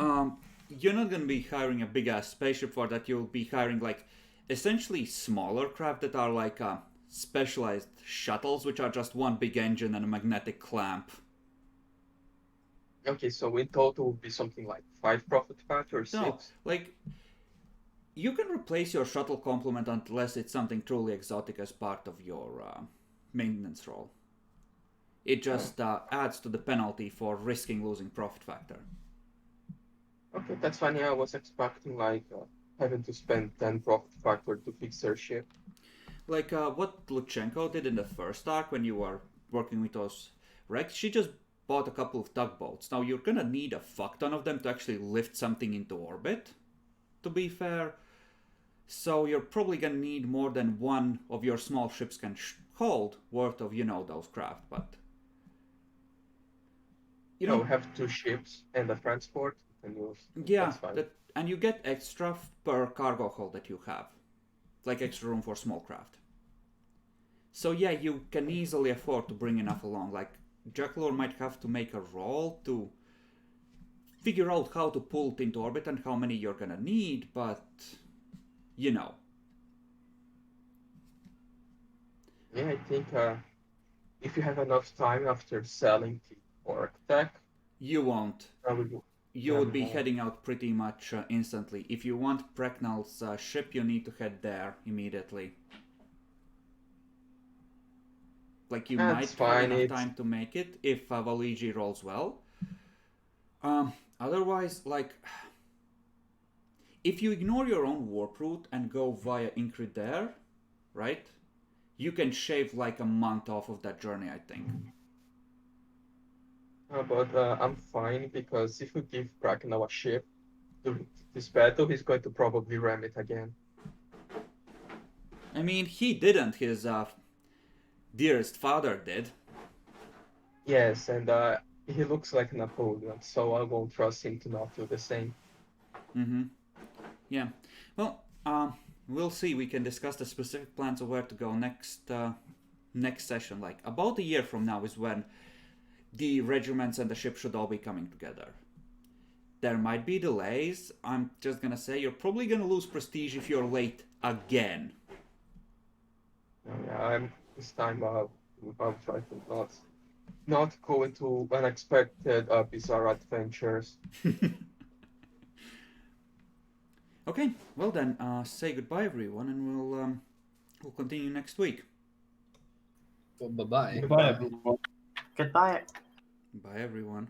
You're not going to be hiring a big ass spaceship for that. You'll be hiring like essentially smaller craft that are like specialized shuttles, which are just one big engine and a magnetic clamp. Okay, so in total would be something like 5 profit factor or 6? No, like you can replace your shuttle complement unless it's something truly exotic as part of your maintenance role. It just adds to the penalty for risking losing profit factor. Okay, that's funny. I was expecting like having to spend 10 profit factor to fix their ship. Like what Luchenko did in the first arc when you were working with those wrecks, she just bought a couple of tugboats. Now you're gonna need a fuck ton of them to actually lift something into orbit, to be fair. So you're probably gonna need more than one of your small ships can hold worth of, those craft, but... You know, have 2 ships and a transport. and use. Yeah, That's fine. and you get extra per cargo hold that you have, like extra room for small craft. So yeah, you can easily afford to bring enough along. Like Jackalor might have to make a roll to figure out how to pull it into orbit and how many you're gonna need, but you know. Yeah, I think if you have enough time after selling the orc tech, You won't. probably You Yeah, would be no. heading out pretty much instantly. If you want Precknell's ship, you need to head there immediately. Like, you That's might have fine, enough it's- time to make it if Valigi rolls well. Otherwise, like, if you ignore your own warp route and go via Incred there, right? You can shave like a month off of that journey, I think. But I'm fine because if you give Kraken a ship during this battle, he's going to probably ram it again. I mean, he didn't. His dearest father did. Yes, and he looks like Napoleon, so I won't trust him to not do the same. Mm-hmm. Yeah. Well, we'll see. We can discuss the specific plans of where to go next session. Like about a year from now is when the regiments and the ship should all be coming together. There might be delays. I'm just gonna say you're probably gonna lose prestige if you're late again. Yeah, this time I'll try to not go into unexpected bizarre adventures. Okay. Well then, say goodbye, everyone, and we'll continue next week. Well, bye-bye. Goodbye, everyone. Goodbye. Bye, everyone.